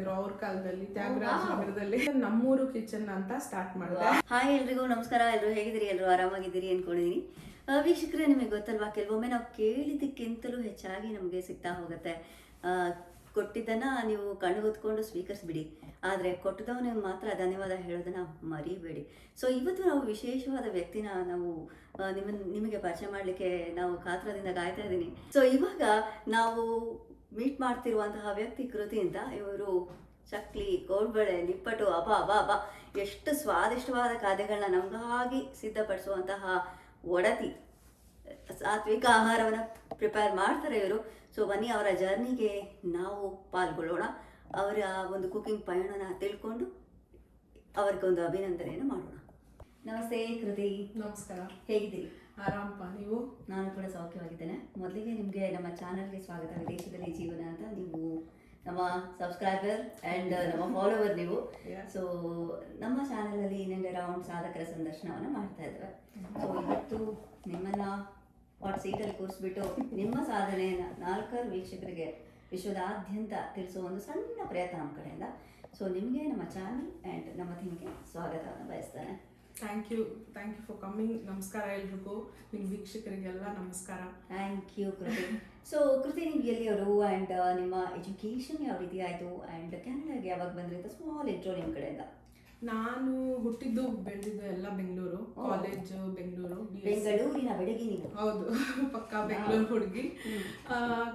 ಇದ್ರು ಅವ್ರ ಕಾಲದಲ್ಲಿ ತ್ಯಾಗರಾಜ ನಗರದಲ್ಲಿ ನಮ್ಮೂರು ಕಿಚನ್ ಅಂತ ಸ್ಟಾರ್ಟ್ ಮಾಡಿದೆ. ಹಾಯ್ ಎಲ್ರಿಗೂ ನಮಸ್ಕಾರ. ಎಲ್ಲರೂ ಹೇಗಿದ್ದೀರಿ? ಎಲ್ಲರೂ ಆರಾಮಾಗಿದ್ದೀರಿ ಅನ್ಕೊಂಡಿದ್ದೀನಿ. ವೀಕ್ಷಕರೇ, ನಿಮಗೆ ಗೊತ್ತಲ್ವಾ, ಕೆಲವೊಮ್ಮೆ ನಾವು ಕೇಳಿದ್ದಕ್ಕಿಂತಲೂ ಹೆಚ್ಚಾಗಿ ನಮಗೆ ಸಿಗ್ತಾ ಹೋಗುತ್ತೆ. ಕೊಟ್ಟಿದ್ದನ್ನು ನೀವು ಕಣ್ಣು ಹೊತ್ಕೊಂಡು ಸ್ವೀಕರಿಸ್ಬಿಡಿ, ಆದರೆ ಕೊಟ್ಟಿದ್ದವನಿಗೆ ಮಾತ್ರ ಧನ್ಯವಾದ ಹೇಳೋದನ್ನು ಮರಿಬೇಡಿ. ಸೊ ಇವತ್ತು ನಾವು ವಿಶೇಷವಾದ ವ್ಯಕ್ತಿನ ನಾವು ನಿಮಗೆ ಪರಿಚಯ ಮಾಡಲಿಕ್ಕೆ ನಾವು ಕಾತ್ರದಿಂದ ಕಾಯ್ತಾ ಇದ್ದೀನಿ. ಸೊ ಇವಾಗ ನಾವು ಮೀಟ್ ಮಾಡ್ತಿರುವಂತಹ ವ್ಯಕ್ತಿ ಕೃತಿ ಅಂತ. ಇವರು ಚಕ್ಲಿ, ಕೋಡ್ಬಳೆ, ನಿಪ್ಪಟ್ಟು, ಅಬಾ ಎಷ್ಟು ಸ್ವಾದಿಷ್ಟವಾದ ಖಾದ್ಯಗಳನ್ನ ನಮಗಾಗಿ ಸಿದ್ಧಪಡಿಸುವಂತಹ ಒಡತಿ, ಸಾತ್ವಿಕ ಆಹಾರವನ್ನು ಪ್ರಿಪೇರ್ ಮಾಡ್ತಾರೆ ಇವರು. ಸೊ ಬನ್ನಿ ಅವರ ಜರ್ನಿಗೆ ನಾವು ಪಾಲ್ಗೊಳ್ಳೋಣ. ಅವರ ಒಂದು ಕುಕಿಂಗ್ ಪಯಣನ ತಿಳ್ಕೊಂಡು ಅವ್ರಿಗೊಂದು ಅಭಿನಂದನೆಯನ್ನು ಮಾಡೋಣ. ನಮಸ್ತೆ ಕೃತಿ. ನಮಸ್ಕಾರ. ಹೇಗಿದ್ದೀರಿ? ಆರಾಮಪ್ಪ, ನೀವು? ನಾನು ಕೂಡ ಸೌಖ್ಯವಾಗಿದ್ದೇನೆ. ಮೊದಲಿಗೆ ನಿಮಗೆ ನಮ್ಮ ಚಾನಲ್ಗೆ ಸ್ವಾಗತ. ವಿದೇಶದಲ್ಲಿ ಜೀವನ ಅಂತ. ನೀವು ನಮ್ಮ ಸಬ್ಸ್ಕ್ರೈಬರ್ ಆ್ಯಂಡ್ ನಮ್ಮ ಫಾಲೋವರ್ ನೀವು. ಸೊ ನಮ್ಮ ಚಾನಲಲ್ಲಿ ಇನ್ನೊಂದು ರೌಂಡ್ ಸಾಧಕರ ಸಂದರ್ಶನವನ್ನು ಮಾಡ್ತಾ ಇದ್ದೇವೆ. ಸೊ ಇವತ್ತು ನಿಮ್ಮನ್ನ ವಾಟ್ ಸೀಟಲ್ಲಿ ಕೂರಿಸ್ಬಿಟ್ಟು ನಿಮ್ಮ ಸಾಧನೆಯನ್ನು 4 ವೀಕ್ಷಕರಿಗೆ ವಿಶ್ವದಾದ್ಯಂತ ತಿಳಿಸುವ ಒಂದು ಸಣ್ಣ ಪ್ರಯತ್ನ ನಮ್ಮ ಕಡೆಯಿಂದ. ಸೊ ನಿಮಗೆ ನಮ್ಮ ಚಾನಲ್ ಆ್ಯಂಡ್ ನಮ್ಮ ಟೀಮ್ಗೆ ಸ್ವಾಗತವನ್ನು ಬಯಸ್ತೇನೆ. Thank you for coming. ನಮಸ್ಕಾರ ಎಲ್ರಿಗೂ, ನಿಮ್ಮ ವೀಕ್ಷಕರಿಗೆಲ್ಲ ನಮಸ್ಕಾರ. ಥ್ಯಾಂಕ್ ಯು ಕೃತಿ. ಸೊ ಕೃತಿ, ನೀವು ಎಲ್ಲಿಯವರು ಆ್ಯಂಡ್ ನಿಮ್ಮ ಎಜುಕೇಷನ್ ಯಾವ ರೀತಿ ಆಯಿತು ಆ್ಯಂಡ್ ಕೆನಡಾಗೆ ಯಾವಾಗ ಬಂದ್ರಿ ಅಂತ ಸ್ಮಾಲ್ ಇಂಟ್ರೋ ನಿಮ್ಮ ಕಡೆಯಿಂದ. ನಾನು ಹುಟ್ಟಿದ್ದು ಬೆಳೆದಿದ್ದು ಎಲ್ಲ ಬೆಂಗಳೂರು. ಕಾಲೇಜ್ ಬೆಂಗಳೂರು. ಬೆಂಗಳೂರಿನ ಬೆಡಗಿ ನೀವು? ಹೌದು, ಪಕ್ಕ ಬೆಂಗಳೂರು ಹುಡುಗಿ.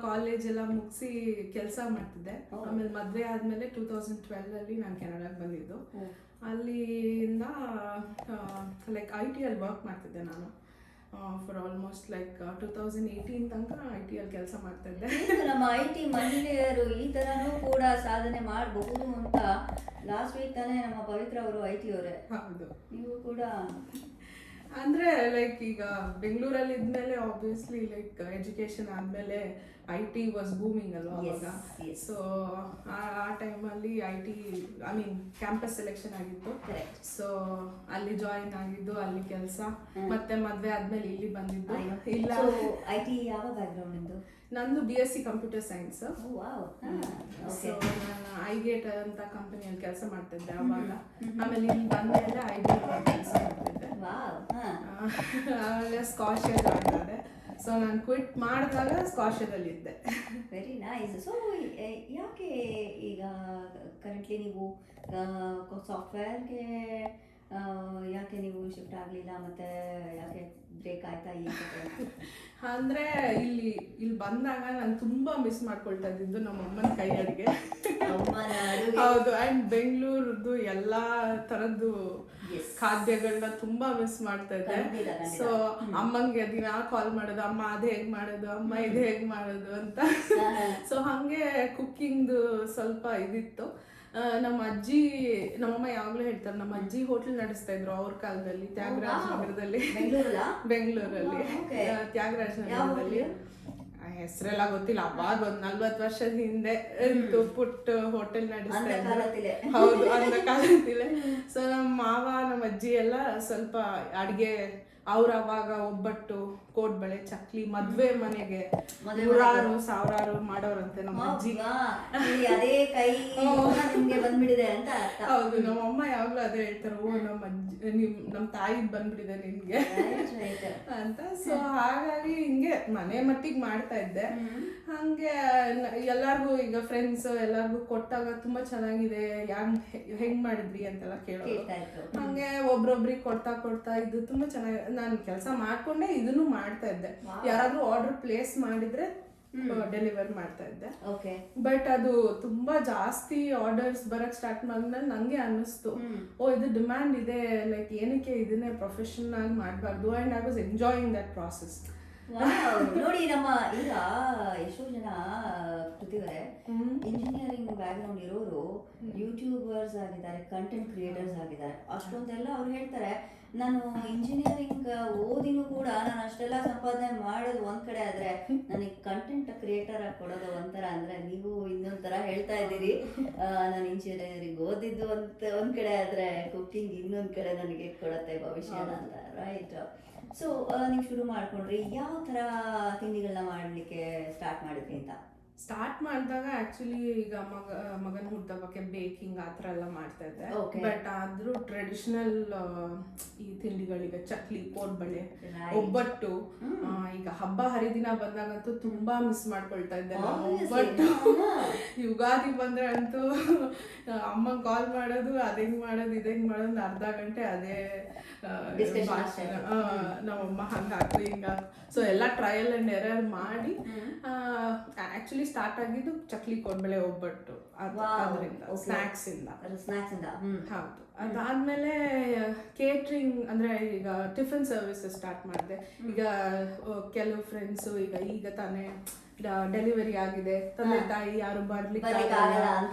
ಕಾಲೇಜ್ ಎಲ್ಲ ಮುಗಿಸಿ ಕೆಲಸ ಮಾಡ್ತಿದ್ದೆ. ಆಮೇಲೆ ಮದುವೆ ಆದಮೇಲೆ 2012 ನಾನು ಕೆನಡಾಗೆ ಬಂದಿದ್ದು. ಅಲ್ಲಿಂದ ಲೈಕ್ IT ಅಲ್ಲಿ ವರ್ಕ್ ಮಾಡ್ತಿದ್ದೆ ನಾನು ಫಾರ್ ಆಲ್ಮೋಸ್ಟ್ ಲೈಕ್ 2018 ತನಕ IT ಅಲ್ಲಿ ಕೆಲಸ ಮಾಡ್ತಾ ಇದ್ದೆ. ನಮ್ಮ IT ಮಹಿಳೆಯರು ಈ ಥರನೂ ಕೂಡ ಸಾಧನೆ ಮಾಡಬಹುದು ಅಂತ ಲಾಸ್ಟ್ ವೀಕ್ ತಾನೇ ನಮ್ಮ ಪವಿತ್ರ ಅವರು IT ಅವರೇ. ಹೌದು, ನೀವು ಕೂಡ ಅಂದರೆ ಲೈಕ್ ಈಗ ಬೆಂಗಳೂರಲ್ಲಿ ಇದ್ಮೇಲೆ ಆಬ್ವಿಯಸ್ಲಿ ಲೈಕ್ ಎಜುಕೇಷನ್ ಆದಮೇಲೆ IT ವಾಸ್ ಬೂಮಿಂಗ್ ಅಲ್ವಾ ಅವಾಗ. ಸೊ ಆ ಟೈಮಲ್ಲಿ IT ಕ್ಯಾಂಪಸ್ ಸೆಲೆಕ್ಷನ್ ಆಗಿತ್ತು. ಸೊ ಅಲ್ಲಿ ಜಾಯಿನ್ ಆಗಿದ್ದು, ಅಲ್ಲಿ ಕೆಲಸ, ಮತ್ತೆ ಮದುವೆ ಆದ್ಮೇಲೆ ಇಲ್ಲಿ ಬಂದಿದ್ದು. ಇಲ್ಲ, IT ಯಾವ ಬ್ಯಾಕ್ಗ್ರೌಂಡ್ ನಿಂದು? ನಂದು BSc ಕಂಪ್ಯೂಟರ್ ಸೈನ್ಸ್. ಸೊ ನಾನು ಐಗೇಟ್ ಅಂತ ಕಂಪನಿಯಲ್ಲಿ ಕೆಲಸ ಮಾಡ್ತಿದ್ದೆ ಅವಾಗ. ಆಮೇಲೆ ಇಲ್ಲಿ ಬಂದ್ಮೇಲೆ ಐಗೇಟ್ ಕೆಲಸ ಮಾಡ್ತಿದ್ದೆ. ಆಮೇಲೆ ಸ್ಕಾಷರ್ ಜಾಯಿನ್ ಆದೆ. ಸೊ ನಾನು ಕ್ವಿಟ್ ಮಾಡಿದಾಗ ಸ್ಕಾಷರಲ್ಲಿ ಇದ್ದೆ. Very nice. ಸೊ ಯಾಕೆ ಈಗ ಕರೆಂಟ್ಲಿ ನೀವು ಸಾಫ್ಟ್ವೇರ್ಗೆ ಯಾಕೆ ನೀವು ಶಿಫ್ಟ್ ಆಗಲಿಲ್ಲ, ಮತ್ತೆ ಯಾಕೆ ಬ್ರೇಕ್ ಆಯ್ತಾ? ಅಂದರೆ ಇಲ್ಲಿ ಬಂದಾಗ ನಾನು ತುಂಬ ಮಿಸ್ ಮಾಡ್ಕೊಳ್ತಾ ಇದ್ದಿದ್ದು ನಮ್ಮ ಅಮ್ಮನ ಕೈ ಅಡುಗೆ. ಹೌದು, ಆ್ಯಂಡ್ ಬೆಂಗಳೂರದ್ದು ಎಲ್ಲ ಥರದ್ದು ಖಾದ್ಯಗಳನ್ನ ತುಂಬಾ ಮಿಸ್ ಮಾಡ್ತಾ ಇದ್ದೆ. ಸೊ ಅಮ್ಮಂಗೆ ದಿನ ಕಾಲ್ ಮಾಡೋದು, ಅಮ್ಮ ಅದು ಹೇಗೆ ಮಾಡೋದು, ಅಮ್ಮ ಇದು ಹೇಗೆ ಮಾಡೋದು ಅಂತ. ಸೊ ಹಾಗೆ ಕುಕ್ಕಿಂಗ್ದು ಸ್ವಲ್ಪ ಇದಿತ್ತು. ನಮ್ಮಮ್ಮ ಯಾವಾಗಲೂ ಹೇಳ್ತಾರೆ, ನಮ್ಮ ಅಜ್ಜಿ ಹೋಟೆಲ್ ನಡೆಸ್ತಾ ಇದ್ರು ಅವ್ರ ಕಾಲದಲ್ಲಿ ತ್ಯಾಗರಾಜ ನಗರದಲ್ಲಿ. ಬೆಂಗಳೂರಲ್ಲಿ ತ್ಯಾಗರಾಜ ನಗರದಲ್ಲಿ. ಹೆಸರೆಲ್ಲ ಗೊತ್ತಿಲ್ಲ. ಅವಾಗ ಒಂದು 40 ವರ್ಷದ ಹಿಂದೆ ಪುಟ್ಟ ಹೋಟೆಲ್ ನಡೆಸ್ತಾ ಇದ್ರು. ಹೌದು, ಅಂದ ಕಾಲತಿಲೆ. ಸೊ ನಮ್ಮ ಮಾವ, ನಮ್ಮ ಅಜ್ಜಿ ಎಲ್ಲ ಸ್ವಲ್ಪ ಅಡ್ಗೆ ಅವ್ರ ಅವಾಗ ಒಬ್ಬಟ್ಟು, ಕೋಡ್ಬಳೆ, ಚಕ್ಲಿ ಮದ್ವೆ ಮನೆಗೆ 1,000 ಮಾಡೋರಂತೆ ನಮ್ಮ ಅಜ್ಜಿ. ಅದೇ ಕೈ ನಿಮ್ಗೆ ಬಂದ್ಬಿಡಿದೆ ಅಂತ. ಹೌದು, ನಮ್ಮಮ್ಮ ಯಾವಾಗ್ಲೂ ಅದೇ ಹೇಳ್ತಾರೆ, ಓ ನಮ್ಮ ಅಜ್ಜಿ ನಮ್ಮ ತಾಯಿದ್ ಬಂದ್ಬಿಡಿದೆ ನಿಮ್ಗೆ ಅಂತ. ಸೊ ಹಾಗಾಗಿ ಹಿಂಗೆ ಮನೆ ಮಟ್ಟಿಗೆ ಮಾಡ್ತಾ ಇದ್ದೆ. ಹಂಗೆ ಎಲ್ಲಾರ್ಗು ಈಗ ಫ್ರೆಂಡ್ಸ್ ಎಲ್ಲಾರ್ಗು ಕೊಟ್ಟಾಗ ತುಂಬಾ ಚೆನ್ನಾಗಿದೆ, ಹೆಂಗ್ ಮಾಡಿದ್ರಿ ಅಂತೆಲ್ಲ ಕೇಳೋದು. ಹಂಗೆ ಒಬ್ರೊಬ್ರಿಗೆ ಕೊಡ್ತಾ ಇದು ತುಂಬಾ ಚೆನ್ನಾಗಿ ನಾನು ಕೆಲಸ ಮಾಡ್ಕೊಂಡೆ ಇದನ್ನು ಮಾಡ್ತಾ ಇದ್ದೆ. ಯಾರಾದ್ರೂ ಆರ್ಡರ್ ಪ್ಲೇಸ್ ಮಾಡಿದ್ರೆ ಡೆಲಿವರ್ ಮಾಡ್ತಾ ಇದ್ದೆ. ಬಟ್ ಅದು ತುಂಬಾ ಜಾಸ್ತಿ ಆರ್ಡರ್ಸ್ ಬರಕ್ ಸ್ಟಾರ್ಟ್ ಮಾಡಿದ್ಮೇಲೆ ನಂಗೆ ಅನ್ನಿಸ್ತು, ಓ ಇದು ಡಿಮ್ಯಾಂಡ್ ಇದೆ, ಲೈಕ್ ಏನಕ್ಕೆ ಇದನ್ನೇ ಪ್ರೊಫೆಷನ್ ಆಗಿ ಮಾಡಬಾರ್ದು. And I was enjoying that process. ನೋಡಿ, ನಮ್ಮ ಈಗ ಎಷ್ಟೋ ಜನ ಕೃತಿವರೆ ಇಂಜಿನಿಯರಿಂಗ್ ಬ್ಯಾಕ್ಗ್ರೌಂಡ್ ಇರೋರು ಯೂಟ್ಯೂಬರ್ಸ್ ಆಗಿದ್ದಾರೆ, ಕಂಟೆಂಟ್ ಕ್ರಿಯೇಟರ್ಸ್ ಆಗಿದ್ದಾರೆ. ಅಷ್ಟೊಂದೆಲ್ಲ ಅವ್ರು ಹೇಳ್ತಾರೆ, ನಾನು ಇಂಜಿನಿಯರಿಂಗ್ ಓದಿನೂ ಕೂಡ ನಾನು ಅಷ್ಟೆಲ್ಲ ಸಂಪಾದನೆ ಮಾಡೋದು ಒಂದ್ ಕಡೆ ಆದ್ರೆ ನನಗೆ ಕಂಟೆಂಟ್ ಕ್ರಿಯೇಟರ್ ಆಗಿ ಕೊಡೋದು ಒಂಥರ. ಅಂದ್ರೆ ನೀವು ಇನ್ನೊಂಥರ ಹೇಳ್ತಾ ಇದ್ದೀರಿ, ನಾನು ಇಂಜಿನಿಯರಿಂಗ್ ಓದಿದ್ದು ಒಂದ್ ಕಡೆ ಆದ್ರೆ ಕುಕಿಂಗ್ ಇನ್ನೊಂದ್ ಕಡೆ ನನಗೆ ಕೊಡತ್ತೆ ಭವಿಷ್ಯದ ಅಂತ, ರೈಟ್? ಸೊ ನೀವು ಶುರು ಮಾಡ್ಕೊಂಡ್ರಿ, ಯಾವ ಥರ ತಿಂಡಿಗಳನ್ನ ಮಾಡಲಿಕ್ಕೆ ಸ್ಟಾರ್ಟ್ ಮಾಡಿದ್ರಿ ಅಂತ? ಸ್ಟಾರ್ಟ್ ಮಾಡಿದಾಗ ಆಕ್ಚುಲಿ ಈಗ ಮಗನ ಹುಟ್ಟಿದಬ್ಬಕ್ಕೆ ಬೇಕಿಂಗ್ ಆ ಥರ ಎಲ್ಲ ಮಾಡ್ತಾ ಇದ್ದೆ. ಬಟ್ ಆದ್ರೂ ಟ್ರೆಡಿಷನಲ್ ಈ ತಿಂಡಿಗಳಿಗೆ ಚಕ್ಲಿ, ಕೋಡ್ಬಳೆ, ಒಬ್ಬಟ್ಟು, ಈಗ ಹಬ್ಬ ಹರಿದಿನ ಬಂದಾಗಂತೂ ತುಂಬಾ ಮಿಸ್ ಮಾಡ್ಕೊಳ್ತಾ ಇದ್ದೆ ನಾನು ಒಬ್ಬಟ್ಟು. ಯುಗಾದಿ ಬಂದ್ರೆ ಅಂತೂ ಅಮ್ಮ ಕಾಲ್ ಮಾಡೋದು, ಅದೇಂಗ್ ಮಾಡೋದು ಇದೇಂಗ್ ಮಾಡೋದು, ಅರ್ಧ ಗಂಟೆ ಅದೇ ಭಾಷಣ. ನಮ್ಮಮ್ಮ ಹಂಗಾಕು ಹಿಂಗಾಕು. ಸೊ ಎಲ್ಲ ಟ್ರಯಲ್ ಅಂಡ್ ಎರರ್ ಮಾಡಿ ಆಕ್ಚುಲಿ ಸ್ಟಾರ್ಟ್ ಆಗಿದ್ದು ಚಕ್ಲಿ, ಕೋಡ್ಬಳೆ, ಒಬ್ಬಟ್ಟು ಅದರಿಂದ ಸ್ನಾಕ್ಸ್ ಇಂದ. ಹೌದು. ಅದಾದ್ಮೇಲೆ ಕೇಟ್ರಿಂಗ್ ಅಂದ್ರೆ ಈಗ ಟಿಫಿನ್ ಸರ್ವಿಸಸ್ ಸ್ಟಾರ್ಟ್ ಮಾಡಿದೆ. ಈಗ ಕೆಲವು ಫ್ರೆಂಡ್ಸ್ ಈಗ ತಾನೇ ಡೆಲಿವರಿ ಆಗಿದೆ, ತಂದೆ ತಾಯಿ ಯಾರು ಬರ್ಲಿಕ್ಕೆ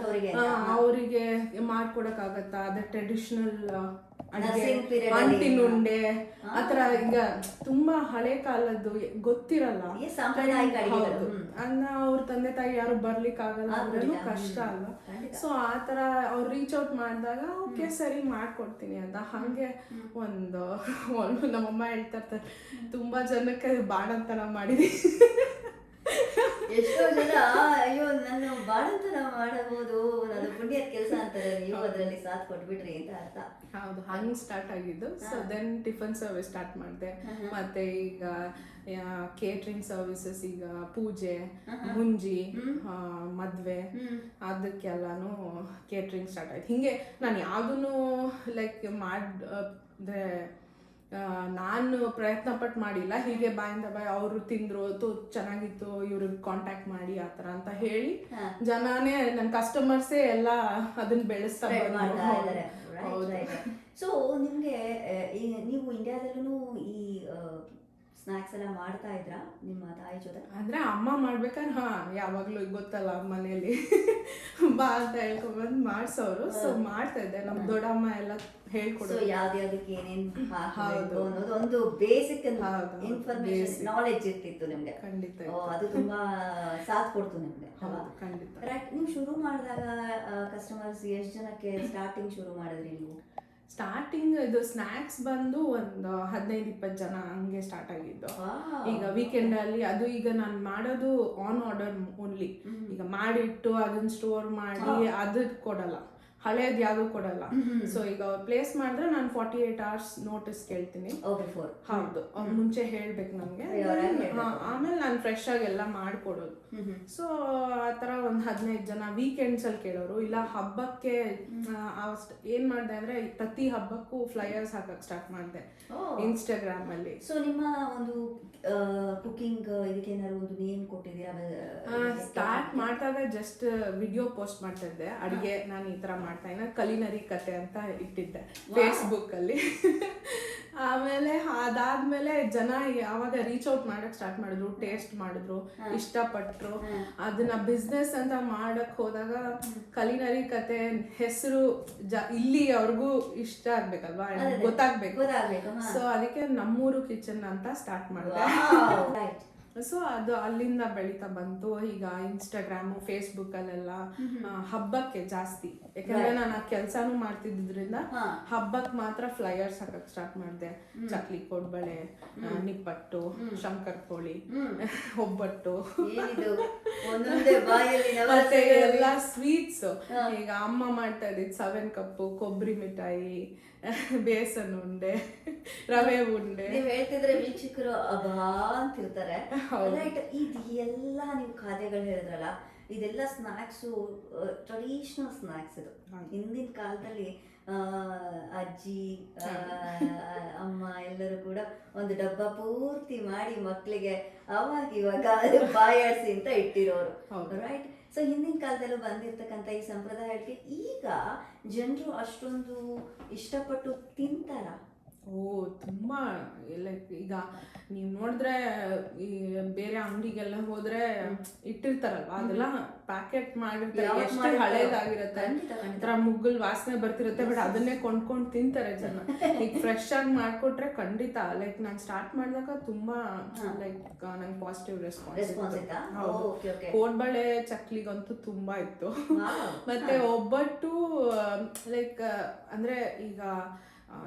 ಅವರಿಗೆ ಮಾಡ್ಕೊಡಕ್ ಆಗತ್ತಾ, ಅದೇ ಟ್ರೆಡಿಷನಲ್ ಅಂಟಿನುಂಡೆ ಆತರ ಈಗ ತುಂಬಾ ಹಳೆ ಕಾಲದ್ದು ಗೊತ್ತಿರಲ್ಲ. ಹೌದು, ಅನ್ನ ಅವ್ರ ತಂದೆ ತಾಯಿ ಯಾರು ಬರ್ಲಿಕ್ಕೆ ಆಗಲ್ಲ ಅಂದ್ರೂ ಕಷ್ಟ ಅಲ್ಲ. ಸೊ ಆತರ ಅವ್ರು ರೀಚ್ ಔಟ್ ಮಾಡಿದಾಗ ಓಕೆ ಸರಿ ಮಾಡ್ಕೊಡ್ತೀನಿ ಅಂತ. ಹಂಗೆ ಒಂದು ನಮ್ಮಮ್ಮ ಹೇಳ್ತಾ ಇರ್ತಾರೆ, ತುಂಬಾ ಜನಕ್ಕೆ ಬಾಣಂತನ ಮಾಡಿದೀನಿ. ಎಷ್ಟೋ ಜನ ಅಯ್ಯೋ ನನ್ನ ಬಾಳಂತನ ಮಾಡಬಹುದು, ನನ್ನ ಪುಣ್ಯದ ಕೆಲಸ ಅಂತಾರೆ, ನೀವು ಅದರಲ್ಲಿ ಸಾಥ್ ಕೊಟ್ಬಿಟ್ರಿ ಅಂತ ಅರ್ಥ. ಹೌದು, ಹಂಗೆ ಸ್ಟಾರ್ಟ್ ಆಗಿದ್ದು. So then tiffin service start ಮಾಡಿದೆ. ಮತ್ತೆ ಈಗ ಕೇಟ್ರಿಂಗ್ ಸರ್ವಿಸಸ್, ಈಗ ಪೂಜೆ, ಮುಂಜಿ, ಮದ್ವೆ ಅದಕ್ಕೆಲ್ಲಾನು ಕೇಟ್ರಿಂಗ್ ಸ್ಟಾರ್ಟ್ ಆಯ್ತು. ಹಿಂಗೆ ನಾನು ಯಾವುದನ್ನು ಲೈಕ್ ಮಾಡಿದ್ರೆ ನಾನು ಪ್ರಯತ್ನ ಪಟ್ಟು ಮಾಡಿಲ್ಲ. ಹೀಗೆ ಬಾಯಿಂದ ಬಾಯಿ ಅವರು ತಿಂದ್ರು ಚೆನ್ನಾಗಿತ್ತು, ಇವ್ರಿಗೆ ಕಾಂಟ್ಯಾಕ್ಟ್ ಮಾಡಿ ಆ ಥರ ಅಂತ ಹೇಳಿ ಜನಾನೇ ನನ್ನ ಕಸ್ಟಮರ್ಸೇ ಎಲ್ಲ ಅದನ್ನ ಬೆಳೆಸ್ತಾ ಇದ್ದಾರೆ. ಸೊ ನಿಮಗೆ ನೀವು ಇಂಡಿಯಾದಲ್ಲೂ ಈ ಸ್ನಾಕ್ಸ್ ಎಲ್ಲ ಮಾಡ್ತಾ ಇದ್ರಾ ನಿಮ್ಮ ತಾಯಿ ಜೊತೆ? ಅಂದ್ರೆ ಅಮ್ಮ ಮಾಡ್ಬೇಕಾದ್ರೆ ಯಾವಾಗ್ಲೂ ಗೊತ್ತಲ್ಲ ಮನೇಲಿ ಬಾ ಅಂತ ಹೇಳ್ಕೊಂಡ್ಬಂದು ಮಾಡ್ಸೋರು. ಸೊ ಮಾಡ್ತಾ ಇದ್ದೆ. ನಮ್ ದೊಡ್ಡಮ್ಮ ಎಲ್ಲ ಹೇಳ್ಕೊಡೋದು ಯಾವ್ದ್ಯಾವ್ದಕ್ಕೆ ಏನೇನ್ ಹಾಕಬೇಕು ಅನ್ನೋದು ಒಂದು ಬೇಸಿಕ್ ಇನ್ಫಾರ್ಮೇಶನ್ ನಾಲೆಡ್ಜ್ ಇರ್ತಿತ್ತು ನಿಮ್ಗೆ. ಖಂಡಿತ ಅದು ತುಂಬಾ ಸಾಥ್ ಕೊಡ್ತು ನಿಮ್ಗೆ. ಖಂಡಿತ. ನೀವು ಶುರು ಮಾಡಿದಾಗ ಕಸ್ಟಮರ್ಸ್ ಎಷ್ಟು ಜನಕ್ಕೆ ಸ್ಟಾರ್ಟಿಂಗ್ ಶುರು ಮಾಡಿದ್ರಿ ನೀವು? ಸ್ಟಾರ್ಟಿಂಗ್ ಇದು ಸ್ನಾಕ್ಸ್ ಬಂದು ಒಂದು 15-20 ಜನ ಹಂಗೆ ಸ್ಟಾರ್ಟ್ ಆಗಿದ್ದು. ಈಗ ವೀಕೆಂಡ್ ಅಲ್ಲಿ ಅದು ಈಗ ನಾನು ಮಾಡೋದು ಆನ್ ಆರ್ಡರ್ ಓನ್ಲಿ. ಈಗ ಮಾಡಿಟ್ಟು ಅದನ್ನ ಸ್ಟೋರ್ ಮಾಡಿ ಅದು ಕೊಡಲ್ಲ, ಹಳೇದು ಯಾವ್ದು ಕೊಡಲ್ಲ. ಸೊ ಈಗ ಅವ್ರು ಪ್ಲೇಸ್ ಮಾಡಿದ್ರೆ ನಾನು 48 hours ನೋಟಿಸ್ ಕೇಳ್ತೀನಿ. ಹೌದು, ಅವ್ರು ಮುಂಚೆ ಹೇಳ್ಬೇಕು ನಮ್ಗೆ. ಆಮೇಲೆ ನಾನು ಫ್ರೆಶ್ ಆಗಿ ಎಲ್ಲ ಮಾಡ್ಕೊಡೋದು. ಸೊ ಆತರ ಒಂದ್ 15 ಜನ ವೀಕೆಂಡ್ಸ್ ಅಲ್ಲಿ ಕೇಳೋರು. ಇಲ್ಲ ಹಬ್ಬಕ್ಕೆ ಏನ್ ಮಾಡ್ದೆ ಅಂದ್ರೆ ಪ್ರತಿ ಹಬ್ಬಕ್ಕೂ ಫ್ಲೈಯರ್ಸ್ ಹಾಕಕ್ ಸ್ಟಾರ್ಟ್ ಮಾಡಿದೆ ಇನ್ಸ್ಟಾಗ್ರಾಮ್ ಅಲ್ಲಿ. ಸೊ ನಿಮ್ಮ ಒಂದು ಕುಕಿಂಗ್ ಇದಕ್ಕೆ ಏನಾದ್ರು ಒಂದು ನೇಮ್ ಕೊಟ್ಟಿದ್ದೀರಾ? ಸ್ಟಾರ್ಟ್ ಮಾಡಿದಾಗ ಜಸ್ಟ್ ವಿಡಿಯೋ ಪೋಸ್ಟ್ ಮಾಡ್ತಾ ಇದ್ದೆ, ಅಡಿಗೆ ನಾನು ಈ ತರ ಮಾಡ್ತಾ ಇದ್ದೆ, ಕಲಿನರಿ ಕತೆ ಅಂತ ಇಟ್ಟಿದ್ದೆ ಫೇಸ್ಬುಕ್ ಅಲ್ಲಿ. ಆಮೇಲೆ ಅದಾದ್ಮೇಲೆ ಜನ ಯಾವಾಗ ರೀಚ್ ಔಟ್ ಮಾಡಕ್ ಸ್ಟಾರ್ಟ್ ಮಾಡಿದ್ರು, ಟೇಸ್ಟ್ ಮಾಡಿದ್ರು, ಇಷ್ಟಪಟ್ರು. ಅದನ್ನ ಬಿಸ್ನೆಸ್ ಅಂತ ಮಾಡಕ್ ಹೋದಾಗ ಕಲಿನರಿ ಕತೆ ಹೆಸರು ಇಲ್ಲಿ ಅವ್ರಿಗೂ ಇಷ್ಟ ಆಗ್ಬೇಕಲ್ವಾ, ಗೊತ್ತಾಗ್ಬೇಕು. ಸೊ ಅದಕ್ಕೆ ನಮ್ಮೂರು ಕಿಚನ್ ಅಂತ ಸ್ಟಾರ್ಟ್ ಮಾಡಿದೆ. ಸೊ ಅದು ಅಲ್ಲಿಂದ ಬೆಳೀತಾ ಬಂತು. ಈಗ ಇನ್ಸ್ಟಾಗ್ರಾಮು, ಫೇಸ್ಬುಕ್ ಅಲ್ಲೆಲ್ಲ ಹಬ್ಬಕ್ಕೆ ಜಾಸ್ತಿ, ಯಾಕಂದ್ರೆ ನಾನು ಆ ಕೆಲ್ಸಾನು ಮಾಡ್ತಿದ್ರಿಂದ ಹಬ್ಬಕ್ಕೆ ಮಾತ್ರ ಫ್ಲೈಯರ್ಸ್ ಹಾಕಕ್ ಸ್ಟಾರ್ಟ್ ಮಾಡಿದೆ. ಚಕ್ಲಿ, ಕೋಡ್ಬಳೆ, ನಿಪ್ಪಟ್ಟು, ಶಂಕರಪೋಳಿ, ಒಬ್ಬಟ್ಟು, ಮತ್ತೆ ಎಲ್ಲ ಸ್ವೀಟ್ಸ್. ಈಗ ಅಮ್ಮ ಮಾಡ್ತಾ ಇದ್ದಿದ್ದು 7 ಕಪ್ಪು, ಕೊಬ್ಬರಿ ಮಿಠಾಯಿ, ಬೇಸನ್ ಉಂಡೆ, ರವೆ ಉಂಡೆ. ನೀವು ಹೇಳ್ತಿದ್ರೆ ವೀಕ್ಷಕರು ಅಬಾ ಅಂತಿರ್ತಾರೆ. ಇದು ಎಲ್ಲ ನೀವು ಖಾದ್ಯಗಳು ಹೇಳಿದ್ರಲ್ಲ, ಇದೆಲ್ಲ ಸ್ನಾಕ್ಸು ಟ್ರೆಡಿಷನಲ್ ಸ್ನಾಕ್ಸ್. ಇದು ಹಿಂದಿನ ಕಾಲದಲ್ಲಿ ಅಜ್ಜಿ, ಅಮ್ಮ ಎಲ್ಲರೂ ಕೂಡ ಒಂದು ಡಬ್ಬ ಪೂರ್ತಿ ಮಾಡಿ ಮಕ್ಕಳಿಗೆ ಇವಾಗ ಬಾಯಾಡ್ಸಿ ಅಂತ ಇಟ್ಟಿರೋರು, ರೈಟ್? ಸೊ ಹಿಂದಿನ ಕಾಲದಲ್ಲೂ ಬಂದಿರ್ತಕ್ಕಂಥ ಈ ಸಂಪ್ರದಾಯಕ್ಕೆ ಈಗ ಜನರು ಅಷ್ಟೊಂದು ಇಷ್ಟಪಟ್ಟು ತಿಂತಾರ? ತುಂಬಾ ಲೈಕ್ ಈಗ ನೀವು ನೋಡಿದ್ರೆ ಈ ಬೇರೆ ಅಂಗಡಿಗೆಲ್ಲ ಹೋದ್ರೆ ಇಟ್ಟಿರ್ತಾರಲ್ವಾ, ಅದೆಲ್ಲ ಪ್ಯಾಕೆಟ್ ಮಾಡಿರ್ತಾರೆ, ಎಷ್ಟು ಹಳೇದಾಗಿರುತ್ತೆ, ಒಂಥರ ಮುಗ್ಗಲ್ ವಾಸನೆ ಬರ್ತಿರುತ್ತೆ. ಬಟ್ ಅದನ್ನೇ ಕೊಂಡ್ಕೊಂಡು ತಿಂತಾರೆ ಜನ. ಈಗ ಫ್ರೆಶ್ ಆಗಿ ಮಾಡ್ಕೊಟ್ರೆ ಖಂಡಿತ ಲೈಕ್ ನಾನು ಸ್ಟಾರ್ಟ್ ಮಾಡಿದಾಗ ತುಂಬಾ ಲೈಕ್ ನಂಗೆ ಪಾಸಿಟಿವ್ ರೆಸ್ಪಾನ್ಸ್. ಕೋಡ್ಬಳೆ, ಚಕ್ಲಿಗಂತೂ ತುಂಬಾ ಇತ್ತು. ಮತ್ತೆ ಒಬ್ಬಟ್ಟು ಲೈಕ್ ಅಂದ್ರೆ ಈಗ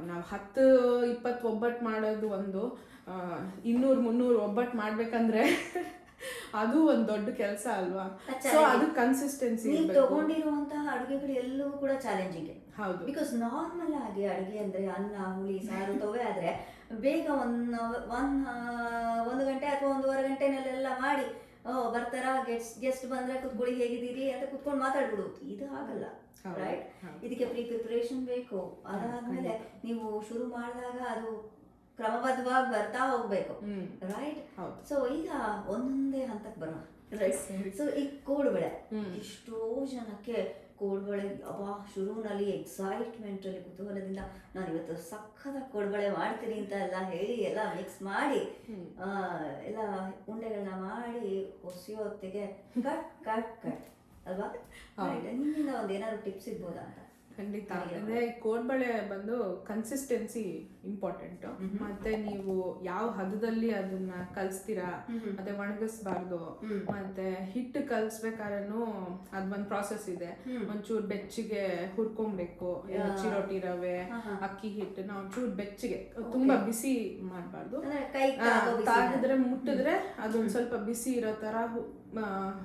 ನಾವು 10-20 ಒಬ್ಬಟ್ಟು ಮಾಡೋದು ಒಂದು, 200-300 ಒಬ್ಬಟ್ಟು ಮಾಡ್ಬೇಕಂದ್ರೆ ಅದು ಒಂದ್ ದೊಡ್ಡ ಕೆಲಸ ಅಲ್ವಾ. ಅದು ಸೊ ಅದು ಕನ್ಸಿಸ್ಟೆನ್ಸಿ ನೀವು ತಗೊಂಡಿರುವಂತಹ ಅಡುಗೆಗಳು ಎಲ್ಲವೂ ಕೂಡ ಚಾಲೆಂಜಿಂಗ್. ಹೌದು. ಬಿಕಾಸ್ ನಾರ್ಮಲ್ ಆಗಿ ಅಡುಗೆ ಅಂದ್ರೆ ಅನ್ನ ಹುಳಿ ಸಾರು ತೊವೆ ಆದ್ರೆ ಬೇಗ ಒಂದು ಗಂಟೆ ಅಥವಾ 1.5 ಗಂಟೆನಲ್ಲೆಲ್ಲ ಮಾಡಿ ಬರ್ತಾರ, ಗೆಸ್ಟ್ ಬಂದ್ರೆ ಕುತ್ಕೊಳ್ಳಿ ಹೇಗಿದ್ದೀರಿ ಅಂತ ಕುತ್ಕೊಂಡು ಮಾತಾಡ್ಬಿಡುದು. ಇದು ಆಗಲ್ಲ, ರೈಟ್? ಇದಕ್ಕೆ ಪ್ರಿಪರೇಷನ್ ಬೇಕು. ಅದಾದ್ಮೇಲೆ ನೀವು ಶುರು ಮಾಡಿದಾಗ ಅದು ಕ್ರಮಬದ್ಧವಾಗಿ ಬರ್ತಾ ಹೋಗ್ಬೇಕು, ರೈಟ್? ಸೊ ಈಗ ಒಂದೊಂದೇ ಹಂತಕ್ಕೆ ಬರೋಣ, ರೈಟ್? ಸೊ ಈ ಕೋಡ್ಬಳೆ, ಎಷ್ಟೋ ಜನಕ್ಕೆ ಕೋಡ್ಬಳೆ ಶುರುವಿನಲ್ಲಿ ಎಕ್ಸೈಟ್ಮೆಂಟ್ ಅಲ್ಲಿ ಕುತೂಹಲದಿಂದ ನಾನು ಇವತ್ತು ಸಖತ್ ಕೋಡ್ಬಳೆ ಮಾಡ್ತೀನಿ ಅಂತ ಎಲ್ಲ ಹೇಳಿ ಎಲ್ಲ ಮಿಕ್ಸ್ ಮಾಡಿ ಎಲ್ಲ ಉಂಡೆಗಳನ್ನ ಮಾಡಿ ಹೊಸಿಯೋ ಹೊತ್ತಿಗೆ ಕಟ್ ಕಟ್ ಕಟ್ ಅಲ್ವಾ? ನಿಮ್ಮಿಂದ ಒಂದೇನಾದ್ರು ಟಿಪ್ಸ್ ಇರ್ಬೋದಾ ಅಂತ? ಖಂಡಿತ. ಅಂದ್ರೆ ಕೋಡ್ಬಳೆ ಬಂದು ಕನ್ಸಿಸ್ಟೆನ್ಸಿ ಇಂಪಾರ್ಟೆಂಟ್. ಮತ್ತೆ ನೀವು ಯಾವ ಹದದಲ್ಲಿ ಅದನ್ನ ಕಲಿಸ್ತೀರಾ, ಮತ್ತೆ ಒಣಗಿಸ್ಬಾರ್ದು. ಮತ್ತೆ ಹಿಟ್ಟು ಕಲಿಸ್ಬೇಕಾದ್ರೂ ಅದೊಂದು ಪ್ರಾಸೆಸ್ ಇದೆ. ಒಂಚೂರು ಬೆಚ್ಚಿಗೆ ಹುರ್ಕೊಬೇಕು. ಚಿರೋಟಿ ರವೆ, ಅಕ್ಕಿ ಹಿಟ್ಟನ್ನ ಒಂಚೂರು ಬೆಚ್ಚಿಗೆ, ತುಂಬಾ ಬಿಸಿ ಮಾಡಬಾರ್ದು. ತಾಗಿದ್ರೆ ಮುಟ್ಟಿದ್ರೆ ಅದೊಂದ್ ಸ್ವಲ್ಪ ಬಿಸಿ ಇರೋ ತರ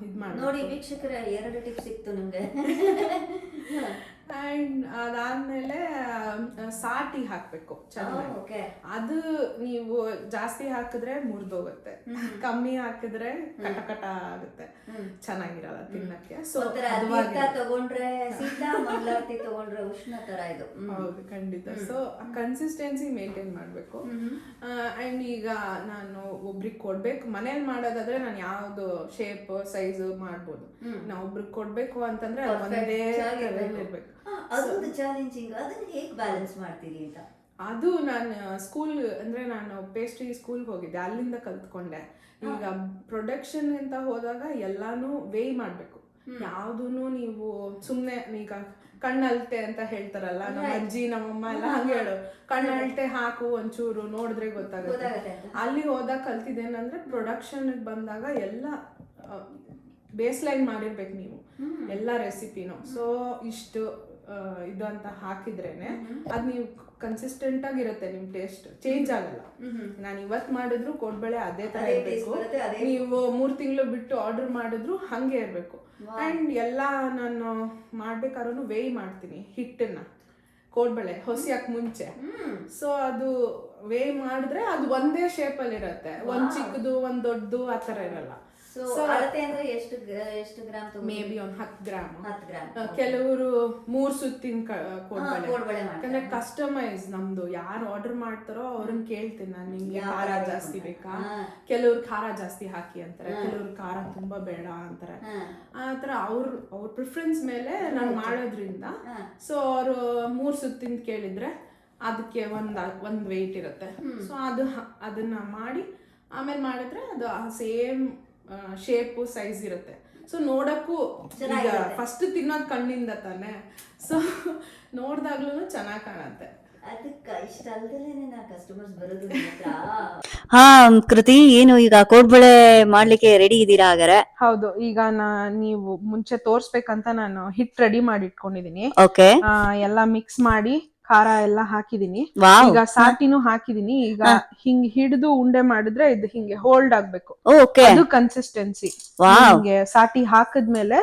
ಇದ್ ಮಾಡಿ. ನೋಡಿ ವೀಕ್ಷಕರ, 2 ಟಿಪ್ಸ್ ಸಿಕ್ತು ನಿಮ್ಗೆ. ಅಂಡ್ ಅದಾದ್ಮೇಲೆ ಸಾಟಿ ಹಾಕ್ಬೇಕು ಚೆನ್ನಾಗಿ. ಅದು ನೀವು ಜಾಸ್ತಿ ಹಾಕಿದ್ರೆ ಮುರಿದೋಗುತ್ತೆ, ಕಮ್ಮಿ ಹಾಕಿದ್ರೆ ಕಟ ಕಟ ಆಗುತ್ತೆ, ಚೆನ್ನಾಗಿರಲ್ಲ ತಿನ್ನಕ್ಕೆ. ಸೊ ತಗೊಂಡ್ರೆ ಶೀತ, ಮಂಗಳಾರತಿ ತಗೊಂಡ್ರೆ ಉಷ್ಣ ತರ ಇದು. ಹೌದು, ಖಂಡಿತ. ಸೊ ಕನ್ಸಿಸ್ಟೆನ್ಸಿ ಮೇಂಟೈನ್ ಮಾಡ್ಬೇಕು. ಅಂಡ್ ಈಗ ನಾನು ಒಬ್ರಿಗೆ ಕೊಡ್ಬೇಕು, ಮನೇಲಿ ಮಾಡೋದಾದ್ರೆ ನಾನು ಯಾವ್ದು ಶೇಪ್ ಸೈಜ್ ಮಾಡ್ಬೋದು. ನಾವು ಒಬ್ರಿಗೆ ಕೊಡ್ಬೇಕು ಅಂತಂದ್ರೆ ಒಂದೇ ಇರ್ಬೇಕು. ಅದೊಂದು ಚಾಲೆಂಜಿಂಗ್. ಅದನ್ನ ಹೇಗೆ ಬ್ಯಾಲೆನ್ಸ್ ಮಾಡ್ತೀರಿ ಅಂತ? ಅದು ನಾನು ಸ್ಕೂಲ್ ಅಂದ್ರೆ ನಾನು ಪೇಸ್ಟ್ರಿ ಸ್ಕೂಲ್ಗೆ ಹೋಗಿದ್ದೆ, ಅಲ್ಲಿಂದ ಕಲ್ತ್ಕೊಂಡೆ. ಈಗ ಪ್ರೊಡಕ್ಷನ್ ಅಂತ ಹೋದಾಗ ಎಲ್ಲಾನು ವೇಯ್ ಮಾಡ್ಬೇಕು. ಯಾವ್ದೂನು ನೀವು ಸುಮ್ನೆ ಈಗ ಕಣ್ಣಲ್ತೆ ಅಂತ ಹೇಳ್ತಾರಲ್ಲ, ನಮ್ಮ ಅಜ್ಜಿ ನಮ್ಮಮ್ಮ ಎಲ್ಲ ಹಂಗೆ ಹೇಳು, ಕಣ್ಣಲ್ಟೆ ಹಾಕು ಒಂಚೂರು ನೋಡಿದ್ರೆ ಗೊತ್ತಾಗುತ್ತೆ. ಅಲ್ಲಿ ಹೋದಾಗ ಕಲ್ತಿದ್ದೇನಂದ್ರೆ ಪ್ರೊಡಕ್ಷನ್ ಬಂದಾಗ ಎಲ್ಲ ಬೇಸ್ ಲೈನ್ ಮಾಡಿರ್ಬೇಕು ನೀವು ಎಲ್ಲ ರೆಸಿಪಿನೂ. ಸೊ ಇಷ್ಟು ಇದು ಅಂತ ಹಾಕಿದ್ರೇನೆ ಅದ್ ನೀವು ಕನ್ಸಿಸ್ಟೆಂಟ್ ಆಗಿರುತ್ತೆ, ನಿಮ್ ಟೇಸ್ಟ್ ಚೇಂಜ್ ಆಗಲ್ಲ. ನಾನು ಇವತ್ ಮಾಡಿದ್ರು ಕೋಡ್ಬಳೆ ಅದೇ ತರ ಇರ್ಬೇಕು. ನೀವು 3 ತಿಂಗಳು ಬಿಟ್ಟು ಆರ್ಡರ್ ಮಾಡಿದ್ರು ಹಂಗೆ ಇರ್ಬೇಕು. ಅಂಡ್ ಎಲ್ಲ ನಾನು ಮಾಡ್ಬೇಕಾದ್ರೂ ವೇಯ್ ಮಾಡ್ತೀನಿ ಹಿಟ್ಟನ್ನ, ಕೋಡ್ಬಳೆ ಹೊಸಿಯಕ್ ಮುಂಚೆ. ಸೊ ಅದು ವೇಯ್ ಮಾಡಿದ್ರೆ ಅದು ಒಂದೇ ಶೇಪ್ ಅಲ್ಲಿ ಇರತ್ತೆ, ಒಂದ್ ಚಿಕ್ಕದು ಒಂದ್ ದೊಡ್ಡದು ಆತರ ಇರಲ್ಲ. ಅಳತೆ ಅಂದ್ರೆ ಎಷ್ಟು ಗ್ರಾಮ್? ಮೇ ಬಿ ಒಂದ್ 10 ಗ್ರಾಮ್. ಕೆಲವರು 3 ಸುತ್ತಿನ ಕೋಡ್ಬಳೆ. ಯಾಕಂದ್ರೆ ಕಸ್ಟಮೈಸ್ ನಮ್ದು ಯಾರು ಆರ್ಡರ್ ಮಾಡ್ತಾರೋ ಅವ್ರನ್ನ ಕೇಳ್ತೀನಿ ನಾನು, ನಿಮ್ಗೆ ಖಾರ ಜಾಸ್ತಿ ಬೇಕಾ? ಕೆಲವ್ರು ಖಾರ ಜಾಸ್ತಿ ಹಾಕಿ ಅಂತಾರೆ, ಕೆಲವ್ರು ಖಾರ ತುಂಬಾ ಬೇಡ ಅಂತಾರೆ. ಆತರ ಅವ್ರ ಪ್ರಿಫರೆನ್ಸ್ ಮೇಲೆ ನಾನು ಮಾಡೋದ್ರಿಂದ. ಸೊ ಅವರು 3 ಸುತ್ತಿನ ಕೇಳಿದ್ರೆ ಅದಕ್ಕೆ ಒಂದ್ ವೆಯ್ಟ್ ಇರುತ್ತೆ. ಸೊ ಅದನ್ನ ಮಾಡಿ ಆಮೇಲೆ ಮಾಡಿದ್ರೆ ಅದು ಸೇಮ್ ಶೇಪು ಸೈಜ್ ಇರುತ್ತೆ. ಸೊ ನೋಡಕ್ಕೂ ಈಗ ಫಸ್ಟ್ ತಿನ್ನೋದು ಕಣ್ಣಿಂದ ತಾನೆ, ಸೊ ನೋಡ್ದಾಗ್ಲೂ ಚೆನ್ನಾಗಿ ಕಾಣತ್ತೆ. ಹಾ ಕೃತಿ, ಏನು ಈಗ ಕೋಡ್ಬಳೆ ಮಾಡ್ಲಿಕ್ಕೆ ರೆಡಿ ಇದ್ದೀರಾ ಹಾಗಾದ್ರೆ? ಹೌದು, ಈಗ ನೀವು ಮುಂಚೆ ತೋರ್ಸ್ಬೇಕಂತ ನಾನು ಹಿಟ್ ರೆಡಿ ಮಾಡಿ ಇಟ್ಕೊಂಡಿದೀನಿ. ಎಲ್ಲ ಮಿಕ್ಸ್ ಮಾಡಿ ಖಾರ ಎಲ್ಲ ಹಾಕಿದೀನಿ. ಈಗ ಸಾಟಿನೂ ಹಾಕಿದೀನಿ. ಈಗ ಹಿಂಗ್ ಹಿಡಿದು ಉಂಡೆ ಮಾಡಿದ್ರೆ ಇದು ಹಿಂಗೆ ಹೋಲ್ಡ್ ಆಗ್ಬೇಕು, ಅದು ಕನ್ಸಿಸ್ಟೆನ್ಸಿ. ಹಿಂಗೆ ಸಾಟಿ ಹಾಕಿದ್ಮೇಲೆ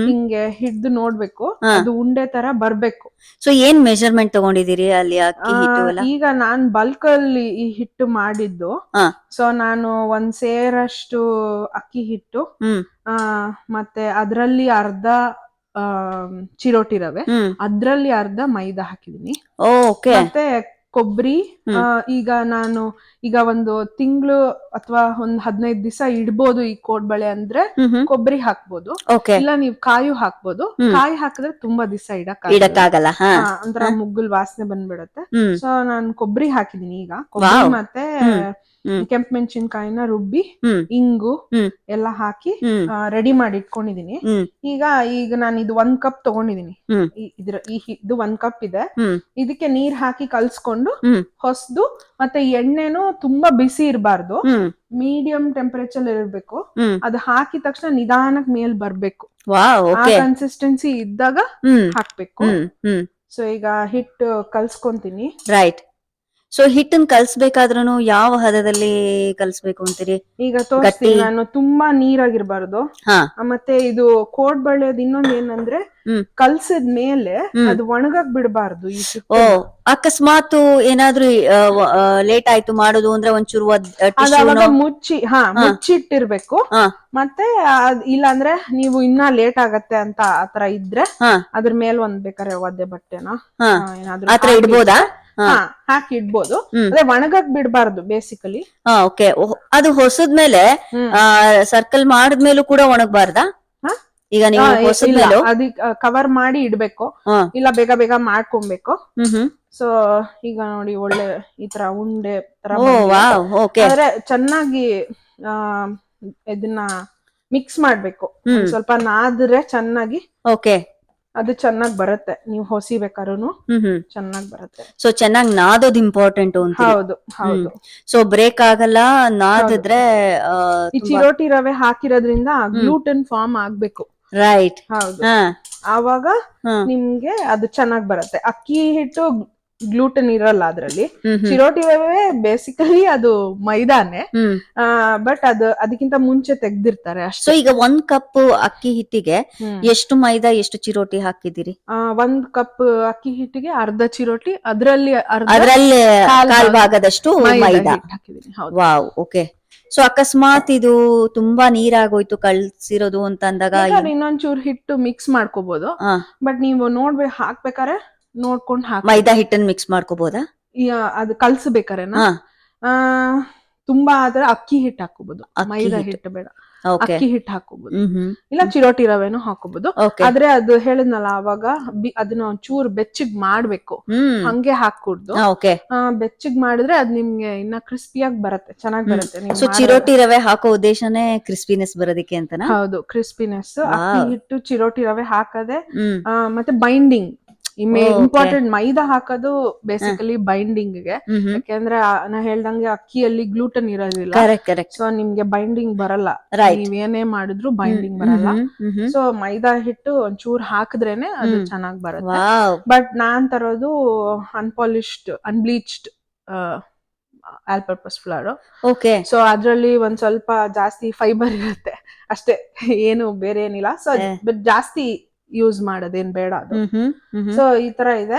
ಹಿಂಗೆ ಹಿಡ್ದು ನೋಡ್ಬೇಕು, ಅದು ಉಂಡೆ ತರ ಬರ್ಬೇಕು. ಸೊ ಏನ್ ಮೆಜರ್ಮೆಂಟ್ ತಗೊಂಡಿದೀರಿ ಅಲ್ಲಿ? ಈಗ ನಾನ್ ಬಲ್ಕ್ ಅಲ್ಲಿ ಈ ಹಿಟ್ಟು ಮಾಡಿದ್ದು. ಸೊ ನಾನು 1 ಸೇರಷ್ಟು ಅಕ್ಕಿ ಹಿಟ್ಟು, ಮತ್ತೆ ಅದ್ರಲ್ಲಿ ಅರ್ಧ ಚಿರೋಟಿ ರವೆ, ಅದ್ರಲ್ಲಿ ಅರ್ಧ ಮೈದಾ ಹಾಕಿದೀನಿ. ಮತ್ತೆ ಕೊಬ್ಬರಿ. ಈಗ ನಾನು ಒಂದು ತಿಂಗಳು ಅಥವಾ ಒಂದ್ 15 ದಿವಸ ಇಡ್ಬೋದು ಈ ಕೋಡ್ಬಳೆ ಅಂದ್ರೆ ಕೊಬ್ಬರಿ ಹಾಕ್ಬೋದು, ಇಲ್ಲ ನೀವು ಕಾಯು ಹಾಕ್ಬೋದು. ಕಾಯಿ ಹಾಕಿದ್ರೆ ತುಂಬಾ ದಿವಸ ಇಡಕ್ಕಾಗಲ್ಲ, ಒಂಥರ ಮುಗ್ಗುಲ್ ವಾಸನೆ ಬಂದ್ಬಿಡತ್ತೆ. ಸೊ ನಾನು ಕೊಬ್ಬರಿ ಹಾಕಿದೀನಿ. ಈಗ ಕೊಬ್ಬರಿ ಮತ್ತೆ ಕೆಂಪು ಮೆಣಸಿನ್ಕಾಯಿನ ರುಬ್ಬಿ ಇಂಗು ಎಲ್ಲ ಹಾಕಿ ರೆಡಿ ಮಾಡಿ ಇಟ್ಕೊಂಡಿದೀನಿ. ಈಗ ನಾನು ಇದು 1 ಕಪ್ ತಗೊಂಡಿದೀನಿ. ಇದು 1 ಕಪ್ ಇದೆ. ಇದಕ್ಕೆ ನೀರ್ ಹಾಕಿ ಕಲ್ಸ್ಕೊಂಡು ಹೊಸ್ದು, ಮತ್ತೆ ಎಣ್ಣೆನು ತುಂಬಾ ಬಿಸಿ ಇರಬಾರ್ದು, ಮೀಡಿಯಂ ಟೆಂಪರೇಚರ್ ಇರ್ಬೇಕು. ಅದು ಹಾಕಿದ ತಕ್ಷಣ ನಿಧಾನಕ್ ಮೇಲ್ ಬರ್ಬೇಕು, ಆ ಕನ್ಸಿಸ್ಟೆನ್ಸಿ ಇದ್ದಾಗ ಹಾಕ್ಬೇಕು. ಸೊ ಈಗ ಹಿಟ್ಟು ಕಲ್ಸ್ಕೊಂತೀನಿ. ರೈಟ್. ಸೊ ಹಿಟ್ಟನ್ ಕಲ್ಸ್ಬೇಕಾದ್ರೂ ಯಾವ ಹದದಲ್ಲಿ ಕಲ್ಸ್ಬೇಕು ಅಂತೀರಿ? ಈಗ ತೋರಿಸ್ತೀನಿ ನಾನು, ತುಂಬಾ ನೀರಾಗಿರ್ಬಾರ್ದು. ಹಾ ಮತ್ತೆ ಇದು ಕೋಡ್ಬಳೆದ್ ಇನ್ನೊಂದ್ ಏನಂದ್ರೆ ಕಲ್ಸಿದ ಮೇಲೆ ಅದು ಒಣಗಕ್ ಬಿಡಬಾರ್ದು ಈ ಓ ಅಕಸ್ಮಾತ್ ಏನಾದ್ರೂ ಲೇಟ್ ಆಯ್ತು ಮಾಡೋದು ಅಂದ್ರೆ ಒಂಚೂರು ಅವಾಗ ಮುಚ್ಚಿಟ್ಟಿರ್ಬೇಕು. ಮತ್ತೆ ಇಲ್ಲಾಂದ್ರೆ ನೀವು ಇನ್ನ ಲೇಟ್ ಆಗತ್ತೆ ಅಂತ ಆತರ ಇದ್ರೆ ಅದ್ರ ಮೇಲೆ ಒಂದ್ ಬೇಕಾದ್ರೆ ಒದ್ದೆ ಬಟ್ಟೆನ ಏನಾದ್ರು ಇಡ್ಬೋದಾ? ಹಾಕಿ ಇಡ್ಬೋದು. ಅದೇ ಒಣಗಕ್ ಬಿಡ್ಬಾರ್ದು ಬೇಸಿಕಲಿ. ಓಕೆ. ಅದು ಹೊಸದ್ಮೇಲೆ ಸರ್ಕಲ್ ಮಾಡಿದ್ಮೇಲೂ ಕೂಡ ಒಣಗಬಾರ್ದಾ? ಈಗ ನೀವು ಹೊಸದ್ಮೇಲೆ ಅದಕ್ಕೆ ಕವರ್ ಮಾಡಿ ಇಡ್ಬೇಕು, ಇಲ್ಲ ಬೇಗ ಬೇಗ ಮಾಡ್ಕೊಬೇಕು. ಸೊ ಈಗ ನೋಡಿ ಒಳ್ಳೆ ಈ ತರ ಉಂಡೆ ತರ ಆದ್ರೆ ಚೆನ್ನಾಗಿ ಇದನ್ನ ಮಿಕ್ಸ್ ಮಾಡ್ಬೇಕು. ಸ್ವಲ್ಪ ನಾದ್ರೆ ಚೆನ್ನಾಗಿ ಅದು ಚೆನ್ನಾಗ್ ಬರುತ್ತೆ. ನೀವು ಹೊಸಿಬೇಕಾದ್ರೂ ಚೆನ್ನಾಗ್ ಬರುತ್ತೆ. ಸೊ ಚೆನ್ನಾಗಿ ನಾದೋದು ಇಂಪಾರ್ಟೆಂಟ್ ಅಂತ. ಹೌದು ಹೌದು. ಸೊ ಬ್ರೇಕ್ ಆಗಲ್ಲ ನಾದಿದ್ರೆ. ಈ ಚಿರೋಟಿ ರವೆ ಹಾಕಿರೋದ್ರಿಂದ ಗ್ಲೂಟನ್ ಫಾರ್ಮ್ ಆಗ್ಬೇಕು. ರೈಟ್. ಹೌದು. ಆವಾಗ ನಿಮ್ಗೆ ಅದು ಚೆನ್ನಾಗ್ ಬರುತ್ತೆ. ಅಕ್ಕಿ ಹಿಟ್ಟು ಗ್ಲೂಟನ್ ಇರಲ್ಲ ಅದ್ರಲ್ಲಿ. ಚಿರೋಟಿ ರವೆ ಬೇಸಿಕಲಿ ಅದು ಮೈದಾನೆ, ಬಟ್ ಅದಕ್ಕಿಂತ ಮುಂಚೆ ತೆಗ್ದಿರ್ತಾರೆ ಅಷ್ಟೇ. ಸೊ ಈಗ 1 ಕಪ್ ಅಕ್ಕಿ ಹಿಟ್ಟಿಗೆ ಎಷ್ಟು ಮೈದಾ ಎಷ್ಟು ಚಿರೋಟಿ ಹಾಕಿದಿರಿ? 1 ಕಪ್ ಅಕ್ಕಿ ಹಿಟ್ಟಿಗೆ ಅರ್ಧ ಚಿರೋಟಿ, ಅದರಲ್ಲಿ ಕಾಲ್ ಭಾಗದಷ್ಟು ಮೈದಾ ಹಾಕಿದೀನಿ. ವಾವ್. ಓಕೆ. ಸೊ ಅಕಸ್ಮಾತ್ ಇದು ತುಂಬಾ ನೀರಾಗೋಯ್ತು ಕಳ್ಸಿರೋದು ಅಂತ ಅಂದಾಗ ಇನ್ನೊಂಚೂರು ಹಿಟ್ಟು ಮಿಕ್ಸ್ ಮಾಡ್ಕೋಬಹುದು. ಬಟ್ ನೀವು ಹಾಕ್ಬೇಕಾರೆ ನೋಡ್ಕೊಂಡು ಮೈದಾ ಹಿಟ್ಟನ್ನು ಮಿಕ್ಸ್ ಮಾಡ್ಕೋಬಹುದಾ? ಅದು ಕಲ್ಸ್ಬೇಕಾರೆನಾ ತುಂಬಾ ಆದ್ರೆ ಅಕ್ಕಿ ಹಿಟ್ಟು ಹಾಕೋಬಹುದು, ಮೈದಾ ಹಿಟ್ಟು ಬೇಡ. ಅಕ್ಕಿ ಹಿಟ್ಟು ಹಾಕೋಬಹುದು, ಇಲ್ಲ ಚಿರೋಟಿ ರವೆನೂ ಹಾಕೋಬಹುದು. ಆದ್ರೆ ಅದು ಹೇಳಿದ್ನಲ್ಲ ಅವಾಗ ಅದನ್ನ ಒಂಚೂರು ಬೆಚ್ಚಗ್ ಮಾಡ್ಬೇಕು, ಹಂಗೆ ಹಾಕೂಡ್ದು. ಬೆಚ್ಚಗ್ ಮಾಡಿದ್ರೆ ಅದ್ ನಿಮ್ಗೆ ಇನ್ನ ಕ್ರಿಸ್ಪಿಯಾಗಿ ಬರುತ್ತೆ, ಚೆನ್ನಾಗಿ ಬರುತ್ತೆ. ಸೊ ಚಿರೋಟಿ ರವೆ ಹಾಕೋ ಉದ್ದೇಶನೇ ಕ್ರಿಸ್ಪಿನೆಸ್ ಬರೋದಕ್ಕೆ ಅಂತನಾ? ಹೌದು, ಕ್ರಿಸ್ಪಿನೆಸ್. ಅಕ್ಕಿ ಹಿಟ್ಟು ಚಿರೋಟಿ ರವೆ ಹಾಕದೆ ಮತ್ತೆ ಬೈಂಡಿಂಗ್ ಇಂಪಾರ್ಟೆಂಟ್. ಮೈದಾ ಹಾಕೋದು ಬೇಸಿಕಲಿ ಬೈಂಡಿಂಗ್ ಗೆ, ಯಾಕೆಂದ್ರೆ ನಾ ಹೇಳ್ದಂಗೆ ಅಕ್ಕಿಯಲ್ಲಿ ಗ್ಲೂಟನ್ ಇರೋದಿಲ್ಲ. ಸೊ ನಿಮ್ಗೆ ಬೈಂಡಿಂಗ್ ಬರಲ್ಲ, ನೀವೇನೇ ಮಾಡಿದ್ರು ಬೈಂಡಿಂಗ್ ಬರಲ್ಲ. ಸೊ ಮೈದಾ ಹಿಟ್ಟು ಒಂಚೂರ್ ಹಾಕಿದ್ರೇನೆ ಅದು ಚೆನ್ನಾಗ್ ಬರುತ್ತೆ. ಬಟ್ ನಾನ್ ತರೋದು ಅನ್ಬ್ಲೀಚ್ಡ್ ಆಲ್ ಪರ್ಪಸ್ ಫ್ಲೋರ್. ಸೊ ಅದ್ರಲ್ಲಿ ಒಂದ್ ಸ್ವಲ್ಪ ಜಾಸ್ತಿ ಫೈಬರ್ ಇರುತ್ತೆ ಅಷ್ಟೇ, ಏನು ಬೇರೆ ಏನಿಲ್ಲ. ಸೊ ಬಟ್ ಜಾಸ್ತಿ ಯೂಸ್ ಮಾಡೋದೇನ್ ಬೇಡ ಅದು. ಸೊ ಈ ತರ ಇದೆ.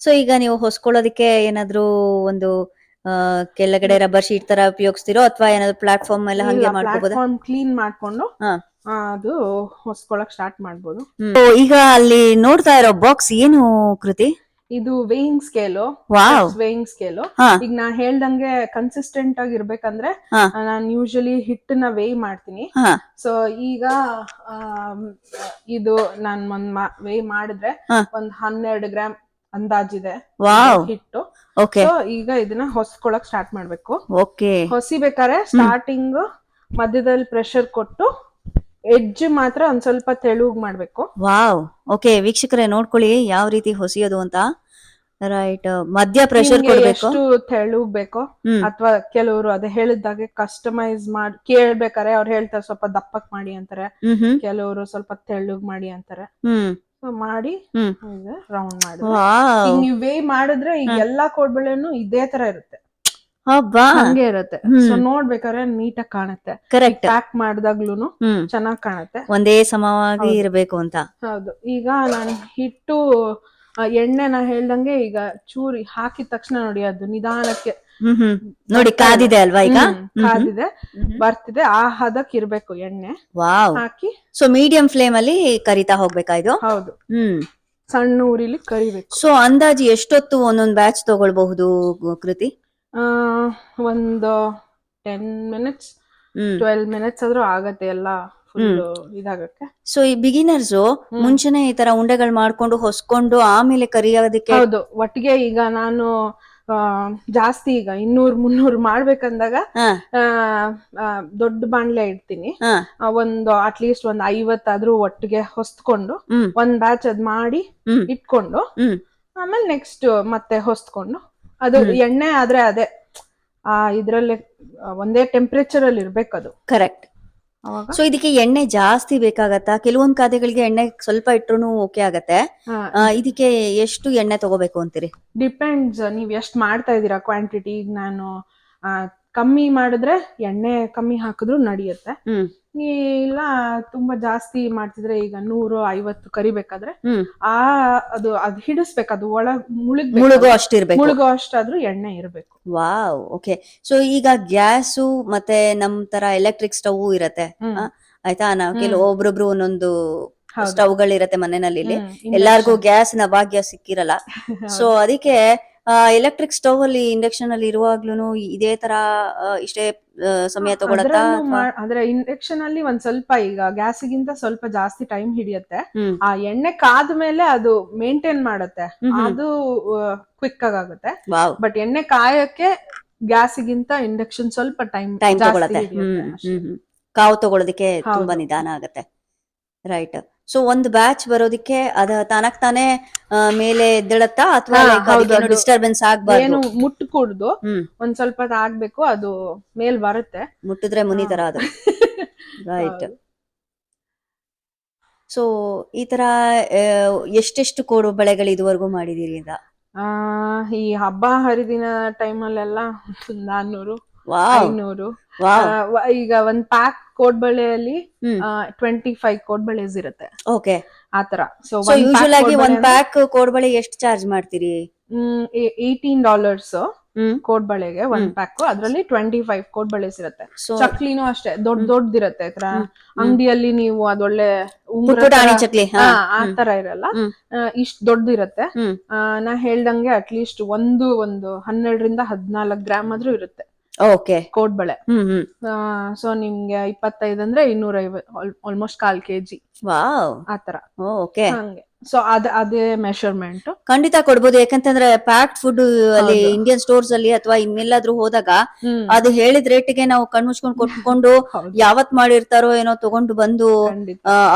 ಸೊ ಈಗ ನೀವು ಹೊಸ್ಕೊಳ್ಳೋದಕ್ಕೆ ಏನಾದ್ರು ಒಂದು ಕೆಳಗಡೆ ರಬ್ಬರ್ ಶೀಟ್ ತರ ಉಪಯೋಗಿಸ್ತಿರೋ ಅಥವಾ ಏನಾದ್ರು ಪ್ಲಾಟ್ಫಾರ್ಮ್ ಎಲ್ಲ ಹಂಗೆ ಮಾಡ್ಕೋಬಹುದು? ಪ್ಲಾಟ್ಫಾರ್ಮ್ ಕ್ಲೀನ್ ಮಾಡ್ಕೊಂಡು ಅದು ಹೊಸ್ಕೊಳಕ್ ಸ್ಟಾರ್ಟ್ ಮಾಡ್ಬೋದು. ಈಗ ಅಲ್ಲಿ ನೋಡ್ತಾ ಇರೋ ಬಾಕ್ಸ್ ಏನು ಕೃತಿ? ಇದು ವೇಯಿಂಗ್ ಸ್ಕೇಲು. Weighing scale. ಈಗ ನಾ ಹೇಳ್ದಂಗೆ ಕನ್ಸಿಸ್ಟೆಂಟ್ ಆಗಿ ಇರ್ಬೇಕಂದ್ರೆ ನಾನು ಯೂಶಲಿ ಹಿಟ್ಟನ್ನ ವೇಯ್ ಮಾಡ್ತೀನಿ. ಸೊ ಈಗ ಇದು ನಾನ್ ವೇಯ್ ಮಾಡಿದ್ರೆ ಒಂದ್ 12 ಗ್ರಾಮ್ ಅಂದಾಜಿದೆ ಹಿಟ್ಟು. ಸೊ ಈಗ ಇದನ್ನ ಹೊಸ್ಕೊಳಕ್ ಸ್ಟಾರ್ಟ್ ಮಾಡ್ಬೇಕು. ಹೊಸಿಬೇಕಾರೆ ಸ್ಟಾರ್ಟಿಂಗ್ ಮಧ್ಯದಲ್ಲಿ ಪ್ರೆಷರ್ ಕೊಟ್ಟು ಎಡ್ಜ್ ಮಾತ್ರ ಒಂದ್ ಸ್ವಲ್ಪ ತೆಳುಗ್ ಮಾಡ್ಬೇಕು. ವಾವ್. ಓಕೆ ವೀಕ್ಷಕರೇ ನೋಡ್ಕೊಳ್ಳಿ ಯಾವ ರೀತಿ ಹೊಸಿಯೋದು ಅಂತ. ರೈಟ್. ಮಧ್ಯ ಪ್ರೆಷರ್ ಕೊಡ್ಬೇಕು. ಎಷ್ಟು ತೆಳುಗ್ ಬೇಕೋ, ಅಥವಾ ಕೆಲವರು ಅದೇ ಹೇಳಿದಾಗೆ ಕಸ್ಟಮೈಸ್ ಮಾಡಿ ಕೇಳ್ಬೇಕಾರೆ ಅವ್ರು ಹೇಳ್ತಾರೆ ಸ್ವಲ್ಪ ದಪ್ಪಕ್ ಮಾಡಿ ಅಂತಾರೆ, ಕೆಲವರು ಸ್ವಲ್ಪ ತೆಳುಗ್ ಮಾಡಿ ಅಂತಾರೆ. ಮಾಡಿ ರೌಂಡ್ ಮಾಡಿ ನೀವು ವೇ ಮಾಡಿದ್ರೆ ಈಗ ಎಲ್ಲಾ ಕೋಡ್ಬಳೆನು ಇದೇ ತರ ಇರುತ್ತೆ, ಹಂಗೆ ಇರುತ್ತೆ. ಸೊ ನೋಡ್ಬೇಕಾದ್ರೆ ನೀಟಾಗಿ ಕಾಣುತ್ತೆ. ಕರೆಕ್ಟ್. ಪ್ಯಾಕ್ ಮಾಡಿದಾಗ್ಲೂನು ಚೆನ್ನಾಗ್ ಕಾಣುತ್ತೆ, ಒಂದೇ ಸಮವಾಗಿ ಇರಬೇಕು ಅಂತ. ಹೌದು. ಈಗ ನಾನು ಹಿಟ್ಟು ಎಣ್ಣೆ ನಾ ಹೇಳ್ದಂಗೆ ಈಗ ಚೂರಿ ಹಾಕಿದ ತಕ್ಷಣ ನೋಡಿ ಅದು ನಿಧಾನಕ್ಕೆ ನೋಡಿ ಕಾದಿದೆ ಅಲ್ವಾ? ಈಗ ಕಾದಿದೆ, ಬರ್ತಿದೆ. ಆ ಹದಕ್ ಇರ್ಬೇಕು ಎಣ್ಣೆ ಹಾಕಿ. ಸೊ ಮೀಡಿಯಂ ಫ್ಲೇಮ್ ಅಲ್ಲಿ ಕರಿತಾ ಹೋಗ್ಬೇಕಾ ಇದು? ಹೌದು, ಸಣ್ಣ ಉರಿಲಿ ಕರಿಬೇಕು. ಸೊ ಅಂದಾಜು ಎಷ್ಟೊತ್ತು ಒಂದೊಂದ್ ಬ್ಯಾಚ್ ತಗೊಳ್ಬಹುದು ಕೃತಿ? ಒಂದು 10 minutes 12 minutes ಆದ್ರೂ ಆಗತ್ತೆ ಎಲ್ಲ ಇದಾಗಕ್ಕೆ. ಸೊ ಈ ಬಿಗಿನರ್ಸ್ ಮುಂಚೆನೆ ಈ ತರ ಉಂಡೆಗಳು ಮಾಡ್ಕೊಂಡು ಹೊಸ್ಕೊಂಡು ಆಮೇಲೆ ಕರಿಯೋದಕ್ಕೆ? ಹೌದು, ಒಟ್ಟಿಗೆ ಈಗ ನಾನು ಜಾಸ್ತಿ ಈಗ 200-300 ಮಾಡ್ಬೇಕಂದಾಗ ದೊಡ್ಡ ಬಾಣ್ಲೆ ಇಡ್ತೀನಿ. ಒಂದು ಅಟ್ಲೀಸ್ಟ್ ಒಂದ್ 50 ಆದ್ರೂ ಒಟ್ಟಿಗೆ ಹೊಸ್ಕೊಂಡು ಒಂದ್ ಬ್ಯಾಚ್ ಅದ್ ಮಾಡಿ ಇಟ್ಕೊಂಡು ಆಮೇಲೆ ನೆಕ್ಸ್ಟ್ ಮತ್ತೆ ಹೊಸ್ಕೊಂಡು. ಅದು ಎಣ್ಣೆ ಆದ್ರೆ ಅದೇ ಇದ್ರಲ್ಲಿ ಒಂದೇ ಟೆಂಪರೇಚರ್ ಅಲ್ಲಿ ಇರ್ಬೇಕು ಅದು. ಕರೆಕ್ಟ್. ಅವಾಗ ಸೊ ಇದಕ್ಕೆ ಎಣ್ಣೆ ಜಾಸ್ತಿ ಬೇಕಾಗತ್ತಾ? ಕೆಲವೊಂದ್ ಖಾದ್ಯಗಳಿಗೆ ಎಣ್ಣೆ ಸ್ವಲ್ಪ ಇಟ್ರು ಓಕೆ ಆಗತ್ತೆ. ಇದಕ್ಕೆ ಎಷ್ಟು ಎಣ್ಣೆ ತಗೋಬೇಕು ಅಂತೀರಿ? ಡಿಪೆಂಡ್ಸ್, ನೀವ್ ಎಷ್ಟ್ ಮಾಡ್ತಾ ಇದೀರಾ ಕ್ವಾಂಟಿಟಿ. ಈಗ ನಾನು ಕಮ್ಮಿ ಮಾಡಿದ್ರೆ ಎಣ್ಣೆ ಕಮ್ಮಿ ಹಾಕಿದ್ರು ನಡೆಯುತ್ತೆ. ಇಲ್ಲ ತುಂಬಾ ಜಾಸ್ತಿ ಮಾಡ್ತಿದ್ರೆ, ಈಗ 150 ಕರಿಬೇಕಾದ್ರೆ ಅದು ಹಿಡಿಸ್ಬೇಕು, ಅದು ಒಳಗ್ ಮುಳುಗೋ ಅಷ್ಟಿರ್ಬೇಕು, ಮುಳುಗೋ ಅಷ್ಟಾದ್ರೂ ಎಣ್ಣೆ ಇರ್ಬೇಕು. Wow, okay. ಸೊ ಈಗ ಗ್ಯಾಸು ಮತ್ತೆ ನಮ್ ತರ ಎಲೆಕ್ಟ್ರಿಕ್ ಸ್ಟವ್ ಇರತ್ತೆ ಆಯ್ತಾ. ನಾವ್ ಒಬ್ರೊಬ್ರು ಒಂದೊಂದು ಸ್ಟವ್ ಗಳಿರತ್ತೆ ಮನೆಯಲ್ಲಿ. ಎಲ್ಲಾರ್ಗು ಗ್ಯಾಸ್ ನ ಭಾಗ್ಯ ಸಿಕ್ಕಿರಲ್ಲ. ಸೊ ಅದಕ್ಕೆ ಎಲೆಕ್ಟ್ರಿಕ್ ಸ್ಟವ್ ಅಲ್ಲಿ, ಇಂಡಕ್ಷನ್ ಅಲ್ಲಿ ಇರುವಾಗ್ಲೂ ಇದೇ ತರ ಇಷ್ಟೇ ಸಮಯ ತಗೊಳತ್ತಾ? ಆದ್ರೆ ಇಂಡಕ್ಷನ್ ಅಲ್ಲಿ ಒಂದ್ ಸ್ವಲ್ಪ, ಈಗ ಗ್ಯಾಸ್ಗಿಂತ ಸ್ವಲ್ಪ ಜಾಸ್ತಿ ಟೈಮ್ ಹಿಡಿಯತ್ತೆ. ಆ ಎಣ್ಣೆ ಕಾದ್ಮೇಲೆ ಅದು ಮೇಂಟೈನ್ ಮಾಡತ್ತೆ, ಅದು ಕ್ವಿಕ್ ಆಗುತ್ತೆ. ಬಟ್ ಎಣ್ಣೆ ಕಾಯಕ್ಕೆ ಗ್ಯಾಸ್ಗಿಂತ ಇಂಡಕ್ಷನ್ ಸ್ವಲ್ಪ ಟೈಮ್ ತಗೊಳತ್ತೆ. ಕಾವು ತಗೊಳೋದಕ್ಕೆ ತುಂಬಾ ನಿಧಾನ ಆಗತ್ತೆ. ರೈಟ್. ಸೊ ಒಂದು ಬ್ಯಾಚ್ ಬರೋದಿಕ್ಕೆ ಅದ ತಾನಕ್ ತಾನೇ ಮೇಲೆ ಎದ್ದೇಳತ್ತಾ, ಅಥವಾ ಡಿಸ್ಟರ್ಬೆನ್ಸ್ ಆಗ್ಬಾರ್ದು? ಏನು ಮುಟ್ಕೂಡ್ದು, ಒಂದ್ ಸ್ವಲ್ಪ ಆಗ್ಬೇಕು, ಅದು ಮೇಲ್ ಬರುತ್ತೆ. ಮುಟ್ಟಿದ್ರೆ ಮುನಿ ತರ ಅದು. ರೈಟ್. ಸೊ ಈ ತರ ಎಷ್ಟೆಷ್ಟು ಕೋಡುಬಳೆಗಳು ಇದುವರೆಗೂ ಮಾಡಿದೀರಿ ಅಂತ? ಈ ಹಬ್ಬ ಹರಿದಿನ ಟೈಮಲ್ಲೆಲ್ಲ 400 500. ಈಗ ಒಂದ್ ಪ್ಯಾಕ್ ಕೋಡ್ಬಳೆಯಲ್ಲಿ 25 ಕೋಡ್ಬಳೆಸ್ ಇರುತ್ತೆ. ಓಕೆ, ಆತರ. ಸೊ ಯೂಶುವಲ್ ಆಗಿ ಒಂದ್ ಪ್ಯಾಕ್ ಕೋಡ್ಬಳೆ ಎಷ್ಟು ಚಾರ್ಜ್ ಮಾಡ್ತೀರಿ? $18 ಕೋಡ್ಬಳೆಗೆ ಒಂದ್ ಪ್ಯಾಕ್. ಅದ್ರಲ್ಲಿ 25 ಕೋಡ್ಬಳೆಸ್ ಇರುತ್ತೆ. ಚಕ್ಲಿನೂ ಅಷ್ಟೇ ದೊಡ್ಡದಿರತ್ತೆ. ಅಂಗಡಿಯಲ್ಲಿ ನೀವು ಅದೊಳ್ಳೆ ಚಕ್ಲಿ ಆ ತರ ಇರಲ್ಲ, ಇಷ್ಟ ದೊಡ್ಡದಿರತ್ತೆ. ನಾ ಹೇಳ್ದಂಗೆ ಅಟ್ಲೀಸ್ಟ್ ಒಂದು 12 ರಿಂದ 14 ಗ್ರಾಮ್ ಆದ್ರೂ ಇರುತ್ತೆ ಕೋಡ್ಬಳೆ. ಸೊ ನಿಮ್ಗೆ 25 ಅಂದ್ರೆ 250, ಆಲ್ಮೋಸ್ಟ್ 1/4 kg ಆತರ. ಹಂಗೆ. ಸೊ ಅದೇ ಮೆಷರ್ಮೆಂಟ್. ಖಂಡಿತ ಕೊಡ್ಬೋದು, ಯಾಕಂತಂದ್ರೆ ಪ್ಯಾಕ್ಡ್ ಫುಡ್ ಅಲ್ಲಿ ಇಂಡಿಯನ್ ಸ್ಟೋರ್ಸ್ ಅಲ್ಲಿ ಅಥವಾ ಇನ್ನೆಲ್ಲಾದ್ರೂ ಹೋದಾಗ ಅದು ಹೇಳಿದ ರೇಟ್ಗೆ ನಾವು ಕಣ್ಮುಚ್ಕೊಂಡ್ ಕೊಟ್ಕೊಂಡು ಯಾವತ್ ಮಾಡಿರ್ತಾರೋ ಏನೋ ತಗೊಂಡು ಬಂದು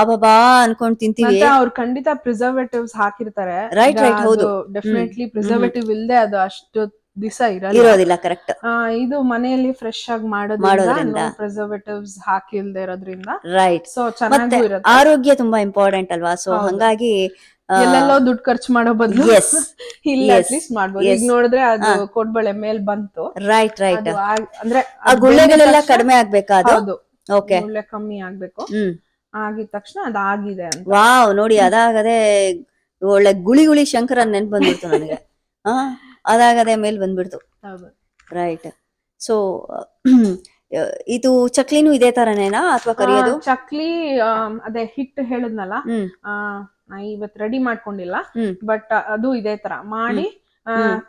ಅಬಬಾ ಅನ್ಕೊಂಡ್ ತಿಂತೀವಿ. ಅವ್ರು ಖಂಡಿತ ಪ್ರಿಸರ್ವೇಟಿವ್ಸ್ ಹಾಕಿರ್ತಾರೆ. ರೈಟ್, ಹೌದು. ಡೆಫಿನೆಟ್ಲಿ ಪ್ರಿಸರ್ವೇಟಿವ್ ಇಲ್ದೆ ಅದು ಅಷ್ಟು ದಿವಸ ಇರೋದಿಲ್ಲ. ಕರೆಕ್ಟ್. ಇದು ಮನೆಯಲ್ಲಿ ಫ್ರೆಶ್ ಆಗಿ ಮಾಡೋದ್ರಿಂದ ಪ್ರಿಸರ್ವೇಟಿವ್ಸ್ ಹಾಕಿಲ್ದೆ ಇರೋದ್ರಿಂದ. ರೈಟ್. ಸೊ ಚೆನ್ನಾಗೂ ಇರುತ್ತೆ. ಆರೋಗ್ಯ ತುಂಬಾ ಇಂಪಾರ್ಟೆಂಟ್ ಅಲ್ವಾ? ಸೊ ಹಂಗಾಗಿ ಎಲ್ಲೆಲ್ಲೋ ದುಡ್ಡು ಖರ್ಚು ಮಾಡೋ ಬದಲು ಇಲ್ಲ ಅಟ್ಲೀಸ್ಟ್ ಮಾಡ್ಬೋದು. ಈಗ ನೋಡಿದ್ರೆ ಅದು ಕೋಡ್ಬಳೆ ಮೇಲ್ ಬಂತು. ರೈಟ್. ಅಂದ್ರೆ ಗುಳ್ಳೆಗಳೆಲ್ಲ ಕಡಿಮೆ ಆಗ್ಬೇಕಾದ. ಗುಳ್ಳೆ ಕಮ್ಮಿ ಆಗ್ಬೇಕು. ಆಗಿದ ತಕ್ಷಣ ಅದಾಗಿದೆ ಅಂತ. ವಾವ್, ನೋಡಿ, ಅದಾಗದೆ ಒಳ್ಳೆ ಗುಳಿ ಶಂಕರ ನೆನ್ಪು ಬಂದ್ಬಿಡ್ತು ನನಗೆ. ಅದಾಗದೆ ಮೇಲ್ ಬಂದ್ಬಿಡ್ತು. ರೈಟ್. ಸೊ ಇದು ಚಕ್ಲಿನೂ ಇದೇ ತರನೇನಾ ಅಥವಾ ಕರಿಯೋದು? ಚಕ್ಲಿ ಅದೇ ಹಿಟ್ಟು ಹೇಳಿದ್ನಲ್ಲ, ಇವತ್ ರೆಡಿ ಮಾಡ್ಕೊಂಡಿಲ್ಲ, ಬಟ್ ಅದು ಇದೇ ತರ ಮಾಡಿ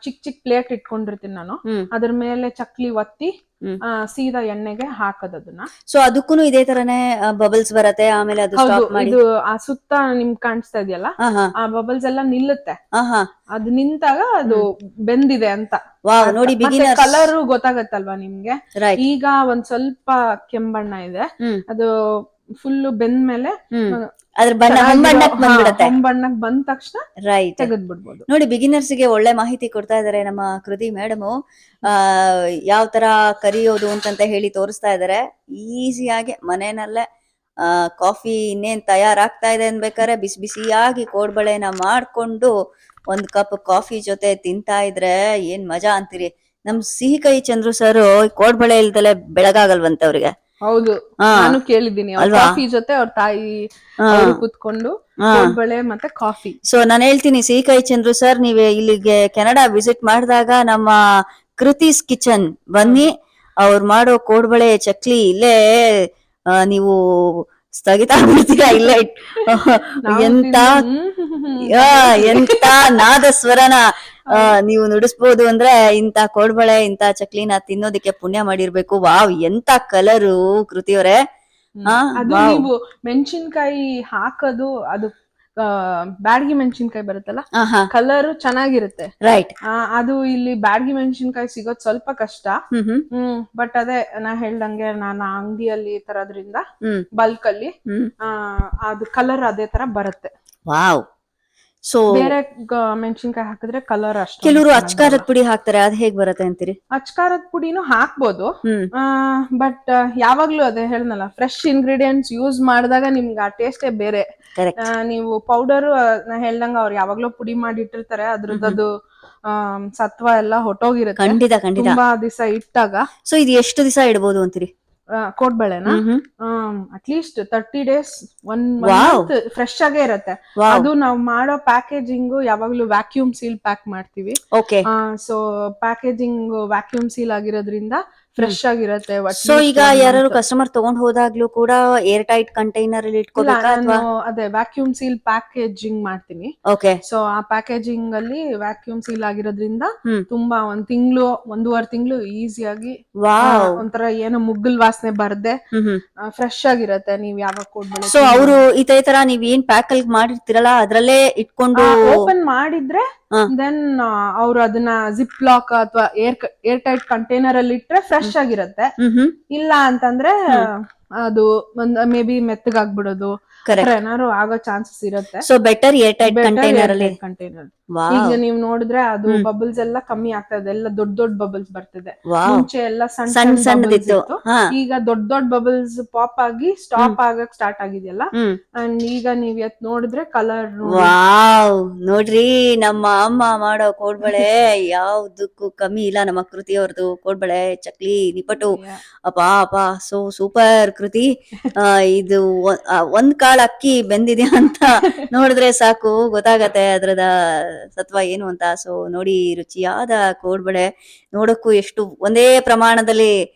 ಚಿಕ್ಕ ಪ್ಲೇಟ್ ಇಟ್ಕೊಂಡಿರ್ತೀನಿ ನಾನು. ಅದ್ರ ಮೇಲೆ ಚಕ್ಲಿ ಒತ್ತಿ ಸೀದಾ ಎಣ್ಣೆಗೆ ಹಾಕೋದನ್ನ. ಸೊ ಅದಕ್ಕೂ ಇದೇ ತರನೇ ಬಬಲ್ಸ್ ಬರತ್ತೆ, ಆಮೇಲೆ ಅದು ಸ್ಟಾಪ್ ಮಾಡಿ ಇದು ಆ ಸುತ್ತ ನಿಮ್ಗೆ ಕಾಣಿಸ್ತಾ ಇದೆಯಲ್ಲ, ಆ ಬಬಲ್ಸ್ ಎಲ್ಲ ನಿಲ್ಲುತ್ತೆ. ಅದು ನಿಂತಾಗ ಅದು ಬೆಂದಿದೆ ಅಂತ. ನೋಡಿ, ಕಲರ್ ಗೊತ್ತಾಗತ್ತಲ್ವಾ ನಿಮ್ಗೆ. ಈಗ ಒಂದ್ ಸ್ವಲ್ಪ ಕೆಂಬಣ್ಣ ಇದೆ, ಅದು ಫುಲ್ ಬೆಂದ್ಮೇಲೆ ಅದ್ರ ಬಣ್ಣಕ್ ಬಂದ ತಕ್ಷಣ ತೆಗೆದ್ಬಿಡ್ಬೋದು. ನೋಡಿ, ಬಿಗಿನರ್ಸ್ ಗೆ ಒಳ್ಳೆ ಮಾಹಿತಿ ಕೊಡ್ತಾ ಇದಾರೆ ನಮ್ಮ ಕೃತಿ ಮೇಡಮ್. ಯಾವ ತರ ಕರಿಯೋದು ಅಂತಂತ ಹೇಳಿ ತೋರಿಸ್ತಾ ಇದಾರೆ. ಈಸಿಯಾಗಿ ಮನೆಯಲ್ಲೇ ಕಾಫಿ ಇನ್ನೇನ್ ತಯಾರಾಗ್ತಾ ಇದೆ ಅನ್ಬೇಕಾದ್ರೆ ಬಿಸಿ ಬಿಸಿಯಾಗಿ ಕೋಡ್ಬಳೆನ ಮಾಡ್ಕೊಂಡು ಒಂದ್ ಕಪ್ ಕಾಫಿ ಜೊತೆ ತಿಂತಾ ಇದ್ರೆ ಏನ್ ಮಜಾ ಅಂತೀರಿ. ನಮ್ ಸಿಹಿ ಕೈ ಚಂದ್ರು ಸರ್ ಕೋಡ್ಬಳೆ ಇಲ್ದಲೆ ಬೆಳಗಾಗಲ್ವಂತ ಅವ್ರಿಗೆ. ಹೌದು, ನಾನು ಕೇಳಿದ್ದೀನಿ. ಕಾಫಿ ಜೊತೆ ಅವ್ರ ತಾಯಿ ಕುತ್ಕೊಂಡು ಕೋಡ್ಬಳೆ ಮತ್ತೆ ಕಾಫಿ. ಸೊ ನಾನು ಹೇಳ್ತೀನಿ, ಸಿಹಿ ಕೈ ಚಂದ್ರು ಸರ್, ನೀವೇ ಇಲ್ಲಿಗೆ ಕೆನಡಾ ವಿಸಿಟ್ ಮಾಡಿದಾಗ ನಮ್ಮ ಕೃತಿಸ್ ಕಿಚನ್ ಬನ್ನಿ. ಅವ್ರು ಮಾಡೋ ಕೋಡ್ಬಳೆ ಚಕ್ಲಿ ಇಲ್ಲೇ ನೀವು ಸ್ಥಗಿತ ಆಗ್ಬಿಡ್ತೀರಾ. ಇಲ್ಲ ಎಂತ ನಾದ ಸ್ವರನ ನೀವು ನುಡಿಸ್ಬೋದು ಅಂದ್ರೆ ಇಂತ ಕೋಡ್ಬಳೆ ಇಂತ ಚಕ್ಲಿನ ತಿನ್ನೋದಕ್ಕೆ ಪುಣ್ಯ ಮಾಡಿರ್ಬೇಕು. ವಾವ್, ಎಂತ ಕಲರು ಕೃತಿಯವರೇ. ಅದು ನೀವು ಮೆಣಸಿನ್ಕಾಯಿ ಹಾಕೋದು, ಅದು ಬ್ಯಾಡಗಿ ಮೆಣಸಿನ್ಕಾಯಿ ಬರುತ್ತಲ್ಲ, ಕಲರ್ ಚೆನ್ನಾಗಿರುತ್ತೆ. ರೈಟ್. ಅದು ಇಲ್ಲಿ ಬ್ಯಾಡಗಿ ಮೆಣಸಿನ್ಕಾಯಿ ಸಿಗೋದ್ ಸ್ವಲ್ಪ ಕಷ್ಟ. ಬಟ್ ಅದೇ ನಾ ಹೇಳ್ದಂಗೆ ನಾನು ಅಂಗಡಿಯಲ್ಲಿ ತರೋದ್ರಿಂದ ಬಲ್ಕ್ ಅಲ್ಲಿ ಅದು ಕಲರ್ ಅದೇ ತರ ಬರುತ್ತೆ. ವಾವ್. ಸೊ ಬೇರೆ ಮೆಣಸಿನ್ಕಾಯಿ ಹಾಕಿದ್ರೆ ಕಲರ್ ಅಷ್ಟು. ಕೆಲವರು ಅಚ್ಕಾರದ ಪುಡಿ ಹಾಕ್ತಾರೆ, ಅದ್ ಹೇಗ್ ಬರುತ್ತೆ ಅಂತೀರಿ? ಅಚ್ಕಾರದ ಪುಡಿನೂ ಹಾಕ್ಬೋದು, ಹ್ಮ್ ಬಟ್ ಯಾವಾಗ್ಲೂ ಅದೇ ಹೇಳ್ನಲ್ಲ, ಫ್ರೆಶ್ ಇಂಗ್ರೀಡಿಯೆಂಟ್ಸ್ ಯೂಸ್ ಮಾಡಿದಾಗ ನಿಮ್ಗೆ ಆ ಟೇಸ್ಟೇ ಬೇರೆ. ಕರೆಕ್ಟ್. ನೀವು ಪೌಡರ್ ನಾ ಹೇಳ್ದಂಗ ಅವ್ರು ಯಾವಾಗ್ಲೂ ಪುಡಿ ಮಾಡಿ ಇಟ್ಟಿರ್ತಾರೆ, ಅದ್ರದ್ದು ಸತ್ವ ಎಲ್ಲ ಹೊಟ್ಟೋಗಿರುತ್ತೆ ಖಂಡಿತ ಖಂಡಿತ. ತುಂಬಾ ದಿವಸ ಇಟ್ಟಾಗ. ಸೊ ಇದು ಎಷ್ಟು ದಿವಸ ಇಡ್ಬೋದು ಅಂತೀರಿ ಕೋಡ್ಬಳೆನ? ಅಟ್ಲೀಸ್ಟ್ 30 days, 1 month ಫ್ರೆಶ್ ಆಗೇ ಇರತ್ತೆ. ಅದು ನಾವು ಮಾಡೋ ಪ್ಯಾಕೇಜಿಂಗ್ ಯಾವಾಗ್ಲೂ ವ್ಯಾಕ್ಯೂಮ್ ಸೀಲ್ ಪ್ಯಾಕ್ ಮಾಡ್ತೀವಿ. Okay. So packaging vacuum seal ಆಗಿರೋದ್ರಿಂದ ಫ್ರೆಶ್ ಆಗಿರತ್ತೆ. ಸೊ ಈಗ ಯಾರು ಕಸ್ಟಮರ್ ತಗೊಂಡ್ ಹೋದಾಗ್ಲೂ ಕೂಡ ಏರ್ ಟೈಟ್ ಕಂಟೈನರ್ ಅಲ್ಲಿ ಇಟ್ಕೋಬೇಕಾ ಅಥವಾ? ಅದೇ ವ್ಯಾಕ್ಯೂಮ್ ಸೀಲ್ ಪ್ಯಾಕೇಜಿಂಗ್ ಮಾಡ್ತೀನಿ. ಓಕೆ. ಸೊ ಆ ಪ್ಯಾಕೇಜಿಂಗ್ ಅಲ್ಲಿ ವ್ಯಾಕ್ಯೂಮ್ ಸೀಲ್ ಆಗಿರೋದ್ರಿಂದ ತುಂಬಾ 1 ತಿಂಗಳು 1.5 ತಿಂಗಳು ಈಸಿಯಾಗಿ ಒಂಥರ ಏನೋ ಮುಗ್ಗಲ್ ವಾಸನೆ ಬರ್ದೆ ಫ್ರೆಶ್ ಆಗಿರತ್ತೆ. ನೀವ್ ಯಾವಾಗ ಕೋಡ್ಬಳೆ. ಸೊ ಅವರು ಈ ತರ ನೀವ್ ಏನ್ ಪ್ಯಾಕ್ ಅಲ್ಲಿ ಮಾಡಿರ್ತೀರಲ್ಲ ಅದ್ರಲ್ಲೇ ಇಟ್ಕೊಂಡು ಓಪನ್ ಮಾಡಿದ್ರೆ ದೆನ್ ಅವ್ರು ಅದನ್ನ ಜಿಪ್ ಲಾಕ್ ಅಥವಾ ಏರ್ ಟೈಟ್ ಕಂಟೈನರ್ ಅಲ್ಲಿ ಇಟ್ರೆ ಫ್ರೆಶ್ ಆಗಿರತ್ತೆ. ಇಲ್ಲ ಅಂತಂದ್ರೆ ಅದು ಮೇ ಬಿ ಮೆತ್ತಗಾಗ್ಬಿಡೋದು ಏನಾದ್ರು ಆಗೋ ಚಾನ್ಸಸ್ ಇರುತ್ತೆ. So better air tight container ಅಲ್ಲಿ. ಕಂಟೈನರ್ ಈಗ ನೀವ್ ನೋಡಿದ್ರೆ ಅದು ಬಬಲ್ಸ್ ಎಲ್ಲ ಕಮ್ಮಿ ಆಗ್ತಾ ಇದೆ, ಎಲ್ಲ ದೊಡ್ಡ ದೊಡ್ಡ ಬಬಲ್ಸ್ ಬರ್ತಿದೆ. ಮುಂಚೆ ಎಲ್ಲ ಸಣ್ಣ ಸಣ್ಣದಿತ್ತು, ಈಗ ದೊಡ್ಡ ದೊಡ್ಡ ಬಬಲ್ಸ್ ಪಾಪ್ ಆಗಿ ಸ್ಟಾಪ್ ಆಗಕ್ ಸ್ಟಾರ್ಟ್ ಆಗಿದೆಯಲ್ಲ. ಅಂಡ್ ಈಗ ನೀವ್ ನೋಡಿದ್ರೆ ಕಲರ್ ನೋಡ್ರಿ, ನಮ್ಮ ಅಮ್ಮ ಮಾಡೋ ಕೋಡ್ಬಳೆ ಯಾವ್ದಕ್ಕೂ ಕಮ್ಮಿ ಇಲ್ಲ. ನಮ್ಮ ಕೃತಿ ಅವ್ರದ್ದು ಕೋಡ್ಬಳೆ, ಚಕ್ಲಿ, ನಿಪ್ಪಟ್ಟು, ಅಪಾ ಸೊ ಸೂಪರ್ ಕೃತಿ. ಇದು ಒಂದ್ ಕಾಳು ಅಕ್ಕಿ ಬೆಂದಿದೆ ಅಂತ ನೋಡಿದ್ರೆ ಸಾಕು ಗೊತ್ತಾಗತ್ತೆ ಅದ್ರದ ಸತ್ವ ಏನು ಅಂತ. ಸೊ ನೋಡಿ, ರುಚಿಯಾದ ಕೋಡ್ಬಳೆ ನೋಡಕ್ಕೂ ಎಷ್ಟು ಒಂದೇ ಪ್ರಮಾಣದಲ್ಲಿ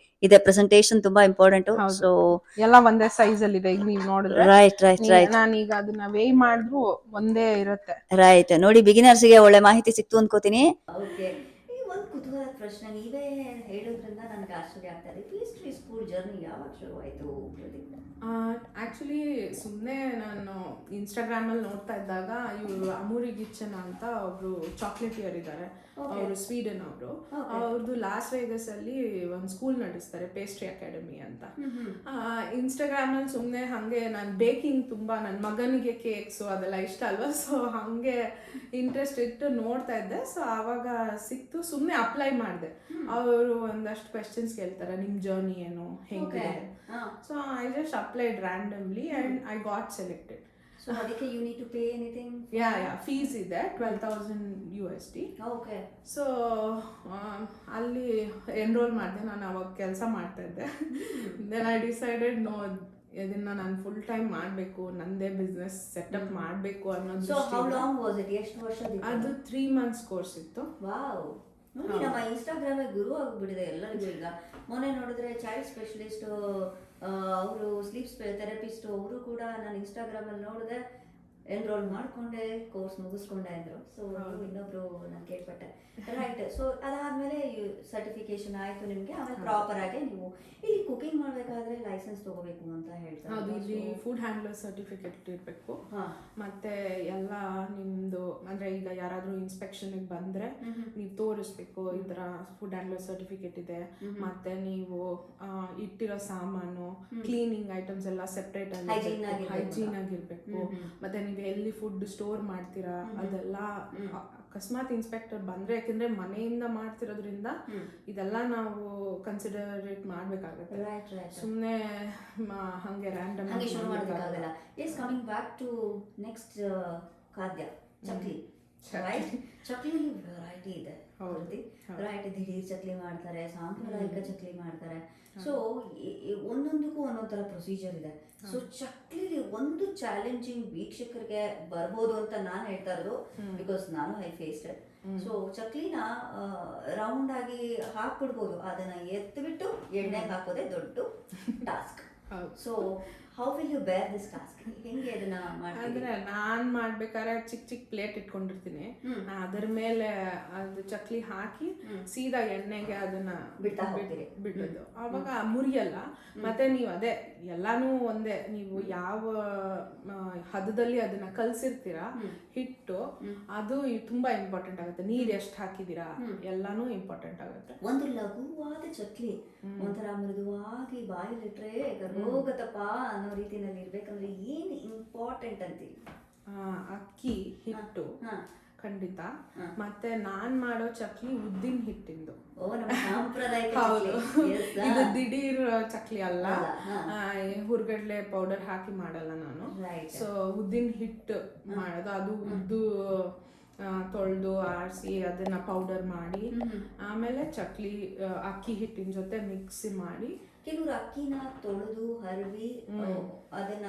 ಇದೆ. ಪ್ರೆಸೆಂಟೇಶನ್ ತುಂಬಾ ಇಂಪಾರ್ಟೆಂಟ್. ಸೊ ಎಲ್ಲ ಒಂದೇ ಸೈಜ್ ಅಲ್ಲಿ ಇದೆ. ಈಗ ನೀವು ನೋಡಿದ್ರೆ ರೈಟ್. ನಾನು ಈಗ ಅದನ್ನ ವೇ ಮಾಡಿದ್ರು ಒಂದೇ ಇರುತ್ತೆ. ರೈಟ್. ನೋಡಿ, ಬಿಗಿನರ್ಸ್ ಗೆ ಒಳ್ಳೆ ಮಾಹಿತಿ ಸಿಕ್ತು ಅನ್ಕೋತೀನಿ. ಒಂದು ಕುತೂಹಲ ಪ್ರಶ್ನೆ, ನೀವೇ ಹೇಳೋದ್ರಿಂದ ನನಗೆ ಆಶ್ಚರ್ಯ ಆಗ್ತಾ ಇದೆ. ಪೇಸ್ಟ್ರಿ ಸ್ಕೂಲ್ ಜರ್ನಿ ಯಾವಾಗ ಶುರು ಆಯ್ತು? ಆಕ್ಚುಲಿ ಸುಮ್ಮನೆ ನಾನು ಇನ್ಸ್ಟಾಗ್ರಾಮಲ್ಲಿ ನೋಡ್ತಾ ಇದ್ದಾಗ ಇವರು ಅಮೂರಿ ಕಿಚನ್ ಅಂತ ಒಬ್ರು ಚಾಕ್ಲೇಟಿಯರ್ ಇದ್ದಾರೆ, ಅವರು ಸ್ವೀಡನ್ ಅವರು. ಅವ್ರದ್ದು ಲಾಸ್ ವೇಗಸ್ ಅಲ್ಲಿ ಒಂದು ಸ್ಕೂಲ್ ನಡೆಸ್ತಾರೆ, ಪೇಸ್ಟ್ರಿ ಅಕಾಡೆಮಿ ಅಂತ. ಇನ್ಸ್ಟಾಗ್ರಾಮಲ್ಲಿ ಸುಮ್ಮನೆ ಹಾಗೆ ನಾನು ಬೇಕಿಂಗ್ ತುಂಬ, ನನ್ನ ಮಗನಿಗೆ ಕೇಕ್ಸು ಅದೆಲ್ಲ ಇಷ್ಟ ಅಲ್ವಾ, ಸೊ ಹಾಗೆ ಇಂಟ್ರೆಸ್ಟ್ ಇಟ್ಟು ನೋಡ್ತಾ ಇದ್ದೆ. ಸೊ ಆವಾಗ ಸಿಕ್ತು, ಸುಮ್ಮನೆ ಅಪ್ಲೈ ಮಾಡಿದೆ. ಅವರು ಒಂದಷ್ಟು ಕ್ವೆಶನ್ಸ್ ಕೇಳ್ತಾರೆ, ನಿಮ್ಮ ಜರ್ನಿ ಏನು, ಹೆಂಗೆ. So I just applied randomly and I got selected. So adike you need to pay anything? Yeah, fees ಇದೆ $12,000 USD. Okay. So ಅಲ್ಲಿ ಎನ್ರೋಲ್ ಮಾಡಿದೆ. ನಾನು ಅವಾಗ ಕೆಲಸ ಮಾಡ್ತಾ ಇದ್ದೆ. Then I decided no, ಇದನ್ನ ನಾನು ಫುಲ್ ಟೈಮ್ ಮಾಡಬೇಕು, ನಂದೇ ಬಿಸ್ನೆಸ್ ಸೆಟಪ್ ಮಾಡಬೇಕು ಅನ್ನೋದು. So how long was it? ಎಷ್ಟು ವರ್ಷದಿತ್ತು? ಅದು 3 months ಕೋರ್ಸ್ ಇತ್ತು. ವಾವ್. ನೋಡಿ, ನಮ್ಮ ಇನ್ಸ್ಟಾಗ್ರಾಮ್ ಗುರು ಆಗಿಬಿಟ್ಟಿದೆ ಎಲ್ಲರಿಗೂ. ಈಗ ಮೊನ್ನೆ ನೋಡಿದ್ರೆ ಚೈಲ್ಡ್ ಸ್ಪೆಷಲಿಸ್ಟ್, ಅವರು ಸ್ಲೀಪ್ ಥೆರಪಿಸ್ಟ್, ಅವರು ಕೂಡ ನಾನು ಇನ್ಸ್ಟಾಗ್ರಾಮ್ ಅಲ್ಲಿ ನೋಡಿದೆ, ಎನ್ರೋಲ್ ಮಾಡ್ಕೊಂಡೆ, ಕೋರ್ಸ್ ಮುಗಿಸ್ಕೊಂಡೆ ಅಂದ್ರು. ಸೊ ಇನ್ನೊಬ್ರು ನಾನು ಕೇಳ್ಪಟ್ಟೆ. ರೈಟ್. ಸೊ ಅದಾದ್ಮೇಲೆ ಸರ್ಟಿಫಿಕೇಶನ್ ಆಯ್ತು ನಿಮ್ಗೆ, ಆಮೇಲೆ ಪ್ರಾಪರ್ ಆಗಿ ನೀವು ಇಲ್ಲಿ ಕುಕಿಂಗ್ ಮಾಡ್ಬೇಕಾದ್ರೆ ಲೈಸೆನ್ಸ್ ತಗೋಬೇಕು ಅಂತ ಹೇಳ್ತಾರೆ. ಹೌದು, ಇಲ್ಲಿ ಫುಡ್ ಹ್ಯಾಂಡ್ಲರ್ ಸರ್ಟಿಫಿಕೇಟ್ ಇರಬೇಕು. ಮತ್ತೆ ಎಲ್ಲ ನಿಮ್ದು ಅಂದ್ರೆ ಈಗ ಯಾರಾದ್ರೂ ಇನ್ಸ್ಪೆಕ್ಷನ್ ಬಂದ್ರೆ ನೀವು ತೋರಿಸ್ಬೇಕು, ಈ ತರ ಫುಡ್ ಹ್ಯಾಂಡ್ಲರ್ ಸರ್ಟಿಫಿಕೇಟ್ ಇದೆ. ಮತ್ತೆ ನೀವು ಇಟ್ಟಿರೋ ಸಾಮಾನು, ಕ್ಲೀನಿಂಗ್ ಐಟಮ್ಸ್ ಎಲ್ಲ ಸೆಪರೇಟ್ ಆಗಿ ಹೈಜೀನ್ ಆಗಿರ್ಬೇಕು. ಮತ್ತೆ ನೀವು ಎಲ್ಲಿ ಫುಡ್ ಸ್ಟೋರ್ ಮಾಡ್ತೀರಾ ಅದೆಲ್ಲ ಅಕಸ್ಮಾತ್ ಇನ್ಸ್ಪೆಕ್ಟರ್ ಬಂದ್ರೆ, ಯಾಕಂದ್ರೆ ಮನೆಯಿಂದ ಮಾಡ್ತಿರೋದ್ರಿಂದ ಇದೆಲ್ಲ ನಾವು ಕನ್ಸಿಡರೇಟ್ ಮಾಡ್ಬೇಕಾಗುತ್ತೆ. ಸುಮ್ಮನೆ ಹಂಗೆ ರ್ಯಾಂಡಮ್ ಆಗಿ ಶುರು ಮಾಡೋಕ್ಕಾಗಲ್ಲ. Is coming back to next ಖಾದ್ಯ, ಚಕ್ಲಿ. ರೈಟ್. ಚಕ್ಲಿ ವೆರೈಟಿ ಇದೆ. ರೈಟ್. ದಿಢೀರ್ ಚಕ್ಲಿ ಮಾಡ್ತಾರೆ, ಸಾಂಪ್ರದಾಯಿಕ ಚಕ್ಲಿ ಮಾಡ್ತಾರೆ. ಸೊ ಒಂದೊಂದಕ್ಕೂ ಒಂದೊಂದು ಥರ ಪ್ರೊಸೀಜರ್ ಇದೆ. ಸೊ ಚಕ್ಲಿಲಿ ಒಂದು ಚಾಲೆಂಜಿಂಗ್ ವೀಕ್ಷಕರಿಗೆ ಬರ್ಬೋದು ಅಂತ ನಾನು ಹೇಳ್ತಾ ಇರೋದು, ಬಿಕಾಸ್ ನಾನು ಐ ಫೇಸ್ಡ್ ಇಟ್. ಸೊ ಚಕ್ಲಿನ ರೌಂಡ್ ಆಗಿ ಹಾಕ್ಬಿಡ್ಬೋದು, ಅದನ್ನ ಎತ್ತಿಬಿಟ್ಟು ಎಣ್ಣೆಗೆ ಹಾಕೋದೇ ದೊಡ್ಡ task. So how will you bear this task? ಹೆಂಗೆ ಅದನ್ನ ಮಾಡ್ತೀವಿ? ಅಂದ್ರೆ ನಾನ್ ಮಾಡ್ಬೇಕಾದ್ರೆ ಚಿಕ್ಕ ಚಿಕ್ಕ ಪ್ಲೇಟ್ ಇಟ್ಕೊಂಡಿರ್ತೀನಿ, ಅದರ ಮೇಲೆ ಅದು ಚಕ್ಲಿ ಹಾಕಿ ಸೀದಾ ಎಣ್ಣೆಗೆ ಅದನ್ನ ಬಿಡೋದು. ಅವಾಗ ಮುರಿಯಲ್ಲ. ಮತ್ತೆ ನೀವು ಅದೇ ಎಲ್ಲಾನು ಒಂದೇ, ನೀವು ಯಾವ ಹದದಲ್ಲಿ ಅದನ್ನ ಕಲ್ಸಿರ್ತೀರಾ ಹಿಟ್ಟು, ಅದು ತುಂಬಾ ಇಂಪಾರ್ಟೆಂಟ್ ಆಗುತ್ತೆ. ನೀರ್ ಎಷ್ಟು ಹಾಕಿದೀರಾ ಎಲ್ಲಾನು ಇಂಪಾರ್ಟೆಂಟ್ ಆಗುತ್ತೆ. ಒಂದು ಲಘುವಾದ ಚಕ್ಲಿ ಒಂಥರ ಮೃದುವಾಗಿ ಬಾಯಿಲಿಟ್ರೆ ಗರ್ಭೋಗತಪ್ಪ ಅನ್ನೋ ರೀತಿನಲ್ಲಿ ಇರ್ಬೇಕಂದ್ರೆ ಏನು ಇಂಪಾರ್ಟೆಂಟ್ ಅಂತೀವಿ? ಅಕ್ಕಿ ಹಿಟ್ಟು ಖಂಡಿತ. ಮತ್ತೆ ನಾನ್ ಮಾಡೋ ಚಕ್ಲಿ ಉದ್ದಿನ ಹಿಟ್ಟಿಂದು. ಹೌದು, ಇದು ದಿಢೀರ್ ಚಕ್ಲಿ ಅಲ್ಲ, ಹುರ್ಗಡ್ಲೆ ಪೌಡರ್ ಹಾಕಿ ಮಾಡಲ್ಲ ನಾನು. ಸೊ ಉದ್ದಿನ ಹಿಟ್ಟು ಮಾಡೋದು, ಅದು ಉದ್ದು ತೊಳೆದು ಆರಿಸಿ ಅದನ್ನ ಪೌಡರ್ ಮಾಡಿ ಆಮೇಲೆ ಚಕ್ಲಿ ಅಕ್ಕಿ ಹಿಟ್ಟಿನ ಜೊತೆ ಮಿಕ್ಸಿ ಮಾಡಿ. ಕೆಲವರು ಅಕ್ಕಿನ ತೊಳೆದು ಹರವಿ ಅದನ್ನ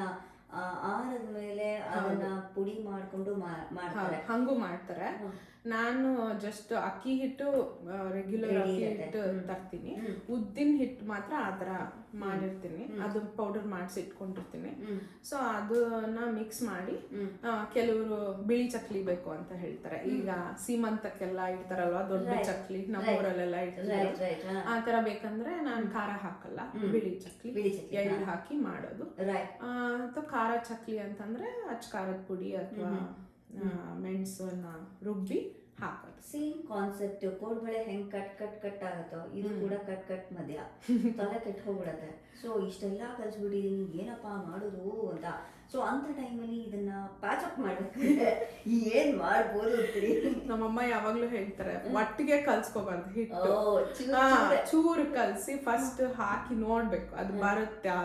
ಆರದ ಮೇಲೆ ಅದನ್ನ ಪುಡಿ ಮಾಡ್ಕೊಂಡು ಮಾಡ್ತಾರೆ, ಹಂಗೂ ಮಾಡ್ತಾರೆ. ನಾನು ಜಸ್ಟ್ ಅಕ್ಕಿ ಹಿಟ್ಟು ರೆಗ್ಯುಲರ್ ಅಕ್ಕಿ ಹಿಟ್ಟು ತರ್ತೀನಿ, ಉದ್ದಿನ ಹಿಟ್ಟು ಮಾತ್ರ ಆತರ ಮಾಡಿರ್ತೀನಿ, ಅದು ಪೌಡರ್ ಮಾಡಿಸಿ ಇಟ್ಕೊಂಡಿರ್ತೀನಿ. ಸೊ ಅದನ್ನ ಮಿಕ್ಸ್ ಮಾಡಿ, ಕೆಲವರು ಬಿಳಿ ಚಕ್ಲಿ ಬೇಕು ಅಂತ ಹೇಳ್ತಾರೆ. ಈಗ ಸೀಮಂತಕ್ಕೆಲ್ಲ ಇಡ್ತಾರಲ್ವಾ ದೊಡ್ಡ ಚಕ್ಲಿ, ನಮ್ಮೂರಲ್ಲೆಲ್ಲ ಇಡ್ತಾರೆ. ಆ ತರ ಬೇಕಂದ್ರೆ ನಾನು ಖಾರ ಹಾಕಲ್ಲ, ಬಿಳಿ ಚಕ್ಲಿ ಎಳ್ಳು ಹಾಕಿ ಮಾಡೋದು. ಅಥವಾ ಖಾರ ಚಕ್ಲಿ ಅಂತಂದ್ರೆ ಅಚ್ಚ ಖಾರದ ಪುಡಿ ಅಥವಾ ಮೆಣಸನ್ನ ರುಬ್ಬಿ ಹಾಕೋದು. Same concept. ಕೋಡ್ಬಳೆ ಹೆಂಗ್ ಕಟ್ ಆಗತ್ತೋ ಇದು ಕೂಡ ಕಟ್ ಮಧ್ಯ ತಲೆ ಕೆಟ್ಟ ಹೋಗ್ಬಿಡತ್ತೆ. ಸೊ ಇಷ್ಟೆಲ್ಲ ಕಲ್ಸ್ಬಿಟ್ಟಿದೀನಿ, ಏನಪ್ಪಾ ಮಾಡೋದು ಅಂತ. ಸೊ ಅಂತ ಟೈಮಲ್ಲಿ ಇದನ್ನ ಪ್ಯಾಚಪ್ ಮಾಡ್ಬೇಕಂದ್ರೆ ಏನ್ ಮಾಡ್ಬೋದು ಅಂತೀರಿ? ನಮ್ಮಮ್ಮ ಯಾವಾಗ್ಲೂ ಹೇಳ್ತಾರೆ ಒಟ್ಟಿಗೆ ಕಲ್ಸ್ಕೋಬಾರ್ದು ಹಿಟ್ಟು, ಚೂರು ಕಲ್ಸಿ ಫಸ್ಟ್ ಹಾಕಿ ನೋಡ್ಬೇಕು ಅದು ಬರುತ್ತಾ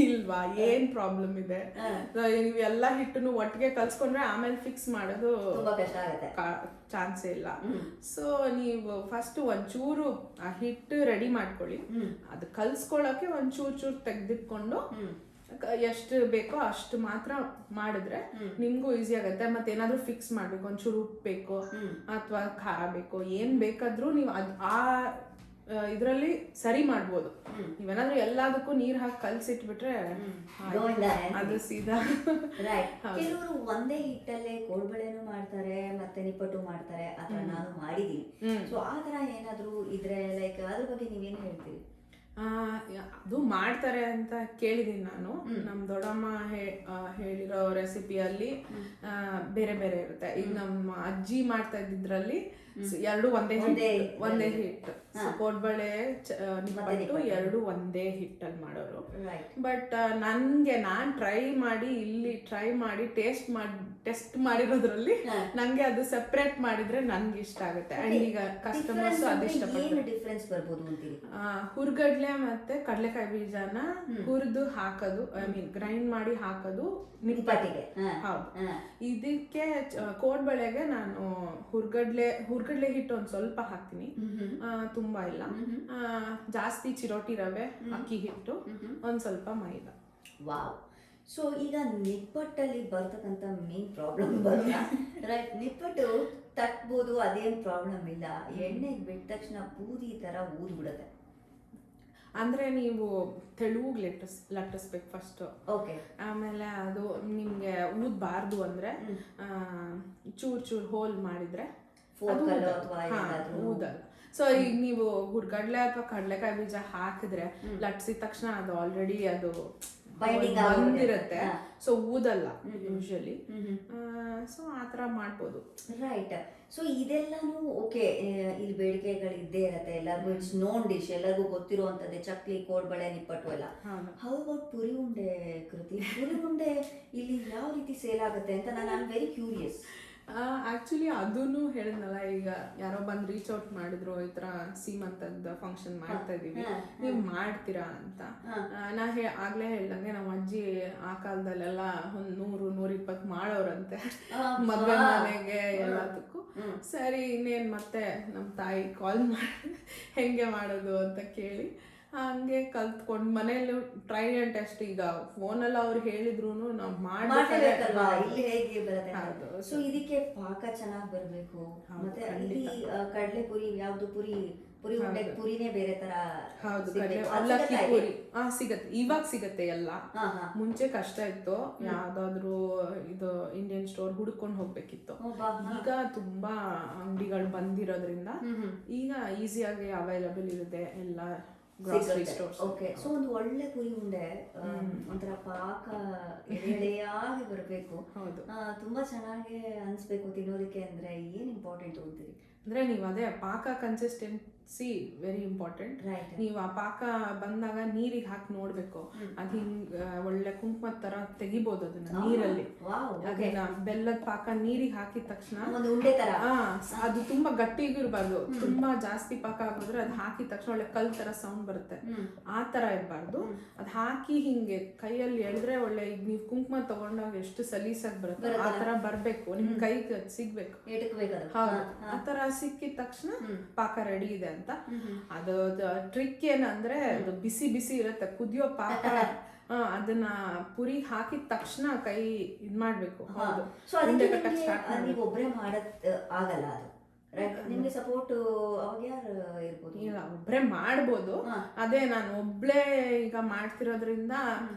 ಇಲ್ವಾ, ಏನ್ ಪ್ರಾಬ್ಲಮ್ ಇದೆ. ನೀವು ಎಲ್ಲಾ ಹಿಟ್ಟನ್ನು ಒಟ್ಟಿಗೆ ಕಲ್ಸ್ಕೊಂಡ್ರೆ ಆಮೇಲೆ ಫಿಕ್ಸ್ ಮಾಡೋದು ಚಾನ್ಸೇ ಇಲ್ಲ. ಸೊ ನೀವು ಫಸ್ಟ್ ಒಂಚೂರು ಆ ಹಿಟ್ಟು ರೆಡಿ ಮಾಡ್ಕೊಳ್ಳಿ, ಅದು ಕಲ್ಸ್ಕೊಳಕ್ಕೆ ಒಂಚೂರು ತೆಗ್ದಿಟ್ಕೊಂಡು ಎಷ್ಟು ಬೇಕೋ ಅಷ್ಟು ಮಾತ್ರ ಮಾಡಿದ್ರೆ ನಿಮ್ಗೂ ಈಸಿ ಆಗತ್ತೆ. ಮತ್ತೆ ಏನಾದ್ರೂ ಫಿಕ್ಸ್ ಮಾಡ್ಬೇಕು, ಒಂಚೂರು ಉಪ್ಪು ಬೇಕು ಅಥವಾ ಖಾರ ಬೇಕು, ಏನ್ ಬೇಕಾದ್ರೂ ನೀವು ಆ ಇದ್ರಲ್ಲಿ ಸರಿ ಮಾಡ್ಬೋದು. ನೀವೇನಾದ್ರೂ ಎಲ್ಲದಕ್ಕೂ ನೀರ್ ಹಾಕಿ ಕಲ್ಸಿಟ್ಬಿಟ್ರೆ ಅದು ಸೀದಾ. ಕೆಲವರು ಒಂದೇ ಹಿಟ್ಟಲ್ಲೇ ಕೋಡ್ಬಳೆನೂ ಮಾಡ್ತಾರೆ ಮತ್ತೆ ನಿಪ್ಪಟ್ಟು ಮಾಡ್ತಾರೆ, ಆತರ ನಾನು ಮಾಡಿದೀನಿ. ಸೊ ಆತರ ಏನಾದ್ರು ಇದ್ರೆ ಲೈಕ್ ಅದ್ರ ಬಗ್ಗೆ ನೀವೇನ್ ಹೇಳ್ತೀರಿ? ಅದು ಮಾಡ್ತಾರೆ ಅಂತ ಕೇಳಿದೀನಿ ನಾನು. ನಮ್ ದೊಡ್ಡಮ್ಮ ಹೇಳಿರೋ ರೆಸಿಪಿಯಲ್ಲಿ ಬೇರೆ ಬೇರೆ ಇರುತ್ತೆ. ಈಗ ನಮ್ಮ ಅಜ್ಜಿ ಮಾಡ್ತಾ ಇದ್ದಿದ್ರಲ್ಲಿ ಎರಡು ಒಂದೇ ಹಿಟ್ಟು, ಕೋಡ್ಬಳೆ ನಿಪ್ಪಟ್ಟು ಎರಡು ಒಂದೇ ಹಿಟ್ಟಲ್ಲಿ ಮಾಡೋರು. ಬಟ್ ನಾನ್ ಟ್ರೈ ಮಾಡಿ ಟೆಸ್ಟ್ ಮಾಡಿರೋದ್ರಲ್ಲಿ ನಂಗೆ ಅದು ಸೆಪರೇಟ್ ಮಾಡಿದ್ರೆ ನನ್ಗೆ ಇಷ್ಟ ಆಗುತ್ತೆ. ಅಂಡ್ ಈಗ ಕಸ್ಟಮರ್ಸ್ ಅದು ಇಷ್ಟಪಡ್ತಾರೆ. ಹುರ್ಗಡ್ಲೆ ಮತ್ತೆ ಕಡಲೆಕಾಯಿ ಬೀಜನ ಹುರಿದು ಹಾಕೋದು, ಐ ಮೀನ್ ಗ್ರೈಂಡ್ ಮಾಡಿ ಹಾಕೋದು ನಿಪ್ಪಟ್ಟಿಗೆ. ಹೌದು, ಇದಕ್ಕೆ ಕೋಡ್ಬಳೆಗೆ ನಾನು ಹುರ್ಗಡ್ಲೆ ಹಿಟ್ಟು ಒಂದ್ ಸ್ವಲ್ಪ ಹಾಕ್ತೀನಿ, ತುಂಬಾ ಇಲ್ಲ. ಜಾಸ್ತಿ ಚಿರೋಟಿ ರವೆ, ಅಕ್ಕಿ ಹಿಟ್ಟು, ಒಂದ್ ಸ್ವಲ್ಪ ಮೈದಾ. ವಾವ್. ಸೊ ಈಗ ನಿಪ್ಪಟ್ಟಲ್ಲಿ ಬರ್ತಕ್ಕಂಥ ಮೇನ್ ಪ್ರಾಬ್ಲಮ್ ಬರಲ್ಲ, ರೈಟ್? ನಿಪ್ಪಟ್ಟು ತಟ್ಬೋದು, ಅದೇನ್ ಪ್ರಾಬ್ಲಮ್ ಇಲ್ಲ. ಎಣ್ಣೆಗೆ ಬಿಟ್ಟ ತಕ್ಷಣ ಬೂದಿ ತರ ಊದ್ಬಿಡುತ್ತೆ. ಅಂದ್ರೆ ನೀವು ತೆಳುಗ್ ಲಟ್ಟಿಸ್ಬೇಕು ಫಸ್ಟ್. ಓಕೆ. ಆಮೇಲೆ ಅದು ನಿಮ್ಗೆ ಊದ್ಬಾರ್ದು ಅಂದ್ರೆ ಚೂರ್ ಹೋಲ್ ಮಾಡಿದ್ರೆ ಊದಲ್ಲ. ಸೊ ಈಗ ನೀವು ಹುರ್ಗಡ್ಲೆ ಅಥವಾ ಕಡಲೆಕಾಯಿ ಬೀಜ ಹಾಕಿದ್ರೆ ಲಟ್ಸಿದ ತಕ್ಷಣ ಅದು ಆಲ್ರೆಡಿ ಅದು ಬಂದಿರುತ್ತೆ, ಸೊ ಊದಲ್ಲ ಯೂಶಲಿ. ಸೊ ಆತರ ಮಾಡ್ಬೋದು. ರೈಟ್. ಸೊ ಇದೆಲ್ಲಾನು ಓಕೆ, ಇಲ್ಲಿ ಬೇಡಿಕೆಗಳು ಇದ್ದೇ ಇರತ್ತೆ ಎಲ್ಲರಿಗೂ. ಇಟ್ಸ್ ನೋನ್ ಡಿಶ್, ಎಲ್ಲರಿಗೂ ಗೊತ್ತಿರುವಂತದ್ದೇ ಚಕ್ಲಿ, ಕೋಡ್ಬಳೆ, ನಿಪ್ಪಟ್ಟು ಎಲ್ಲ. ಹೌ ಅಬೌಟ್ ಪುರಿ ಉಂಡೆ ಕೃತಿ? ಪುರಿ ಉಂಡೆ ಇಲ್ಲಿ ಯಾವ ರೀತಿ ಸೇಲ್ ಆಗುತ್ತೆ ಅಂತ ನಾನು ವೆರಿ ಕ್ಯೂರಿಯಸ್. ಆಕ್ಚುಲಿ ಅದನ್ನು ಹೇಳಿದ್ನಲ್ಲ, ಈಗ ಯಾರೋ ಬಂದು ರೀಚ್ ಔಟ್ ಮಾಡಿದ್ರು, ಈ ತರ ಸೀಮಂತದ ಫಂಕ್ಷನ್ ಮಾಡ್ತಾ ಇದೀವಿ, ನೀವು ಮಾಡ್ತೀರಾ ಅಂತ. ನಾ ಆಗ್ಲೇ ಹೇಳ್ದಂಗೆ ನಮ್ಮ ಅಜ್ಜಿ ಆ ಕಾಲದಲ್ಲೆಲ್ಲ 100-120 ಮಾಡೋರಂತೆ ಮದ್ವೆ ಮನೆಗೆ ಎಲ್ಲದಕ್ಕೂ. ಸರಿ ಇನ್ನೇನ್ ಮತ್ತೆ ನಮ್ಮ ತಾಯಿ ಕಾಲ್ ಮಾಡಿ ಹೆಂಗೆ ಮಾಡೋದು ಅಂತ ಕೇಳಿ ಹಂಗೆ ಕಲ್ತ್ಕೊಂಡು ಮನೇಲಿ ಟ್ರೈ ಅಂಡ್ ಟೆಸ್ಟ್. ಈಗ ಫೋನಲ್ಲಿ ಅವ್ರು ಹೇಳಿದ್ರು ನಾವು ಮಾಡಬೇಕಲ್ವಾ, ಇಲ್ಲಿ ಹೇಗೆ ಬರುತ್ತೆ. ಸೊ ಇದಕ್ಕೆ ಪಾಕ ಚೆನ್ನಾಗಿ ಬರಬೇಕು. ಮತ್ತೆ ಇಲ್ಲಿ ಕಡಲೆ ಪುರಿ, ಯಾವ್ದು ಪುರಿನೇ ಬೇರೆ ತರ. ಹೌದು, ಅವಲಕ್ಕಿ ಪುರಿ ಸಿಗತ್ತೆ, ಇವಾಗ ಸಿಗತ್ತೆ ಎಲ್ಲ. ಮುಂಚೆ ಕಷ್ಟ ಇತ್ತು, ಯಾವ್ದಾದ್ರು ಇದು ಇಂಡಿಯನ್ ಸ್ಟೋರ್ ಹುಡ್ಕೊಂಡು ಹೋಗ್ಬೇಕಿತ್ತು. ಈಗ ತುಂಬಾ ಅಂಗಡಿಗಳು ಬಂದಿರೋದ್ರಿಂದ ಈಗ ಈಸಿಯಾಗಿ ಅವೈಲಬಲ್ ಇರುತ್ತೆ ಎಲ್ಲ ಗ್ರಾಸರಿ ಸ್ಟೋರ್ಸ್. ಓಕೆ. ಸೊ ಒಂದು ಒಳ್ಳೆ ಪುರಿ ಉಂಡೆ ಒಂಥರ ಪಾಕ ಎಳೆಯಾಗಿ ಬರಬೇಕು. ಹೌದು, ತುಂಬಾ ಚೆನ್ನಾಗಿ ಅನ್ಸ್ಬೇಕು ತಿನ್ನೋದಕ್ಕೆ. ಅಂದ್ರೆ ಏನ್ ಇಂಪಾರ್ಟೆಂಟ್ ಅಂತೀರಿ? ಅಂದ್ರೆ ನೀವು ಅದೇ ಪಾಕ ಕನ್ಸಿಸ್ಟೆನ್ಸಿ ವೆರಿ ಇಂಪಾರ್ಟೆಂಟ್. ನೀವು ಆ ಪಾಕ ಬಂದಾಗ ನೀರಿಗೆ ಹಾಕಿ ನೋಡ್ಬೇಕು, ಅದ್ ಹಿಂಗ್ ಒಳ್ಳೆ ಕುಂಕುಮದ ತರ ತೆಗಿಬಹುದು ಅದನ್ನ ನೀರಲ್ಲಿ. ಅದನ್ನ ಬೆಲ್ಲದ ಪಾಕ ನೀರಿಗೆ ಹಾಕಿದ ತಕ್ಷಣ ಅದು ತುಂಬಾ ಗಟ್ಟಿಗಿರ್ಬಾರ್ದು, ತುಂಬಾ ಜಾಸ್ತಿ ಪಾಕ ಆಗೋದ್ರೆ ಅದ್ ಹಾಕಿದ ತಕ್ಷಣ ಒಳ್ಳೆ ಕಲ್ ತರ ಸೌಂಡ್ ಬರುತ್ತೆ, ಆ ತರ ಇರ್ಬಾರ್ದು. ಅದ್ ಹಾಕಿ ಹಿಂಗೆ ಕೈಯಲ್ಲಿ ಎಳೆದ್ರೆ ಒಳ್ಳೆ ಈಗ ನೀವು ಕುಂಕುಮ ತಗೊಂಡಾಗ ಎಷ್ಟು ಸಲೀಸಾಗಿ ಬರುತ್ತೆ ಆ ತರ ಬರ್ಬೇಕು, ನಿಮ್ ಕೈಗೆ ಸಿಗ್ಬೇಕು. ಹೌದು, ಆ ತರ ಸಿಕ್ಕಿದ ತಕ್ಷಣ ಪಾಕ ರೆಡಿ ಇದೆ ಅಂತ. ಅದು ಟ್ರಿಕ್ ಏನಂದ್ರೆ ಅದು ಬಿಸಿ ಬಿಸಿ ಇರುತ್ತೆ ಕುದಿಯೋ ಪಾಕ, ಅದನ್ನ ಪುರಿ ಹಾಕಿದ ತಕ್ಷಣ ಕೈ ಇದ್ ಮಾಡ್ಬೇಕು. ಹೌದು, ಒಬ್ರೇ ಮಾಡಕ್ ಆಗಲ್ಲ ಅದು, ನಿಮ್ಗೆ ಸಪೋರ್ಟ್ ಅವಾಗ ಯಾರು ಇರ್ಬೋದು? ಇಲ್ಲ, ಒಬ್ರೇ ಮಾಡ್ಬೋದು. ಅದೇ ನಾನು ಒಬ್ಳೇ ಈಗ ಮಾಡ್ತಿರೋದ್ರಿಂದ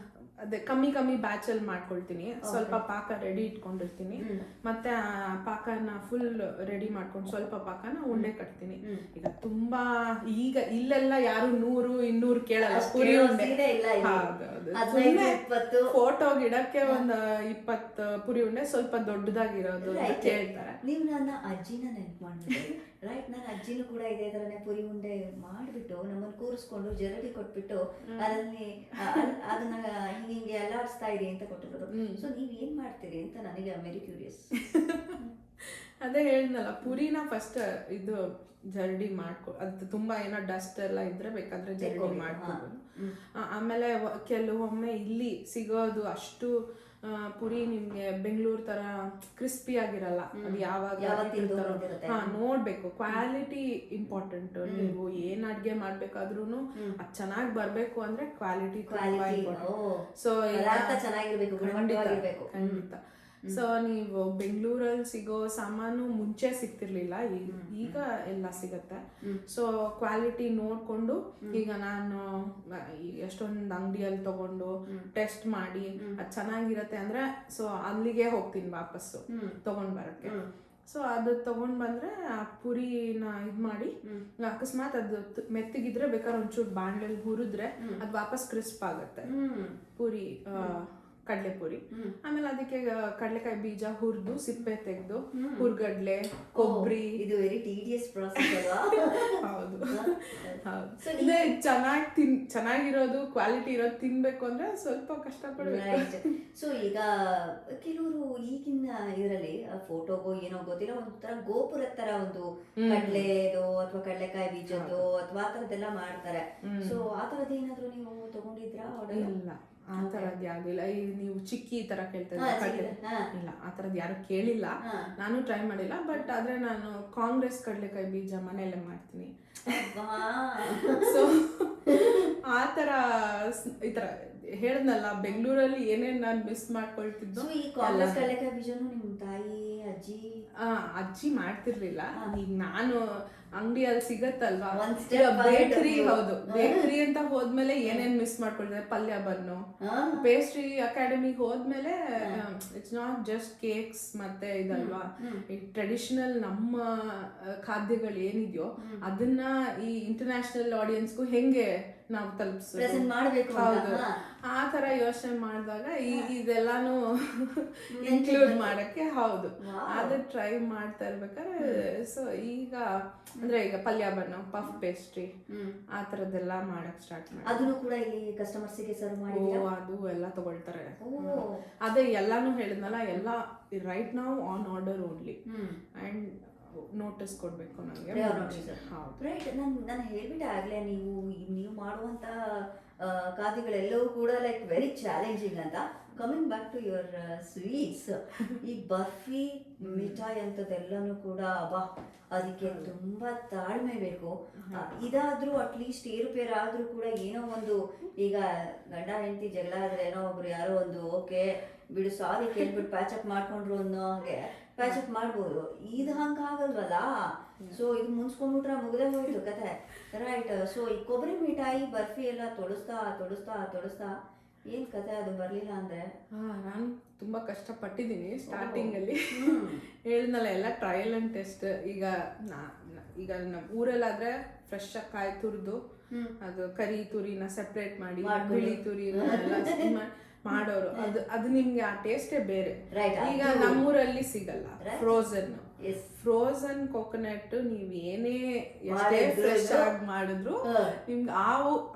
ಅದೇ ಕಮ್ಮಿ ಕಮ್ಮಿ ಬ್ಯಾಚ್ ಅಲ್ಲಿ ಮಾಡ್ಕೊಳ್ತೀನಿ. ಸ್ವಲ್ಪ ಪಾಕ ರೆಡಿ ಇಟ್ಕೊಂಡಿರ್ತೀನಿ, ಮತ್ತೆ ಆ ಪಾಕನ ಫುಲ್ ರೆಡಿ ಮಾಡ್ಕೊಂಡು ಸ್ವಲ್ಪ ಪಾಕನ ಉಂಡೆ ಕಟ್ತೀನಿ. ಈಗ ತುಂಬಾ ಈಗ ಇಲ್ಲೆಲ್ಲ ಯಾರು 100-200 ಕೇಳಲ್ಲ ಪುರಿ ಉಂಡೆ. ಫೋಟೋ ಗಿಡಕ್ಕೆ ಒಂದ್ 20 ಪುರಿ ಉಂಡೆ ಸ್ವಲ್ಪ ದೊಡ್ಡದಾಗಿರೋದು ಕೇಳ್ತಾರೆ. ನೀವು ನನ್ನ ಅಜ್ಜಿನ ನೆನ್ಪು ಮಾಡ್ಬಿಟ್ಟು, ರೈಟ್, ನನ್ನ ಅಜ್ಜಿನೂ ಕೂಡ ಇದೇ ತರನೇ ಪುರಿ ಉಂಡೆ ಮಾಡ್ಬಿಟ್ಟು ನಮ್ಮನ್ನು ಕೂರಿಸ್ಕೊಂಡು ಜರಡಿ ಕೊಟ್ಬಿಟ್ಟು ಅದರಲ್ಲಿ ಅದನ್ನ ಹಿಂಗೆ ಅಲ್ಲಾಡಿಸ್ತಾ ಇರಿ ಅಂತ ಕೊಟ್ಟಿರೋದು. ಸೊ ನೀವ್ ಏನ್ ಮಾಡ್ತೀರಿ ಅಂತ ನನಗೆ ವೆರಿ ಕ್ಯೂರಿಯಸ್. ಅದೇ ಹೇಳಿದ್ನಲ್ಲ, ಪುರಿನ ಫಸ್ಟ್ ಇದು ಜರಡಿ ಮಾಡ್ಕೊ, ಅದು ತುಂಬಾ ಏನೋ ಡಸ್ಟ್ ಎಲ್ಲ ಇದ್ರೆ ಬೇಕಾದ್ರೆ ಜರಡಿ ಮಾಡ್ಕೊಬೋದು. ಆಮೇಲೆ ಕೆಲವೊಮ್ಮೆ ಇಲ್ಲಿ ಸಿಗೋದು ಅಷ್ಟು ಪುರಿ ನಿಮ್ಗೆ ಬೆಂಗಳೂರು ತರ ಕ್ರಿಸ್ಪಿ ಆಗಿರಲ್ಲ, ಅದು ಯಾವಾಗ ನೋಡ್ಬೇಕು. Quality important. ನೀವು ಏನ್ ಅಡ್ಗೆ ಮಾಡ್ಬೇಕಾದ್ರೂ ಅದ್ ಚೆನ್ನಾಗಿ ಬರ್ಬೇಕು ಅಂದ್ರೆ ಕ್ವಾಲಿಟಿ ಸೊ ಖಂಡಿತ. ಸೊ ನೀವು ಬೆಂಗಳೂರಲ್ಲಿ ಸಿಗೋ ಸಾಮಾನು ಮುಂಚೆ ಸಿಗ್ತಿರ್ಲಿಲ್ಲ, ಈಗ ಎಲ್ಲ ಸಿಗತ್ತೆ. ಸೊ ಕ್ವಾಲಿಟಿ ನೋಡ್ಕೊಂಡು ಈಗ ನಾನು ಎಷ್ಟೊಂದು ಅಂಗಡಿಯಲ್ಲಿ ತಗೊಂಡು ಟೆಸ್ಟ್ ಮಾಡಿ ಅದು ಚೆನ್ನಾಗಿರತ್ತೆ ಅಂದ್ರೆ ಸೊ ಅಲ್ಲಿಗೆ ಹೋಗ್ತೀನಿ ವಾಪಸ್ಸು ತಗೊಂಡ್ ಬರಕ್ಕೆ. ಸೊ ಅದು ತಗೊಂಡ್ ಬಂದ್ರೆ ಆ ಪುರಿನ ಇದ್ ಮಾಡಿ, ಅಕಸ್ಮಾತ್ ಅದು ಮೆತ್ತಗಿದ್ರೆ ಬೇಕಾದ್ರೆ ಒಂಚೂರು ಬಾಂಡ್ಲಲ್ಲಿ ಹುರಿದ್ರೆ ಅದು ವಾಪಸ್ ಕ್ರಿಸ್ಪ್ ಆಗತ್ತೆ ಪುರಿ, ಕಡಲೆಪುರಿ. ಆಮೇಲೆ ಅದಕ್ಕೆ ಕಡಲೆಕಾಯಿ ಬೀಜ ಹುರಿದು ಸಿಪ್ಪೆ ತೆಗೆದು ಹುರ್ಗಡ್ಲೆ, ಕೊಬ್ಬರಿ, ಇದು ವೆರಿ ಟೀಡಿಯಸ್ ಪ್ರಾಸೆಸ್ ಅಲ್ವಾ? ಹೌದು ಹೌದು. ಇದೇ ಚೆನ್ನಾಗಿರೋದು ಕ್ವಾಲಿಟಿ ಇರೋದು ತಿನ್ಬೇಕು ಅಂದ್ರೆ ಸ್ವಲ್ಪ ಕಷ್ಟ ಪಡ್ಬೇಕು. ಸೊ ಈಗ ಕೆಲವರು ಈಗಿನ ಇದರಲ್ಲಿ ಫೋಟೋಗೋ ಏನೋ ಗೊತ್ತಿಲ್ಲ, ಒಂಥರ ಗೋಪುರದ ತರ ಒಂದು ಕಡಲೆದು ಅಥವಾ ಕಡಲೆಕಾಯಿ ಬೀಜದ್ದು ಅಥವಾ ಆ ತರದ್ದೆಲ್ಲ ಮಾಡ್ತಾರೆ. ಸೊ ಆ ತರದ್ದು ಏನಾದ್ರು ನೀವು ತಗೊಂಡಿದ್ರಾ? ಇಲ್ಲ, ಆ ತರದ್ ಯಾವ್ದು ಇಲ್ಲ. ನೀವು ಚಿಕ್ಕಿ ತರ ಕೇಳ್ತಾ ಕಡಲೆ, ಇಲ್ಲ ಆ ತರದ್ ಯಾರು ಕೇಳಿಲ್ಲ, ನಾನು ಟ್ರೈ ಮಾಡಿಲ್ಲ. ಬಟ್ ಆದ್ರೆ ನಾನು ಕಾಂಗ್ರೆಸ್ ಕಡಲೆಕಾಯಿ ಬೀಜ ಮನೆಯಲ್ಲೇ ಮಾಡ್ತೀನಿ. ಸೊ ಆ ತರ ಈ ತರ ಹೇಳದ್ನಲ್ಲ, ಬೆಂಗಳೂರಲ್ಲಿ ಏನೇನ್ ನಾನು ಮಿಸ್ ಮಾಡ್ಕೊಳ್ತಿದ್ದು. ಈ ಕಾಂಗ್ರೆಸ್ ಕಡಲೆಕಾಯಿ ಬೀಜನು ನಿಮ್ ತಾಯಿ ಅಜ್ಜಿ ಮಾಡ್ತಿರ್ಲಿಲ್ಲ. ಈಗ ನಾನು ಅಂಗಡಿಯಲ್ಲಿ ಸಿಗತ್ತಲ್ವಾ ಬೇಕರಿ, ಹೌದು ಬೇಕರಿ ಅಂತ ಹೋದ್ಮೇಲೆ ಏನೇನ್ ಮಿಸ್ ಮಾಡ್ಕೊಳ್ತಾರೆ, ಪಲ್ಯ ಬನ್ನು. ಪೇಸ್ಟ್ರಿ ಅಕಾಡೆಮಿಗೆ ಹೋದ್ಮೇಲೆ ಇಟ್ಸ್ ನಾಟ್ ಜಸ್ಟ್ ಕೇಕ್ಸ್ ಮತ್ತೆ ಇದಲ್ವಾ, ಈ ಟ್ರೆಡಿಷನಲ್ ನಮ್ಮ ಖಾದ್ಯಗಳು ಏನಿದೆಯೋ ಅದನ್ನ ಈ ಇಂಟರ್ನ್ಯಾಷನಲ್ ಆಡಿಯನ್ಸ್ಗೂ ಹೆಂಗೆ ನಾವು ತಲುಪಿಸ್ಬೇಕು, ಹೌದು ಆ ತರ ಯೋಚನೆ ಮಾಡಿದಾಗ ಇದೆಲ್ಲಾನು ಇನ್ಕ್ಲೂಡ್ ಮಾಡಕ್ಕೆ, ಹೌದು ಅದು ಟ್ರೈ ಮಾಡ್ತಾ ಇರ್ಬೇಕಾದ್ರೆ. ಸೊ ಈಗ ಅಂದ್ರೆ ಈಗ ಪಲ್ಯ ಬನ್ನು, ಪಫ್ ಪೇಸ್ಟ್ರಿ ಆ ತರದ್ದೆಲ್ಲ ಮಾಡಕ್ ಸ್ಟಾರ್ಟ್ ಮಾಡಿ. ಅದನ್ನು ಕೂಡ ಇಲ್ಲಿ ಕಸ್ಟಮರ್ಸ್ ಗೆ ಸರ್ವ್ ಮಾಡಿ ಅದು ಎಲ್ಲ ತಗೊಳ್ತಾರೆ. ಅದೇ ಎಲ್ಲಾನು ಹೇಳಿದ್ನಲ್ಲ, ಎಲ್ಲ ರೈಟ್ ನಾವು on order only and notice ಕೊಡ್ಬೇಕು ನನಗೆ. ರೈಟ್, ನಾನು ಹೇಳ್ಬಿಟ್ಟೆ ಆಗ್ಲೇ, ನೀವು ಮಾಡುವಂತ ಖಾದ್ಯಗಳೆಲ್ಲವೂ ಕೂಡ ಲೈಕ್ ವೆರಿ ಚಾಲೆಂಜಿಂಗ್ ಅಂತ. Coming back to your sweets, ಈ ಬರ್ಫಿ ಮಿಠಾಯಿ ಅಂತದೆಲ್ಲನೂ ಕೂಡ ಅಬ್ಬಾ ಅದಕ್ಕೆ ತುಂಬಾ ತಾಳ್ಮೆ ಬೇಕು. ಇದಾದ್ರೂ ಅಟ್ಲೀಸ್ಟ್ ಏರುಪೇರು ಆದ್ರೂ ಕೂಡ ಏನೋ ಒಂದು, ಈಗ ಗಂಡ ಹೆಂಡತಿ ಜಗಳ ಆದ್ರೆ ಏನೋ ಒಬ್ರು ಯಾರೋ ಒಂದು ಓಕೆ ಬಿಡು ಸಾರಿ ಕೇಳ್ಬಿಟ್ಟು ಪ್ಯಾಚಪ್ ಮಾಡ್ಕೊಂಡ್ರು ಅನ್ನೋ ಹಾಗೆ ಪ್ಯಾಚಪ್ ಮಾಡ್ಬೋದು. ಇದು ಹಂಗಾಗಲ್ವಲ್ಲ. ಸೊ ಇದು ಮುನ್ಸ್ಕೊಂಡ್ಬಿಟ್ರೆ ಮುಗ್ದೇ ಹೋಯ್ತು ಕತೆ, ರೈಟ್. ಸೊ ಈ ಕೊಬ್ಬರಿ ಮಿಠಾಯಿ ಬರ್ಫಿ ಎಲ್ಲ ತೊಡಸ್ತಾ ಏನ್ ಕತೆ ಅದು ಬರ್ಲಿಲ್ಲ ಅಂದ್ರೆ? ನಾನು ತುಂಬಾ ಕಷ್ಟ ಪಟ್ಟಿದ್ದೀನಿ ಸ್ಟಾರ್ಟಿಂಗ್ ಅಲ್ಲಿ. ಹೇಳಿದ್ನಲ್ಲ ಎಲ್ಲ ಟ್ರಯಲ್ ಅಂಡ್ ಟೆಸ್ಟ್. ಈಗ ನಮ್ಮ ಊರಲ್ಲಾದ್ರೆ ಫ್ರೆಶ್ ಆಗಿ ಕಾಯಿ ತುರಿದು ಅದು ಕರಿ ತುರಿನ ಸೆಪರೇಟ್ ಮಾಡಿ ಬಿಳಿ ತುರಿನ ಎಲ್ಲ ಮಾಡೋರು. ಅದು ನಿಮ್ಗೆ ಆ ಟೇಸ್ಟೇ ಬೇರೆ. ಈಗ ನಮ್ಮೂರಲ್ಲಿ ಸಿಗಲ್ಲ ಫ್ರೋಸನ್. ಫ್ರೋಸನ್ ಕೋಕೋನಟ್ ನೀವ್ ಏನೇ ಎಷ್ಟೇ ಫ್ರೆಶ್ ಆಗಿ ಮಾಡಿದ್ರು ನಿಮ್ಗೆ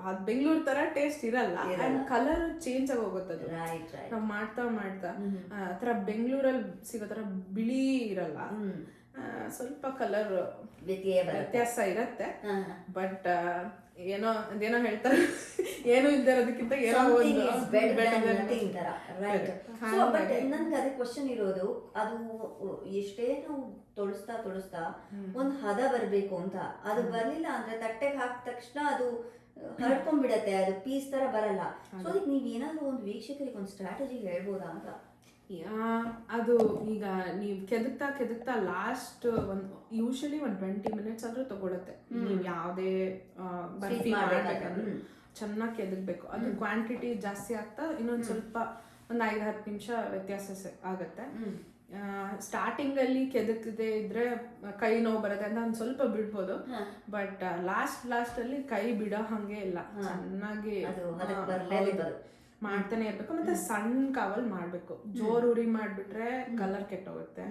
ಅದ್ ಬೆಂಗಳೂರು ತರ ಟೇಸ್ಟ್ ಇರಲ್ಲ ಅಂಡ್ ಕಲರ್ ಚೇಂಜ್ ಆಗಿ ಹೋಗುತ್ತದು. ನಾವ್ ಮಾಡ್ತಾ ಮಾಡ್ತಾ ಆತರ ಬೆಂಗಳೂರಲ್ಲಿ ಸಿಗೋ ತರ ಬಿಳಿ ಇರಲ್ಲ, ಸ್ವಲ್ಪ ಕಲರ್ ವ್ಯತ್ಯಾಸ ಇರತ್ತೆ. ಬಟ್ ಏನೋ ಅದೇನೋ ಹೇಳ್ತಾರೆ, ಏನೋ ಇಲ್ದೇ ಇರೋದಕ್ಕಿಂತ ಏನೋ ಒಂದು ನನ್ಗೆ ಅದೇ ಕ್ವಶನ್ ಇರೋದು, ಅದು ಎಷ್ಟೇ ನಾವು ತೊಳಸ್ತಾ ಒಂದ್ ಹದ ಬರ್ಬೇಕು ಅಂತ, ಅದು ಬರ್ಲಿಲ್ಲ ಅಂದ್ರೆ ತಟ್ಟೆಗೆ ಹಾಕಿದ ತಕ್ಷಣ ಅದು ಹರಡ್ಕೊಂಡ್ಬಿಡತ್ತೆ, ಅದು ಪೀಸ್ ತರ ಬರಲ್ಲ. ಸೊ ಅದಕ್ಕೆ ನೀವ್ ಏನಾದ್ರು ಒಂದು ವೀಕ್ಷಕರಿಗೆ ಒಂದು ಸ್ಟ್ರಾಟಜಿ ಹೇಳ್ಬೋದಾ ಅಂತ. ಅದು ಈಗ ನೀವು ಕೆದಕ್ತಾ ಲಾಸ್ಟ್ ಯೂಶಲಿ 20 minutes ಆದ್ರೂ ತಗೊಳತ್ತೆ. ನೀವು ಯಾವುದೇ ಬರ್ಫಿ ಮಾಡ್ಬೇಕಂದ್ರೆ ಚೆನ್ನಾಗಿ ಕೆದಕ್ಬೇಕು. ಅದು ಕ್ವಾಂಟಿಟಿ ಜಾಸ್ತಿ ಆಗ್ತಾ ಇನ್ನೊಂದು ಸ್ವಲ್ಪ ಒಂದು 5-10 ನಿಮಿಷ ವ್ಯತ್ಯಾಸ ಆಗತ್ತೆ. ಸ್ಟಾರ್ಟಿಂಗ್ ಅಲ್ಲಿ ಕೆದಕದೆ ಇದ್ರೆ ಕೈ ನೋವು ಬರುತ್ತೆ ಅಂತ ಒಂದ್ ಸ್ವಲ್ಪ ಬಿಡ್ಬೋದು. ಬಟ್ ಲಾಸ್ಟ್ ಅಲ್ಲಿ ಕೈ ಬಿಡೋ ಹಂಗೆ ಇಲ್ಲ, ಚೆನ್ನಾಗಿ ಮಾಡ್ತಾನೆ ಇರ್ಬೇಕು. ಮತ್ತೆ ಸಣ್ಣ ಕಾವಲ್ ಮಾಡ್ಬೇಕು. ಜೋರ್ ಉರಿ ಮಾಡ್ಬಿಟ್ರೆ ಕಲರ್ ಕೆಟ್ಟೋಗುತ್ತೆ.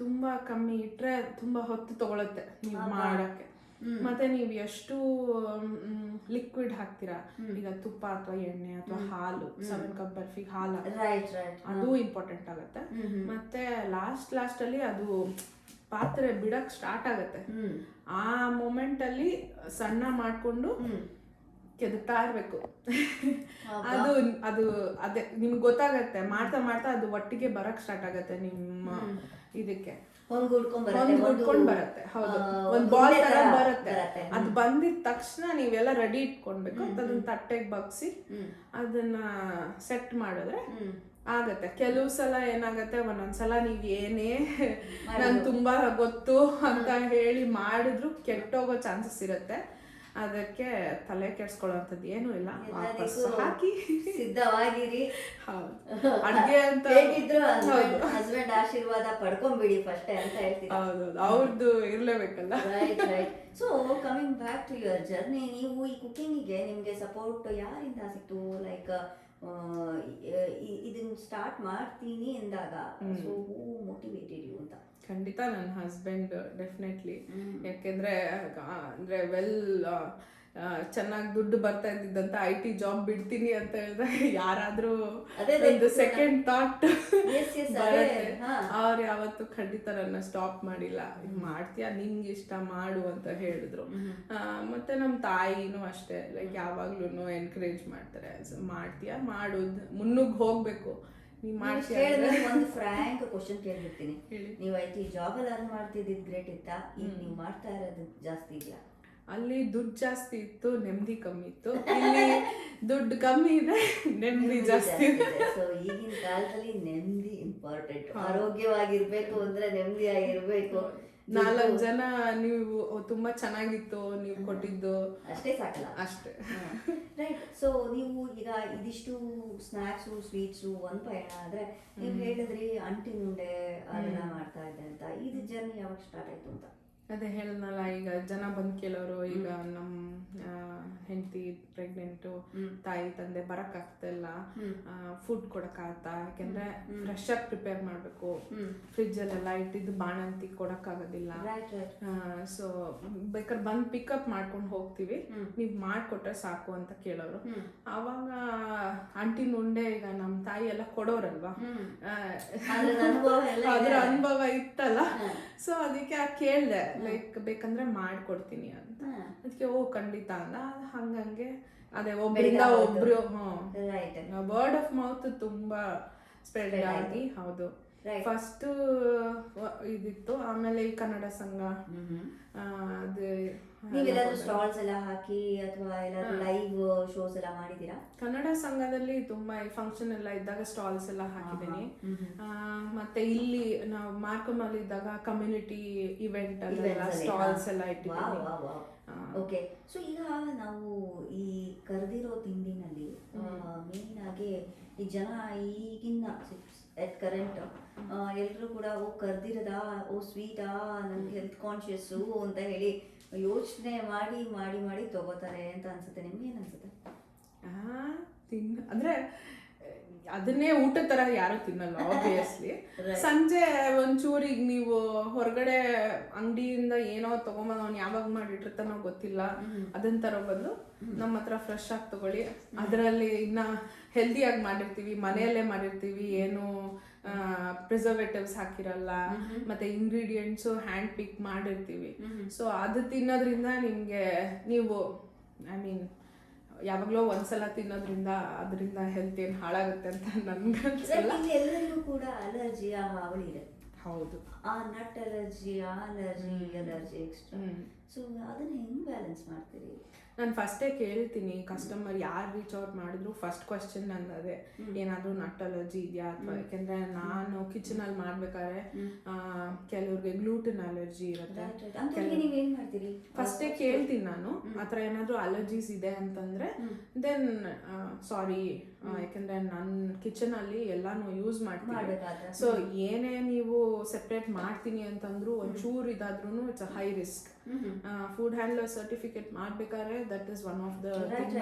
ತುಂಬಾ ಕಮ್ಮಿ ಇಟ್ರೆ ತುಂಬಾ ಹೊತ್ತು ತಗೊಳತ್ತೆ ನೀವು ಮಾಡಕ್ಕೆ. ಮತ್ತೆ ನೀವು ಎಷ್ಟು ಲಿಕ್ವಿಡ್ ಹಾಕ್ತೀರಾ, ಈಗ ತುಪ್ಪ ಅಥವಾ ಎಣ್ಣೆ ಅಥವಾ ಹಾಲು, 7 ಕಪ್ ಬರ್ಫಿಗೆ ಹಾಲು ಅದು ಇಂಪಾರ್ಟೆಂಟ್ ಆಗುತ್ತೆ. ಮತ್ತೆ ಲಾಸ್ಟ್ ಅಲ್ಲಿ ಅದು ಪಾತ್ರೆ ಬಿಡಕ್ ಸ್ಟಾರ್ಟ್ ಆಗತ್ತೆ. ಆ ಮೂಮೆಂಟ್ ಅಲ್ಲಿ ಸಣ್ಣ ಮಾಡ್ಕೊಂಡು ಕೆದಕ್ತಾ ಇರ್ಬೇಕು. ಅದು ಅದೇ ನಿಮ್ಗೆ ಗೊತ್ತಾಗತ್ತೆ, ಮಾಡ್ತಾ ಅದು ಒಟ್ಟಿಗೆ ಬರಕ್ ಸ್ಟಾರ್ಟ್ ಆಗತ್ತೆ. ನಿಮ್ಮ ಇದಕ್ಕೆ ಹೊಂದ್ಕೊಂಡ್ ಬರತ್ತೆ. ಹೌದು, ಒಂದ್ ಬಾಲ್ ತರ ಬರತ್ತೆ. ಅದು ಬಂದಿದ ತಕ್ಷಣ ನೀವೆಲ್ಲ ರೆಡಿ ಇಟ್ಕೊಂಡ್ಬೇಕು. ಅದನ್ನ ತಟ್ಟೆಗೆ ಬಗ್ಸಿ ಅದನ್ನ ಸೆಟ್ ಮಾಡಿದ್ರೆ ಆಗತ್ತೆ. ಕೆಲವು ಸಲ ಏನಾಗತ್ತೆ, ಒಂದೊಂದ್ಸಲ ನೀವ್ ಏನೇ ನನ್ ತುಂಬಾ ಗೊತ್ತು ಅಂತ ಹೇಳಿ ಮಾಡಿದ್ರು ಕೆಟ್ಟೋಗೋ ಚಾನ್ಸಸ್ ಇರತ್ತೆ. ಅದಕ್ಕೆ ತಲೆ ಕೆಡ್ಸ್ಕೊಳ್ಳೋಂಥದ್ದು ಏನೂ ಇಲ್ಲ. ವಾಪಸ್ ಹಾಕಿ ಸಿದ್ಧವಾಗಿರಿ. ಅಡ್ಗೆ ಅಂತ ಹಸ್ಬೆಂಡ್ ಆಶೀರ್ವಾದ ಪಡ್ಕೊಂಡ್ಬಿಡಿ ಫಸ್ಟ್ ಅಂತ ಹೇಳ್ತೀವಿ. ಹೌದೌದು, ಅವ್ರದ್ದು ಇರ್ಲೇಬೇಕಲ್ಲ. So coming back to your journey, ನೀವು ಈ ಕುಕಿಂಗಿಗೆ ನಿಮ್ಗೆ ಸಪೋರ್ಟ್ ಯಾರಿಂದ ಸಿಕ್ತು? ಲೈಕ್ ಇದನ್ನ ಸ್ಟಾರ್ಟ್ ಮಾಡ್ತೀನಿ ಎಂದಾಗ ಸೊ ಹೂ ಮೋಟಿವೇಟೆಡ್ ಯು ಅಂತ? ಖಂಡಿತ ನನ್ನ ಹಸ್ಬೆಂಡ್, ಡೆಫಿನೆಟ್ಲಿ. ಯಾಕೆಂದ್ರೆ ಚೆನ್ನಾಗಿ ದುಡ್ಡು ಬರ್ತಾ ಇದ್ದಿದ್ದಂತ IT ಜಾಬ್ ಬಿಡ್ತೀನಿ ಅಂತ ಹೇಳಿದ್ರೆ ಯಾರಾದ್ರೂ ಒಂದು ಸೆಕೆಂಡ್ ಥಾಟ್ ಬರುತ್ತೆ. ಅವ್ರು ಯಾವತ್ತು ಖಂಡಿತ ನನ್ನ ಸ್ಟಾಪ್ ಮಾಡಿಲ್ಲ. ಮಾಡ್ತೀಯಾ, ನಿಂಗೆ ಇಷ್ಟ ಮಾಡು ಅಂತ ಹೇಳಿದ್ರು. ಮತ್ತೆ ನಮ್ಮ ತಾಯಿನೂ ಅಷ್ಟೇ, ಲೈಕ್ ಯಾವಾಗ್ಲೂ ಎನ್ಕರೇಜ್ ಮಾಡ್ತಾರೆ. ಮಾಡ್ತೀಯಾ, ಮಾಡೋದು ಮುನ್ನುಗ್ ಹೋಗ್ಬೇಕು. ಒಂದು ಫ್ರ್ಯಾಂಕ್ ಕ್ವಶನ್ ಕೇಳ್ಬಿಡ್ತೀನಿ, ನೀವು IT ಜಾಬ್ ಅಲ್ಲಿ ಅರ್ನ್ ಮಾಡ್ತಿದ್ದಿದ್ ಗ್ರೇಟ್ ಇತ್ತಾ? ಈಗ ನೀವು ಮಾಡ್ತಾ ಇರೋದು ಜಾಸ್ತಿ ಇದೆಯಾ? ಅಲ್ಲಿ ದುಡ್ಡು ಜಾಸ್ತಿ ಇತ್ತು, ನೆಮ್ಮದಿ ಕಮ್ಮಿ ಇತ್ತು. ಇಲ್ಲಿ ದುಡ್ಡು ಕಮ್ಮಿ ಇದೆ, ನೆಮ್ಮದಿ ಜಾಸ್ತಿ ಇದೆ. ಸೊ ಈಗಿನ ಕಾಲದಲ್ಲಿ ನೆಮ್ಮದಿ ಇಂಪಾರ್ಟೆಂಟ್. ಆರೋಗ್ಯವಾಗಿರ್ಬೇಕು ಅಂದ್ರೆ ನೆಮ್ಮದಿಯಾಗಿರ್ಬೇಕು. 4 ಜನ ನೀವು ತುಂಬಾ ಚೆನ್ನಾಗಿತ್ತು ನೀವು ಕೊಟ್ಟಿದ್ದು ಅಷ್ಟೇ ಸಾಕಲ್ಲ? ಅಷ್ಟೇ, ರೈಟ್. ಸೊ ನೀವು ಈಗ ಇದಿಷ್ಟು ಸ್ನಾಕ್ಸು ಸ್ವೀಟ್ಸು ಒಂದು ಪಯಣ ಆದ್ರೆ ನೀವು ಹೇಳಿದ್ರಿ ಅಂಟಿನ ಉಂಡೆ ಅದನ್ನ ಮಾಡ್ತಾ ಇದ್ದೆ ಅಂತ. ಇದು ಜರ್ನಿ ಯಾವಾಗ ಸ್ಟಾರ್ಟ್ ಆಯ್ತು ಅಂತ? ಅದೇ ಹೇಳನಲ್ಲ, ಈಗ ಜನ ಬಂದು ಕೇಳೋರು, ಈಗ ನಮ್ಮ ಹೆಂಡತಿ ಪ್ರೆಗ್ನೆಂಟು, ತಾಯಿ ತಂದೆ ಬರಕ್ ಆಗ್ತಿಲ್ಲ, ಫುಡ್ ಕೊಡಕ್ಕಾಗತ್ತಾ? ಯಾಕೆಂದ್ರೆ ಫ್ರೆಶ್ ಆಗಿ ಪ್ರಿಪೇರ್ ಮಾಡ್ಬೇಕು, ಫ್ರಿಜ್ ಅಲ್ಲೆಲ್ಲ ಇಟ್ಟಿದ್ದು ಬಾಣಂತಿ ಕೊಡಕ್ಕಾಗೋದಿಲ್ಲ. ಸೊ ಬೇಕಾದ್ರೆ ಬಂದು ಪಿಕಪ್ ಮಾಡ್ಕೊಂಡು ಹೋಗ್ತೀವಿ, ನೀವ್ ಮಾಡ್ಕೊಟ್ರೆ ಸಾಕು ಅಂತ ಕೇಳೋರು. ಆವಾಗ ಅಂಟಿನ ಉಂಡೆ ಈಗ ನಮ್ಮ ತಾಯಿ ಎಲ್ಲ ಕೊಡೋರಲ್ವಾ, ಅದ್ರ ಅನುಭವ ಇತ್ತಲ್ಲ. ಸೊ ಅದಕ್ಕೆ ಕೇಳ್ದೆ, ಲೈಕ್ ಬೇಕಂದ್ರೆ ಮಾಡ್ಕೊಡ್ತೀನಿ ಅಂತ. ಅದಕ್ಕೆ ಖಂಡಿತ ಅಂದ. ಹಂಗಂಗೆ ಅದೇ ಒಬ್ರಿಂದ ಒಬ್ರು ವರ್ಡ್ ಆಫ್ ಮೌತ್ ತುಂಬಾ ಸ್ಪ್ರೆಡ್ ಆಗಿ. ಹೌದು, ಫಸ್ಟ್ ಇದಿತ್ತು, ಆಮೇಲೆ ಈ ಕನ್ನಡ ಸಂಘ, ಅದು ನೀವೆಲ್ಲಾದ್ರೂ ಸ್ಟಾಲ್ಸ್ ಎಲ್ಲ ಹಾಕಿ ಅಥವಾ ಎಲ್ಲಾದ್ರೂ ಲೈವ್ ಶೋಸ್ ಎಲ್ಲ ಮಾಡಿದೀರಾ? ಕನ್ನಡ ಸಂಘದಲ್ಲಿ ತುಂಬಾ ಫಂಕ್ಷನ್ ಎಲ್ಲ ಇದ್ದಾಗ ಸ್ಟಾಲ್ಸ್ ಎಲ್ಲ ಹಾಕಿದ್ದೀನಿ. ಮತ್ತೆ ಇಲ್ಲಿ ನಾವು ಮಾರ್ಕಮಲ್ಲಿ ಇದ್ದಾಗ ಕಮ್ಯುನಿಟಿ ಇವೆಂಟ್ ಅಲ್ಲೆಲ್ಲ ಸ್ಟಾಲ್ಸ್ ಎಲ್ಲ ಇಟ್ಟಿದ್ದೀನಿ. ಓಕೆ. ಸೊ ಈಗ ನಾವು ಈ ಕರೆದಿರೋ ತಿಂಡಿನಲ್ಲಿ ಮೇನ್ ಆಗಿ ಈ ಜನ ಈಗಿನ ಎಟ್ ಕರೆಂಟ್ ಎಲ್ಲರೂ ಕೂಡ ಕರ್ದಿರದ ಸ್ವೀಟಾ, ನನ್ಗೆ ಹೆಲ್ತ್ ಕಾನ್ಶಿಯಸ್ಸು ಅಂತ ಹೇಳಿ ಯೋಚನೆ ಮಾಡಿ ಮಾಡಿ ಮಾಡಿ ತಗೋತಾರೆ ಅಂತ ಅನ್ಸುತ್ತೆ. ನಿಮ್ಗೆ ಏನ್ ಅನ್ಸುತ್ತೆ? ಅಂದ್ರೆ ಅದನ್ನೇ ಊಟದ ತರ ಯಾರು ತಿನ್ನಲ್ಲ ಆಬ್ವಿಯಸ್ಲಿ. ಸಂಜೆ ಒಂಚೂರಿಗೆ ನೀವು ಹೊರಗಡೆ ಅಂಗಡಿಯಿಂದ ಏನೋ ತಗೊಂಬಂದು ಅವ್ನು ಯಾವಾಗ ಮಾಡಿಟ್ಟಿರ್ತಾನೋ ಗೊತ್ತಿಲ್ಲ, ಅದನ್ನ ತಗೊಬಂದು ನಮ್ಮ ಹತ್ರ ಫ್ರೆಶ್ ಆಗಿ ತಗೊಳ್ಳಿ. ಅದರಲ್ಲಿ ಇನ್ನ ಹೆಲ್ದಿಯಾಗಿ ಮಾಡಿರ್ತೀವಿ, ಮನೆಯಲ್ಲೇ ಮಾಡಿರ್ತೀವಿ, ಏನು ಪ್ರಿಸರ್ವೇಟಿವ್ಸ್ ಹಾಕಿರಲ್ಲ, ಮತ್ತೆ ಇಂಗ್ರೀಡಿಯೆಂಟ್ಸು ಹ್ಯಾಂಡ್ ಪಿಕ್ ಮಾಡಿರ್ತೀವಿ. ಸೊ ಅದು ತಿನ್ನೋದ್ರಿಂದ ನಿಮ್ಗೆ ನೀವು ಐ ಮೀನ್ ಯಾವಾಗಲೋ ಒಂದ್ಸಲ ತಿನ್ನೋದ್ರಿಂದ ಅದರಿಂದ ಹೆಲ್ತ್ ಏನು ಹಾಳಾಗುತ್ತೆ ಅಂತ ನನ್ಗನ್ಸಲ್ಲ. ಎಲ್ಲರಿಗೂ ಕೂಡ ಅಲರ್ಜಿಯ ಹಾವಳಿ ಇದೆ. ಹೌದು, ಆ nut allergy, allergy extra. So ಅದನ್ನ ಹೆಂಗ್ ಬ್ಯಾಲೆನ್ಸ್ ಮಾಡ್ತೀರಿ? ನಾನು ಫಸ್ಟೇ ಕೇಳ್ತೀನಿ, ಕಸ್ಟಮರ್ ಯಾರು ರೀಚ್ ಔಟ್ ಮಾಡಿದ್ರು ಫಸ್ಟ್ ಕ್ವಶನ್ ನಂದು ಅದೇ, ಏನಾದರೂ ನಟ್ ಅಲರ್ಜಿ ಇದೆಯಾ ಅಥವಾ, ಯಾಕೆಂದ್ರೆ ನಾನು ಕಿಚನ್ ಅಲ್ಲಿ ಮಾಡ್ಬೇಕಾದ್ರೆ ಕೆಲವ್ರಿಗೆ ಗ್ಲೂಟನ್ ಅಲರ್ಜಿ ಇರುತ್ತೆ. ಫಸ್ಟೇ ಕೇಳ್ತೀನಿ ನಾನು, ಆ ಥರ ಏನಾದರೂ ಅಲರ್ಜೀಸ್ ಇದೆ ಅಂತಂದ್ರೆ ದೆನ್ ಸಾರಿ, ಯಾಕೆಂದ್ರೆ ನನ್ನ ಕಿಚನ್ ಅಲ್ಲಿ ಎಲ್ಲಾನು ಯೂಸ್ ಮಾಡ್ತೀನಿ. ಸೊ ಏನೇ ನೀವು ಸೆಪ್ರೇಟ್ ಮಾಡ್ತೀನಿ ಅಂತಂದ್ರು ಒಂಚೂರು ಇದಾದ್ರೂ it's a high risk. Food handler certificate ಮಾಡ್ಬೇಕಾದ್ರೆ that is one of the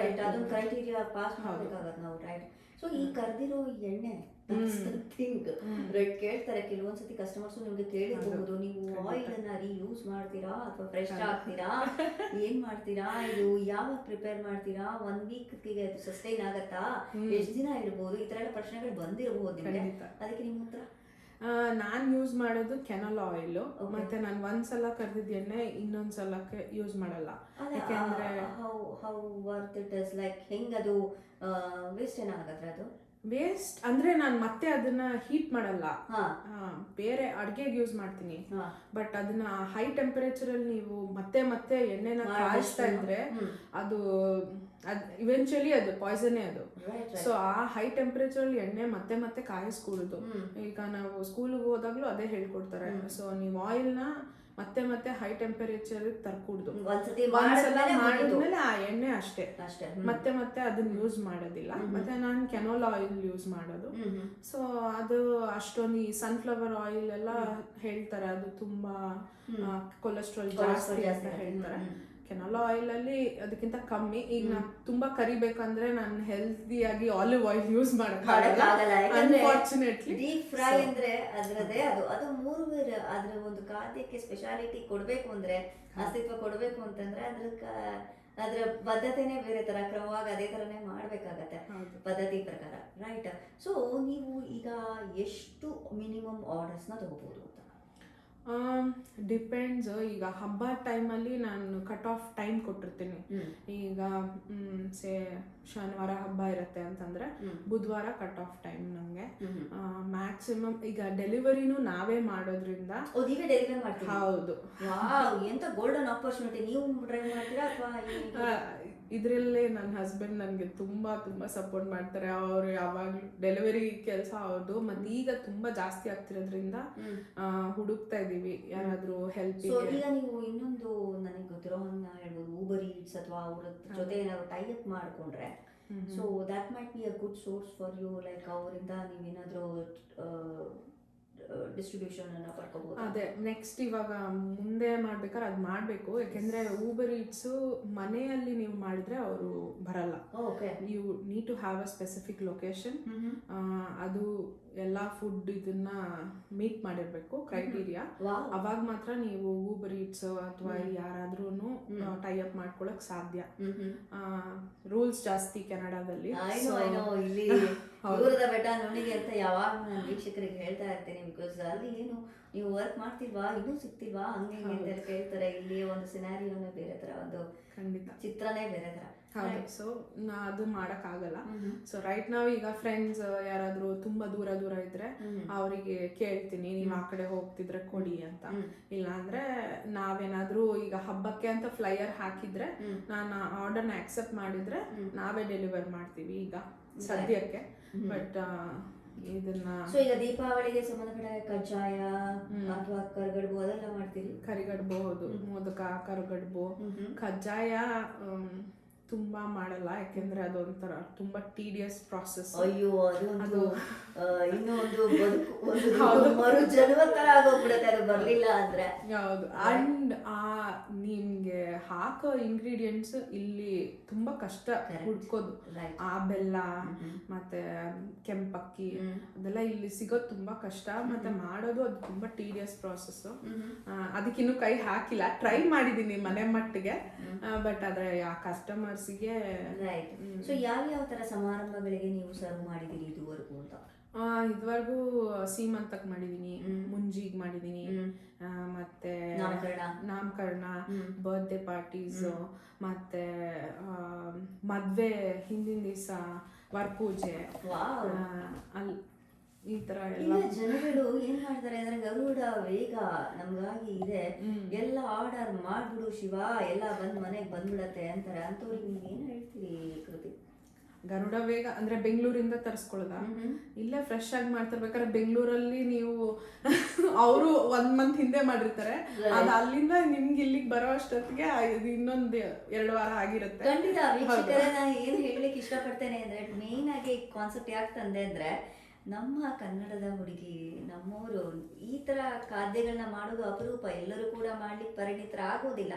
criteria pass ಮಾಡಬೇಕಾಗತ್ತೆ ನಾವು, ರೈಟ್? ಸೊ ಈ ಕರ್ದಿರೋ ಎಣ್ಣೆ ಕೇಳ್ತಾರೆ ಕೆಲವೊಂದ್ಸತಿ ಕಸ್ಟಮರ್ಸ್, ನಿಮ್ಗೆ ಕೇಳಿರಬಹುದು, ನೀವು ಆಯಿಲ್ ಅನ್ನ ರೀಯೂಸ್ ಮಾಡ್ತೀರಾ ಅಥವಾ ಫ್ರೆಶ್ ಹಾಕ್ತೀರಾ, ಏನ್ ಮಾಡ್ತೀರಾ, ಇದು ಯಾವಾಗ ಪ್ರಿಪೇರ್ ಮಾಡ್ತೀರಾ, 1 ವೀಕ್ಗೆ ಅದು ಸಸ್ಟೈನ್ ಆಗತ್ತಾ, ಎಷ್ಟು ದಿನ ಇರ್ಬೋದು, ಈ ತರ ಎಲ್ಲ ಪ್ರಶ್ನೆಗಳು ಬಂದಿರಬಹುದು ನಿಮ್ಗೆ. ಅದಕ್ಕೆ ನಿಮ್ಮ ಉತ್ತರ? ನಾನು ಯೂಸ್ ಮಾಡೋದು ಕೆನಲ್ ಆಯಿಲ್, ಮತ್ತೆ ನಾನು ಒಂದ್ಸಲ ಕರ್ದಿದ್ದ ಎಣ್ಣೆ ಇನ್ನೊಂದ್ಸಲಕ್ಕೆ ಯೂಸ್ ಮಾಡಲ್ಲ. ಯಾಕೆಂದ್ರೆ ಹೆಂಗದು ವೇಸ್ಟ್ ಏನಾಗತ್ತೆ? ಅದು ವೇಸ್ಟ್ ಅಂದ್ರೆ ನಾನು ಮತ್ತೆ ಅದನ್ನ ಹೀಟ್ ಮಾಡಲ್ಲ, ಬೇರೆ ಅಡ್ಗೆಗೆ ಯೂಸ್ ಮಾಡ್ತೀನಿ. ಬಟ್ ಅದನ್ನ ಹೈ ಟೆಂಪರೇಚರ್ ಅಲ್ಲಿ ನೀವು ಮತ್ತೆ ಮತ್ತೆ ಎಣ್ಣೆನ ಕಾಯಿಸ್ತಾ ಇದ್ರೆ ಅದು ಇವೆಂಚುಲಿ ಅದು ಪಾಯ್ಸನ್ನೇ ಅದು. ಸೊ ಆ ಹೈ ಟೆಂಪರೇಚರ್ ಅಲ್ಲಿ ಎಣ್ಣೆ ಮತ್ತೆ ಮತ್ತೆ ಕಾಯಿಸ್ಕೊಡುದು. ಈಗ ನಾವು ಸ್ಕೂಲ್ಗೆ ಹೋದಾಗ್ಲೂ ಅದೇ ಹೇಳ್ಕೊಡ್ತಾರೆ. ಸೊ ನೀವು ಆಯಿಲ್ ನ ಮತ್ತೆ ಮತ್ತೆ ಹೈ ಟೆಂಪರೇಚರ್ ತರ್ಕೂಡ್ದು. ಒಂದ್ಸಲ ಮಾಡಿದ್ಮೇಲೆ ಆ ಎಣ್ಣೆ ಅಷ್ಟೇ, ಮತ್ತೆ ಮತ್ತೆ ಅದನ್ನ ಯೂಸ್ ಮಾಡೋದಿಲ್ಲ. ಮತ್ತೆ ನಾನು ಕೆನೋಲ್ ಆಯಿಲ್ ಯೂಸ್ ಮಾಡೋದು. ಸೊ ಅದು ಅಷ್ಟೊಂದು ಈ ಸನ್ಫ್ಲವರ್ ಆಯಿಲ್ ಎಲ್ಲ ಹೇಳ್ತಾರೆ ಅದು ತುಂಬಾ ಕೊಲೆಸ್ಟ್ರಾಲ್ ಜಾಸ್ತಿ ಅಂತ ಹೇಳ್ತಾರೆ. ಕೆನೋಲ್ ಆಯಿಲ್ ಅಲ್ಲಿ ಅದಕ್ಕಿಂತ ಕಮ್ಮಿ. ಈಗ ನಾನು ತುಂಬಾ ಕರಿಬೇಕಂದ್ರೆ ನಾನು ಹೆಲ್ದಿಯಾಗಿ ಆಲಿವ್ ಆಯಿಲ್ ಯೂಸ್ ಮಾಡಕ್ಕಾಗಲ್ಲ, ಅನ್ಫಾರ್ಚುನೇಟ್ಲಿ. ಡೀಪ್ ಫ್ರೈ ಅಂದ್ರೆ ಅದರದೇ ಅದು ಮೂರು ಅದ್ರ ಒಂದು ಖಾದ್ಯಕ್ಕೆ ಸ್ಪೆಷಾಲಿಟಿ ಕೊಡ್ಬೇಕು ಅಂದ್ರೆ, ಅಸ್ತಿತ್ವ ಕೊಡ್ಬೇಕು ಅಂತಂದ್ರೆ ಅದ್ರ ಬದ್ಧತೆನೇ ಬೇರೆ ತರ, ಕ್ರಮವಾಗಿ ಅದೇ ತರನೇ ಮಾಡ್ಬೇಕಾಗತ್ತೆ ಪದ್ಧತಿ ಪ್ರಕಾರ, ರೈಟ್? ಸೊ ನೀವು ಈಗ ಎಷ್ಟು ಮಿನಿಮಮ್ ಆರ್ಡರ್ಸ್ ನ ತಗೋಬಹುದು ಅಂತ? ಡಿಪೆಂಡ್ಸ್. ಈಗ ಹಬ್ಬ ಟೈಮಲ್ಲಿ ನಾನು ಕಟ್ ಆಫ್ ಟೈಮ್ ಕೊಟ್ಟಿರ್ತೀನಿ. ಈಗ ಸೇ ಶನಿವಾರ ಹಬ್ಬ ಇರುತ್ತೆ ಅಂತಂದ್ರೆ ಬುಧವಾರ ಕಟ್ ಆಫ್ ಟೈಮ್ ನಂಗೆ. ಮ್ಯಾಕ್ಸಿಮಮ್ ಈಗ ಡೆಲಿವರಿನೂ ನಾವೇ ಮಾಡೋದ್ರಿಂದ. ಹೌದು, ಎಂತ ಗೋಲ್ಡನ್ ಆಪರ್ಚುನಿಟಿ. ನೀವು ಡ್ರೈವ್ ಮಾಡ್ತೀರಾ ಅಥವಾ ಇದ್ರಲ್ಲೇ ನನ್ನ ಹಸ್ಬೆಂಡ್ ನನಗೆ ತುಂಬಾ ತುಂಬಾ ಸಪೋರ್ಟ್ ಮಾಡ್ತಾರೆ. ಅವರು ಯಾವಾಗ್ಲೂ ಡೆಲಿವರಿ ಕೆಲಸ ಅವ್ರದ್ದು, ಮತ್ತೆ ಈಗ ತುಂಬಾ ಜಾಸ್ತಿ ಆಗ್ತಿರೋದ್ರಿಂದ ಹುಡುಕ್ತಾ ಇದೀವಿ ಯಾರಾದ್ರೂ ಹೆಲ್ಪ್. ಈಗ ನೀವು ಇನ್ನೊಂದು ನನಗೆ ಗೊತ್ತಿರೋ ಹೇಳ್ಬೋದು, ಊಬರ್ ಈಟ್ಸ್ ಅಥವಾ ಅವ್ರ ಜೊತೆ ಏನಾದ್ರು ಟೈ ಅಪ್ ಮಾಡ್ಕೊಂಡ್ರೆ, so that might be a good source for you. Like ಅವರಿಂದ ನೀವೇನಾದ್ರೂ ಡಿಸ್ಟ್ರಿಬ್ಯೂಷನ್ ಅನ್ನ ಪಡ್ಕೋಬಹುದು. ಅದೇ ನೆಕ್ಸ್ಟ್ ಇವಾಗ ಮುಂದೆ ಮಾಡ್ಬೇಕಾದ್ರೆ ಅದು ಮಾಡಬೇಕು. ಯಾಕೆಂದ್ರೆ ಊಬರ್ ಈಟ್ಸ್ ಮನೆಯಲ್ಲಿ ನೀವು ಮಾಡಿದ್ರೆ ಅವರು ಬರಲ್ಲ. You need to have a specific location. ಅದು ಎಲ್ಲಾ ಫುಡ್ ಇದನ್ನ ಮೀಟ್ ಮಾಡಿರ್ಬೇಕು ಕ್ರೈಟೀರಿಯಾ. ಅವಾಗ ಮಾತ್ರ ನೀವು ಊಬರ್ ಈಟ್ಸ್ ಅಥವಾ ಯಾರಾದ್ರೂ ಟೈ ಅಪ್ ಮಾಡ್ಕೊಳಕ್ ಸಾಧ್ಯ. ರೂಲ್ಸ್ ಜಾಸ್ತಿ ಕೆನಡಾದಲ್ಲಿ. ದೂರದ ಬೆಟ್ಟ ನುಣಿಗೆ ಅಂತ ಯಾವಾಗ ನಾನು ವೀಕ್ಷಕರಿಗೆ ಹೇಳ್ತಾ ಇರ್ತೀನಿ. ಬಿಕಾಸ್ ಅಲ್ಲಿ ಏನು ನೀವು ವರ್ಕ್ ಮಾಡ್ತಿಲ್ವಾ, ಇನ್ನೂ ಸಿಗ್ತಿಲ್ವಾ, ಹಂಗೆ ಅಂತ ಕೇಳ್ತಾರೆ. ಇಲ್ಲಿ ಒಂದು ಸಿನಾರಿಯೋನೇ ಬೇರೆ ತರ, ಒಂದು ಖಂಡಿತ ಚಿತ್ರನೇ ಬೇರೆ ತರ. ಹೌದು. ಸೊ ನಾ ಅದು ಮಾಡಕ್ ಆಗಲ್ಲ. ಸೊ ರೈಟ್ ನಾವ್ ಈಗ ಫ್ರೆಂಡ್ಸ್ ಯಾರಾದ್ರೂ ತುಂಬಾ ದೂರ ಇದ್ರೆ ಅವರಿಗೆ ಕೇಳ್ತೀನಿ, ನೀವ್ ಆ ಕಡೆ ಹೋಗ್ತಿದ್ರೆ ಕೊಡಿ ಅಂತ. ಇಲ್ಲ ಅಂದ್ರೆ ನಾವೇನಾದ್ರೂ ಈಗ ಹಬ್ಬಕ್ಕೆ ಅಂತ ಫ್ಲೈಯರ್ ಹಾಕಿದ್ರೆ ನಾನು ಆರ್ಡರ್ನ ಆಕ್ಸೆಪ್ಟ್ ಮಾಡಿದ್ರೆ ನಾವೇ ಡೆಲಿವರ್ ಮಾಡ್ತೀವಿ ಈಗ ಸದ್ಯಕ್ಕೆ. ಬಟ್ ಇದನ್ನ ಈಗ ದೀಪಾವಳಿಗೆ ಸಂಬಂಧಪಟ್ಟ ಕಜ್ಜಾಯ ಅಥವಾ ಕರಿಗಡುಬು ಅದೆಲ್ಲ ಮಾಡ್ತೀರಿ? ಕರಿಗಡುಬು, ಹೌದು, ಮೋದಕ, ಕರಿಗಡುಬು, ಕಜ್ಜಾಯ ತುಂಬಾ ಮಾಡಲ್ಲ. ಯಾಕೆಂದ್ರೆ ಅದೊಂಥರ ತುಂಬಾ ಟೀಡಿಯಸ್ ಪ್ರಾಸೆಸ್. ಅಯ್ಯೋ, ಅದು ಇನ್ನೊಂದು ಮರು ಜನ್ಮ ತರ ಆಗೋಗ್ಬಿಡುತ್ತೆ ಅದು ಬರ್ಲಿಲ್ಲ ಅಂದ್ರೆ. ಹೌದು. ಅಂಡ್ ನಿಮ್ಗೆ ಹಾಕೋ ಇಂಗ್ರೀಡಿಯೆಂಟ್ಸ್ ಇಲ್ಲಿ ತುಂಬಾ ಕಷ್ಟ ಹುಡ್ಕೋದು. ಆ ಬೆಲ್ಲ ಮತ್ತೆ ಕೆಂಪಕ್ಕಿ ಅದೆಲ್ಲ ಇಲ್ಲಿ ಸಿಗೋದು ತುಂಬಾ ಕಷ್ಟ, ಮತ್ತೆ ಮಾಡೋದು ಅದು ತುಂಬಾ ಟೀಡಿಯಸ್ ಪ್ರಾಸೆಸ್. ಅದಕ್ಕಿನ್ನೂ ಕೈ ಹಾಕಿಲ್ಲ, ಟ್ರೈ ಮಾಡಿದೀನಿ ಮನೆ ಮಟ್ಟಿಗೆ, ಬಟ್ ಆದ್ರೆ ಆ ಕಸ್ಟಮರ್ಸ್ಗೆ. ರೈಟ್. ಸೊ ಯಾವ ತರ ಸಮಾರಂಭಗಳಿಗೆ ನೀವು ಸರ್ವ್ ಮಾಡಿದೀರಿ ಇದುವರೆಗೂ ಅಂತ? ಇದುವರೆಗೂ ಸೀಮಂತಕ್ ಮಾಡಿದೀನಿ, ಮುಂಜಿಗ್ ಮಾಡಿದೀನಿ, ಮತ್ತೆ ನಾಮಕರಣ, ಬರ್ತ್ಡೇ ಪಾರ್ಟೀಸ್, ಮತ್ತೆ ಮದ್ವೆ ಹಿಂದಿನ ದಿವಸ ವರಪೂಜೆ, ಅಲ್ಲಿ ಈ ತರ ಎಲ್ಲ. ಜನಗಳು ಏನ್ ಮಾಡ್ತಾರೆ ಅಂದ್ರೆ ಗರುಡ ವೇಗ ನಮ್ಗಾಗಿ ಇದೆ, ಎಲ್ಲ ಆರ್ಡರ್ ಮಾಡ್ಬಿಡು ಶಿವ, ಎಲ್ಲ ಬಂದ್ ಮನೆಗ್ ಬಂದ್ಬಿಡತ್ತೆ ಅಂತಾರೆ. ಅಂತವ್ರಿಗೆ ನೀವ್ ಏನ್ ಹೇಳ್ತೀರಿ ಕೃತಿ? ಗರುಡ ವೇಗ ಅಂದ್ರೆ ಬೆಂಗಳೂರಿಂದ ತರಿಸ್ಕೊಳ್ಳೋದ? ಇಲ್ಲೇ ಫ್ರೆಶ್ ಆಗಿ ಮಾಡ್ತಿರ್ಬೇಕಾದ್ರೆ ಬೆಂಗಳೂರಲ್ಲಿ ನೀವು ಅವರು 1 ಮಂತ್ ಹಿಂದೆ ಮಾಡಿರ್ತಾರೆ, ಅದು ಅಲ್ಲಿಂದ ನಿಮ್ಗೆ ಇಲ್ಲಿಗೆ ಬರೋ ಅಷ್ಟೊತ್ತಿಗೆ ಇನ್ನೊಂದು 2 ವಾರ ಆಗಿರುತ್ತೆ. ಖಂಡಿತ ವೀಕ್ಷಕರೇ, ನಾನು ಏನು ಹೇಳಲಿಕ್ಕೆ ಇಷ್ಟಪಡ್ತೇನೆ ಅಂದ್ರೆ, ಮೇನ್ ಆಗಿ ಕಾನ್ಸೆಪ್ಟ್ ಯಾಕೆ ತಂದೆ ಅಂದ್ರೆ, ನಮ್ಮ ಕನ್ನಡದ ಹುಡುಗಿ ನಮ್ಮವರು ಈ ತರ ಖಾದ್ಯಗಳನ್ನ ಮಾಡೋದು ಅಪರೂಪ, ಎಲ್ಲರೂ ಕೂಡ ಮಾಡ್ಲಿಕ್ಕೆ ಪರಿಣಿತರಾಗೋದಿಲ್ಲ.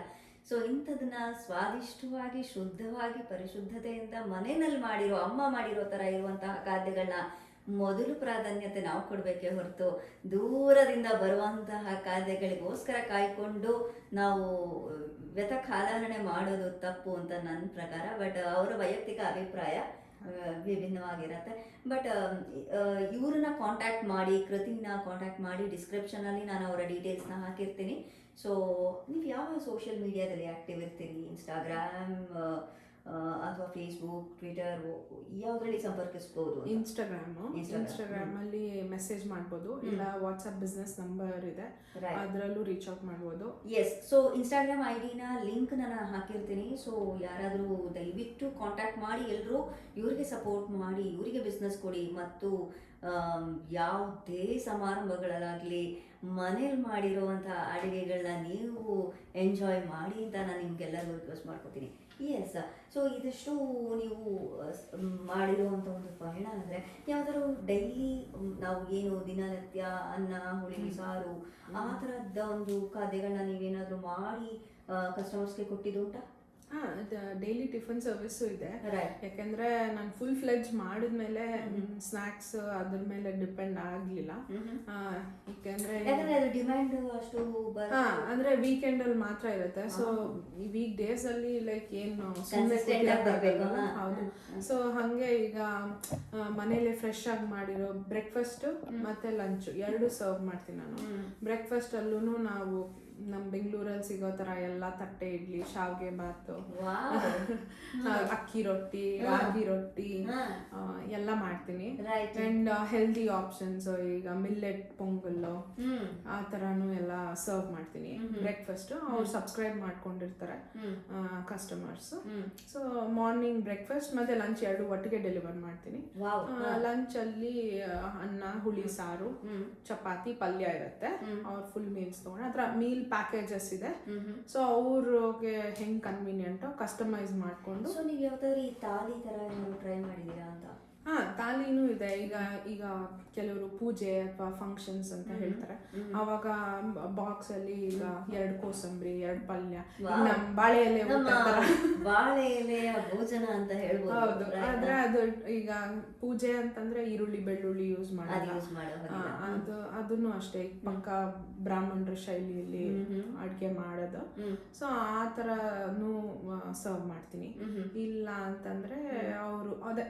ಸೊ ಇಂಥದನ್ನ ಸ್ವಾದಿಷ್ಟವಾಗಿ, ಶುದ್ಧವಾಗಿ, ಪರಿಶುದ್ಧತೆಯಿಂದ ಮನೆಯಲ್ಲಿ ಮಾಡಿರೋ, ಅಮ್ಮ ಮಾಡಿರೋ ತರ ಇರುವಂತಹ ಖಾದ್ಯಗಳನ್ನ ಮೊದಲು ಪ್ರಾಧಾನ್ಯತೆ ನಾವು ಕೊಡಬೇಕೇ ಹೊರತು ದೂರದಿಂದ ಬರುವಂತಹ ಖಾದ್ಯಗಳಿಗೋಸ್ಕರ ಕಾಯ್ಕೊಂಡು ನಾವು ವ್ಯತಕಾಲಹರಣೆ ಮಾಡೋದು ತಪ್ಪು ಅಂತ ನನ್ನ ಪ್ರಕಾರ. ಬಟ್ ಅವರ ವೈಯಕ್ತಿಕ ಅಭಿಪ್ರಾಯ ವಿಭಿನ್ನವಾಗಿರುತ್ತೆ. ಬಟ್ ಇವ್ರನ್ನ ಕಾಂಟ್ಯಾಕ್ಟ್ ಮಾಡಿ, ಕೃತಿನ ಕಾಂಟ್ಯಾಕ್ಟ್ ಮಾಡಿ, ಡಿಸ್ಕ್ರಿಪ್ಷನಲ್ಲಿ ನಾನು ಅವರ ಡೀಟೇಲ್ಸ್ನ ಹಾಕಿರ್ತೀನಿ. ಸೊ ನೀವು ಯಾವ ಸೋಷಿಯಲ್ ಮೀಡಿಯಾದಲ್ಲಿ ಆ್ಯಕ್ಟಿವ್ ಇರ್ತೀರಿ? ಇನ್ಸ್ಟಾಗ್ರಾಮ್ ಅಥವಾ ಫೇಸ್ಬುಕ್, ಟ್ವಿಟರ್, ಯಾವುದ್ರಲ್ಲಿ ಸಂಪರ್ಕಿಸ್ಬೋದು? ಇನ್ಸ್ಟಾಗ್ರಾಮ್ ಅಲ್ಲಿ ಮೆಸೇಜ್ ಮಾಡ್ಬೋದು, ಇಲ್ಲ ವಾಟ್ಸ್ಆಪ್ ಬಿಸ್ನೆಸ್ ನಂಬರ್ ಇದೆ, ಅದರಲ್ಲೂ ರೀಚ್ ಔಟ್ ಮಾಡ್ಬೋದು. ಎಸ್. ಸೊ ಇನ್ಸ್ಟಾಗ್ರಾಮ್ ಐಡಿನ ಲಿಂಕ್ ನಾನು ಹಾಕಿರ್ತೀನಿ. ಸೊ ಯಾರಾದರೂ ದಯವಿಟ್ಟು ಕಾಂಟ್ಯಾಕ್ಟ್ ಮಾಡಿ, ಎಲ್ಲರೂ ಇವ್ರಿಗೆ ಸಪೋರ್ಟ್ ಮಾಡಿ, ಇವರಿಗೆ ಬಿಸ್ನೆಸ್ ಕೊಡಿ. ಮತ್ತು ಯಾವುದೇ ಸಮಾರಂಭಗಳಾಗಲಿ ಮನೇಲಿ ಮಾಡಿರುವಂಥ ಅಡುಗೆಗಳನ್ನ ನೀವು ಎಂಜಾಯ್ ಮಾಡಿ ಅಂತ ನಾನು ನಿಮ್ಗೆಲ್ಲರಿಗೂ ರಿಕ್ವೆಸ್ಟ್ ಮಾಡ್ಕೊತೀನಿ. ಎಸ್. ಸೊ ಇದಷ್ಟು ನೀವು ಮಾಡಿರುವಂಥ ಒಂದು ಪಯಣ ಅಂದರೆ, ಯಾವ್ದಾದ್ರು ಡೈಲಿ ನಾವು ಏನು ದಿನನಿತ್ಯ ಅನ್ನ, ಹುಳಿ, ಸಾರು ಆ ಥರದ ಒಂದು ಖಾದ್ಯಗಳನ್ನ ನೀವೇನಾದರೂ ಮಾಡಿ ಕಸ್ಟಮರ್ಸ್ಗೆ ಕೊಟ್ಟಿದ್ದು ಉಂಟಾ? ಡೈಲಿ ಟಿಫನ್ ಸರ್ವಿಸು ಇದೆ. ಯಾಕಂದ್ರೆ ನಾನು ಫುಲ್ ಫ್ಲೆಜ್ ಮಾಡಿದ್ಮೇಲೆ ಸ್ನಾಕ್ಸ್ ಅದ್ರ ಮೇಲೆ ಡಿಪೆಂಡ್ ಆಗ್ಲಿಲ್ಲ. ಯಾಕಂದ್ರೆ ಡಿಮ್ಯಾಂಡ್ ಅಷ್ಟು ಅಂದ್ರೆ ವೀಕೆಂಡ್ ಅಲ್ಲಿ ಮಾತ್ರ ಇರುತ್ತೆ. ಸೊ ಈ ವೀಕ್ ಡೇಸ್ ಅಲ್ಲಿ ಲೈಕ್ ಏನು ಹೌದು. ಸೊ ಹಂಗೆ ಈಗ ಮನೇಲಿ ಫ್ರೆಶ್ ಆಗಿ ಮಾಡಿರೋ ಬ್ರೇಕ್ಫಾಸ್ಟ್ ಮತ್ತೆ ಲಂಚ್ 2 ಸರ್ವ್ ಮಾಡ್ತೀನಿ ನಾನು. ಬ್ರೇಕ್ಫಾಸ್ಟ್ ಅಲ್ಲೂ ನಾವು ನಮ್ ಬೆಂಗಳೂರಲ್ಲಿ ಸಿಗೋ ತರ ಎಲ್ಲ ತಟ್ಟೆ ಇಡ್ಲಿ, ಶಾವ್ಗೆ ಬಾತು, ಅಕ್ಕಿ ರೊಟ್ಟಿ, ರಾಗಿ ರೊಟ್ಟಿ ಎಲ್ಲ ಮಾಡ್ತೀನಿ. ಅಂಡ್ ಹೆಲ್ದಿ ಆಪ್ಷನ್ಸ್, ಈಗ ಮಿಲ್ಲೆಟ್ ಪೊಂಗಲ್ಲು ಆ ತರಾನು ಎಲ್ಲ ಸರ್ವ್ ಮಾಡ್ತೀನಿ ಬ್ರೇಕ್ಫಾಸ್ಟ್. ಅವ್ರು ಸಬ್ಸ್ಕ್ರೈಬ್ ಮಾಡ್ಕೊಂಡಿರ್ತಾರೆ ಕಸ್ಟಮರ್ಸ್. ಸೊ ಮಾರ್ನಿಂಗ್ ಬ್ರೇಕ್ಫಾಸ್ಟ್ ಮತ್ತೆ ಲಂಚ್ 2 ಒಟ್ಟಿಗೆ ಡೆಲಿವರ್ ಮಾಡ್ತೀನಿ. ಲಂಚ್ ಅಲ್ಲಿ ಅನ್ನ, ಹುಳಿ ಸಾರು, ಚಪಾತಿ, ಪಲ್ಯ ಇರುತ್ತೆ. ಅವ್ರು ಫುಲ್ ಮೀಲ್ಸ್ ತಗೊಂಡು ಅದ್ರ ಮೀಲ್ ಪ್ಯಾಕೇಜಸ್ ಇದೆ. ಸೊ ಅವ್ರಿಗೆ ಹೆಂಗ್ ಕನ್ವೀನಿಯಂಟ್ ಕಸ್ಟಮೈಸ್ ಮಾಡ್ಕೊಂಡು. ಸೊ ನೀವು ಯಾವ್ದಾದ್ರು ಈ ತಾಲಿ ತರ ಟ್ರೈ ಮಾಡಿದೀರಾ ಅಂತ? ತಾಲಿನೂ ಇದೆ. ಈಗ ಕೆಲವರು ಪೂಜೆ ಅಥವಾ ಫಂಕ್ಷನ್ಸ್ ಅಂತ ಹೇಳ್ತಾರೆ, ಅವಾಗ ಬಾಕ್ಸ್ ಅಲ್ಲಿ ಈಗ 2 ಕೋಸಂಬರಿ, 2 ಪಲ್ಯ, ಬಾಳೆ ಎಲೆ ಬಾಳೆ ಎಲೆಯ ಭೋಜನ ಅಂತ ಹೇಳ್ಬೋದು. ಹೌದು. ಆದ್ರೆ ಅದು ಈಗ ಪೂಜೆ ಅಂತಂದ್ರೆ ಈರುಳ್ಳಿ, ಬೆಳ್ಳುಳ್ಳಿ ಯೂಸ್ ಮಾಡೋದು. ಅದನ್ನು ಅಷ್ಟೇ ಪಕ್ಕ ಬ್ರಾಹ್ಮಣರ ಶೈಲಿಯಲ್ಲಿ ಅಡ್ಗೆ ಮಾಡೋದು. ಸೊ ಆ ತರನು ಸರ್ವ್ ಮಾಡ್ತೀನಿ. ಇಲ್ಲ ಅಂತಂದ್ರೆ ಅವರು ಅದೇ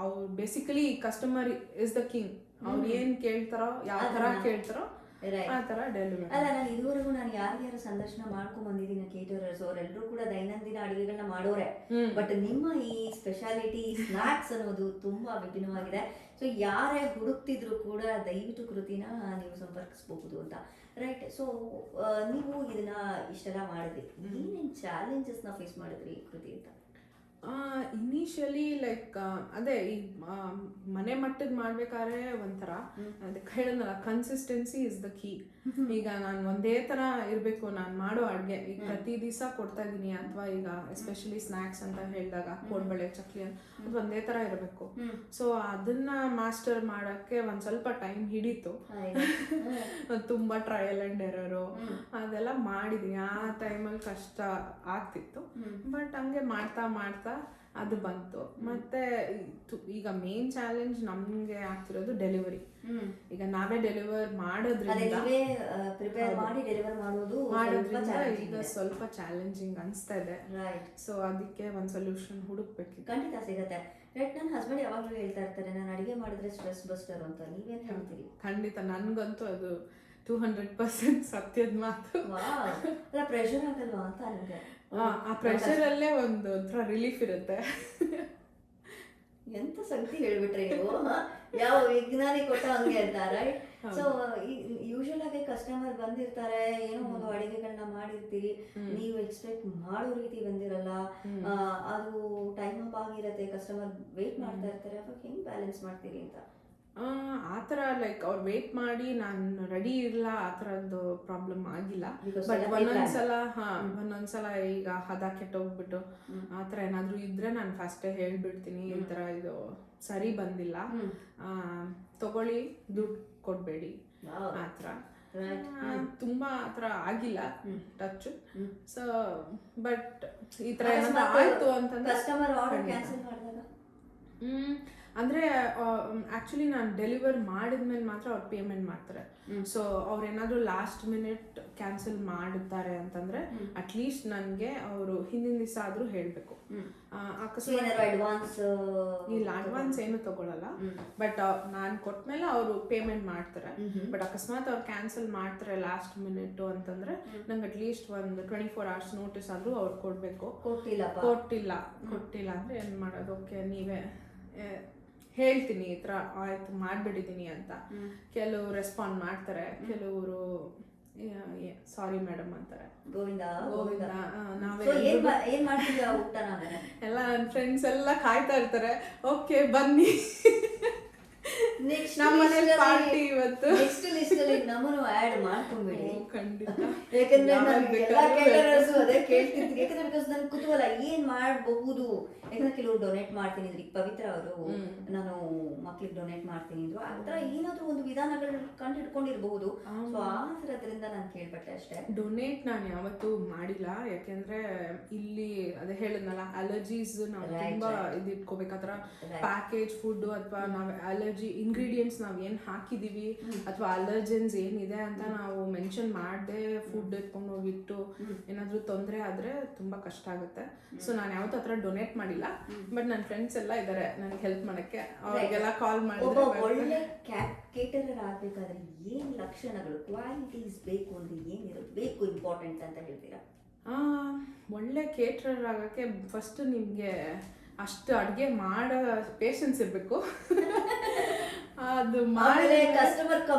ಅವ್ರು basically customer is the king. ಅವ್ರು ಏನ್ ಕೇಳ್ತಾರೋ, ಯಾವ ತರ ಕೇಳ್ತಾರೋ ಆ ತರ ಡೆಲಿವರಿ. ಅಲ್ಲ, ನಾನು ಇದುವರೆಗೂ ನಾನು ಯಾರ್ಯಾರು ಸಂದರ್ಶನ ಮಾಡ್ಕೊಂಡ್ ಬಂದಿದ್ದೀನಿ ಕೇಟರರ್ಸ್, ಅವರೆಲ್ಲರೂ ಕೂಡ ದೈನಂದಿನ ಅಡುಗೆಗಳನ್ನ ಮಾಡೋರೆ. ಬಟ್ ನಿಮ್ಮ ಈ ಸ್ಪೆಷಾಲಿಟಿ ಸ್ನಾಕ್ಸ್ ಅನ್ನೋದು ತುಂಬಾ ವಿಭಿನ್ನವಾಗಿದೆ. ಸೊ ಯಾರೇ ಹುಡುಕ್ತಿದ್ರು ಕೂಡ ದಯವಿಟ್ಟು ಕೃತಿನ ನೀವು ಸಂಪರ್ಕಿಸಬಹುದು ಅಂತ. ರೈಟ್. ಸೊ ನೀವು ಇದನ್ನ ಇಷ್ಟೆಲ್ಲ ಮಾಡಿದ್ರಿ, ಏನೇನು ಚಾಲೆಂಜಸ್ನ ಫೇಸ್ ಮಾಡಿದ್ರಿ ಕೃತಿ ಅಂತ? ಇನಿಷಿಯಲಿ ಲೈಕ್ ಅದೇ ಈ ಮನೆ ಮಟ್ಟದ ಮಾಡ್ಬೇಕಾದ್ರೆ ಒಂಥರ ಅದಕ್ಕೆ ಹೇಳಿದ್ನಲ್ಲ, ಕನ್ಸಿಸ್ಟೆನ್ಸಿ ಇಸ್ ದ ಕೀ. ಈಗ ನಾನು ಒಂದೇ ತರ ಇರ್ಬೇಕು ನಾನು ಮಾಡೋ ಅಡ್ಗೆ. ಈಗ ಪ್ರತಿ ದಿವಸ ಕೊಡ್ತಾ ಇದೀನಿ, ಅಥವಾ ಈಗ ಎಸ್ಪೆಷಲಿ ಸ್ನಾಕ್ಸ್ ಅಂತ ಹೇಳಿದಾಗ ಕೋಡ್ಬಳೆ ಚಕ್ಲಿ ಅದು ಒಂದೇ ತರ ಇರಬೇಕು. ಸೊ ಅದನ್ನ ಮಾಸ್ಟರ್ ಮಾಡಕ್ಕೆ ಒಂದ್ ಸ್ವಲ್ಪ ಟೈಮ್ ಹಿಡಿತು. ತುಂಬಾ ಟ್ರಯಲ್ ಅಂಡ್ ಎರರು ಅದೆಲ್ಲ ಮಾಡಿದೀನಿ. ಆ ಟೈಮಲ್ಲಿ ಕಷ್ಟ ಆಗ್ತಿತ್ತು, ಬಟ್ ಹಂಗೆ ಮಾಡ್ತಾ ಮಾಡ್ತಾ ಅದು ಬಂತು. ಮತ್ತೆ ಈಗ ಮೇನ್ ಚಾಲೆಂಜ್ ನಮ್ಗೆ ಆಗ್ತಿರೋದು ಡೆಲಿವರಿ. ಈಗ ನಾವೇ ಡೆಲಿವರ್ ಮಾಡೋದ್ರಿಂದ ಈಗ ಸ್ವಲ್ಪ ಚಾಲೆಂಜಿಂಗ್ ಅನ್ಸ್ತಾ ಇದೆ. ಸೊ ಅದಕ್ಕೆ ಒಂದ್ ಸೊಲ್ಯೂಷನ್ ಹುಡುಕ್ಬೇಕಿತ್ತು. ಖಂಡಿತ ಸಿಗತ್ತೆ. ನನ್ನ ಹಸ್ಬೆಂಡ್ ಯಾವಾಗಲೂ ಹೇಳ್ತಾ ಇರ್ತಾರೆ, ನಾನು ಅಡಿಗೆ ಮಾಡಿದ್ರೆ ಸ್ಟ್ರೆಸ್ ಬಸ್ಟರ್ ಅಂತ. ನೀವೇನ್ ಹೇಳ್ತೀರಿ? ಖಂಡಿತ, ನನ್ಗಂತೂ ಅದು 200% ಸತ್ಯದ ಮಾತು. ಅಲ್ಲ, ಪ್ರೆಷರ್ ಆಗಲ್ವಾ ಅಂತ ನನಗೆ. ಆ ಪ್ರೆಷರ್ ಅಲ್ಲೇ ಒಂದು ಒಂಥರ ರಿಲೀಫ್ ಇರುತ್ತೆ. ಎಂತ ಸಂಗತಿ ಹೇಳ್ಬಿಟ್ರೆ ನೀವು, ಯಾವ ವಿಜ್ಞಾನಿ ಕೊಟ್ಟ ಹಂಗೆ ಅಂತ, ರೈಟ್? ಸೊ ಯೂಶುವಲ್ ಆಗಿ ಕಸ್ಟಮರ್ ಬಂದಿರ್ತಾರೆ, ಏನೋ ಒಂದು ಅಡಿಗೆಗಳನ್ನ ಮಾಡಿರ್ತೀರಿ, ನೀವು ಎಕ್ಸ್ಪೆಕ್ಟ್ ಮಾಡೋ ರೀತಿ ಬಂದಿರಲ್ಲ, ಅದು ಟೈಮ್ ಅಪ್ ಆಗಿರತ್ತೆ, ಕಸ್ಟಮರ್ ವೇಟ್ ಮಾಡ್ತಾ ಇರ್ತಾರೆ. ಅವಾಗ ಹೆಂಗ್ ಬ್ಯಾಲೆನ್ಸ್ ಮಾಡ್ತೀರಿ ಅಂತ? ಆ ಥರ ಲೈಕ್ ಅವ್ರು ವೇಟ್ ಮಾಡಿ ನಾನು ರೆಡಿ ಇರಲ್ಲ, ಆ ಥರದ್ದು ಪ್ರಾಬ್ಲಮ್ ಆಗಿಲ್ಲ. ಬಟ್ ಒಂದೊಂದ್ಸಲ ಈಗ ಹದ ಕೆಟ್ಟೋಗ್ಬಿಟ್ಟು ಆ ಥರ ಏನಾದರೂ ಇದ್ರೆ ನಾನು ಫಸ್ಟೇ ಹೇಳ್ಬಿಡ್ತೀನಿ, ಈ ಥರ ಇದು ಸರಿ ಬಂದಿಲ್ಲ, ತಗೊಳ್ಳಿ, ದುಡ್ಡು ಕೊಡಬೇಡಿ, ಆ ಥರ. ತುಂಬಾ ಆ ಥರ ಆಗಿಲ್ಲ ಟಚ್. ಸೊ ಬಟ್ ಈ ಥರ ಏನಾದ್ರು ಆಯ್ತು ಅಂತಂದ್ರೆ ಅಂದ್ರೆ ಆಕ್ಚುಲಿ ನಾನು ಡೆಲಿವರ್ ಮಾಡಿದ್ಮೇಲೆ ಮಾತ್ರ ಅವ್ರು ಪೇಮೆಂಟ್ ಮಾಡ್ತಾರೆ. ಸೊ ಅವ್ರೇನಾದ್ರು ಲಾಸ್ಟ್ ಮಿನಿಟ್ ಕ್ಯಾನ್ಸಲ್ ಮಾಡುತ್ತಾರೆ ಅಂತಂದ್ರೆ ಅಟ್ಲೀಸ್ಟ್ ನನಗೆ ಅವರು ಹಿಂದಿನ ದಿವಸ ಆದ್ರೂ ಹೇಳ್ಬೇಕು. ಇಲ್ಲ, ಅಡ್ವಾನ್ಸ್ ಏನು ತಗೊಳಲ್ಲ, ಬಟ್ ನಾನು ಕೊಟ್ಮೇಲೆ ಅವರು ಪೇಮೆಂಟ್ ಮಾಡ್ತಾರೆ. ಬಟ್ ಅಕಸ್ಮಾತ್ ಅವ್ರು ಕ್ಯಾನ್ಸಲ್ ಮಾಡ್ತಾರೆ ಲಾಸ್ಟ್ ಮಿನಿಟ್ ಅಂತಂದ್ರೆ ನಂಗೆ ಅಟ್ಲೀಸ್ಟ್ ಒಂದು 24 hours ನೋಟಿಸ್ ಆದ್ರೂ ಅವ್ರು ಕೊಡ್ಬೇಕು. ಕೊಟ್ಟಿಲ್ಲ ಅಂದ್ರೆ ಏನ್ ಮಾಡೋದು? ಓಕೆ, ನೀವೇ ಹೇಳ್ತೀನಿ ಈ ಥರ ಆಯ್ತು ಮಾಡ್ಬಿಟ್ಟಿದ್ದೀನಿ ಅಂತ. ಕೆಲವರು ರೆಸ್ಪಾಂಡ್ ಮಾಡ್ತಾರೆ, ಕೆಲವರು ಸಾರಿ ಮೇಡಮ್ ಅಂತಾರೆ. ಗೋವಿಂದ ನಾವೇ ಎಲ್ಲ ನನ್ನ ಫ್ರೆಂಡ್ಸ್ ಎಲ್ಲ ಕಾಯ್ತಾ ಇರ್ತಾರೆ, ಓಕೆ ಬನ್ನಿ ನಮ್ಮ ಮನೇಲಿ ಪಾರ್ಟಿ ಇವತ್ತು. ನೆಕ್ಸ್ಟ್ ಲಿಸ್ಟ್ ಅಲ್ಲಿ ನಮ್ಮನ್ನು ಆಡ್ ಮಾಡ್ಕೊಂಡ್ಬಿಡಿ. ಖಂಡಿತ. ಯಾಕಂದ್ರೆ ಅದೇ ಕೇಳ್ತಿರ್ತೀನಿ, ಯಾಕಂದ್ರೆ ಬಿಕಾಸ್ ನನ್ ಕುತೂಹಲ ಏನ್ ಮಾಡಬಹುದು. ಯಾಕಂದ್ರೆ ಕೆಲವರು ಡೊನೇಟ್ ಮಾಡ್ತೀನಿ ಇದ್ರಿ, ಪವಿತ್ರ ಅವರು ನಾನು ಮಕ್ಳಿಗೆ ಡೊನೇಟ್ ಮಾಡ್ತೀನಿ ಇದ್ರು, ಆ ಥರ ಏನಾದ್ರು ಒಂದು ವಿಧಾನಗಳು ಕಂಡು ಹಿಡ್ಕೊಂಡಿರ್ಬಹುದು. ಸೊ ಆ ಥರದ್ರಿಂದ ನಾನು ಕೇಳ್ಪಟ್ಟೆ ಅಷ್ಟೇ. ಡೊನೇಟ್ ನಾನು ಯಾವತ್ತೂ ಮಾಡಿಲ್ಲ, ಯಾಕೆಂದ್ರೆ ಇಲ್ಲಿ ಅದೇ ಹೇಳಿದ್ನಲ್ಲ, ಅಲರ್ಜೀಸ್ ನಾವು ತುಂಬಾ ಇದು ಇಟ್ಕೋಬೇಕಾದ್ರ ಪ್ಯಾಕೇಜ್ ಫುಡ್ ಅಥವಾ ನಾವು ಅಲರ್ಜಿ ಇಂಗ್ರೀಡಿಯೆಂಟ್ಸ್ ನಾವ್ ಏನ್ ಹಾಕಿದೀವಿ ಅಥವಾ ಅಲರ್ಜೆನ್ಸ್ ಏನಿದೆ ಅಂತ ನಾವು ಮೆನ್ಷನ್ ಮಾಡದೆ ಫುಡ್ ಎತ್ಕೊಂಡು ಹೋಗಿಟ್ಟು ಏನಾದ್ರು ತೊಂದರೆ ಆದ್ರೆ ತುಂಬಾ ಕಷ್ಟ ಆಗುತ್ತೆ. ಸೊ ನಾನು ಯಾವತ್ತೂ ಹತ್ರ ಡೊನೇಟ್ ಮಾಡಿಲ್ಲ, ಬಟ್ ನನ್ನ ಫ್ರೆಂಡ್ಸ್ ಎಲ್ಲ ಇದಾರೆ ನನಗೆ ಹೆಲ್ಪ್ ಮಾಡಕ್ಕೆ. ಅವ್ರಿಗೆಲ್ಲ ಕಾಲ್ ಮಾಡಿದ್ರೆ ಒಳ್ಳೆ ಕೇಟರರ್ ಆಗ್ಬೇಕಾದ್ರೆ ಏನ್ ಲಕ್ಷಣಗಳು, ಕ್ವಾಲಿಟೀಸ್ ಬೇಕು ಅಂದ್ರೆ ಏನಿರಬೇಕು ಇಂಪಾರ್ಟೆಂಟ್ ಅಂತ ಹೇಳ್ತೀರಾ? ಒಳ್ಳೆ ಕೇಟರರ್ ಆಗಕ್ಕೆ ಫಸ್ಟ್ ನಿಮ್ಗೆ ಅಷ್ಟು ಅಡುಗೆ ಮಾಡೋ ಪೇಷನ್ಸ್ ಇರಬೇಕು. ಅದು ಮಾಡಿದ್ರೆ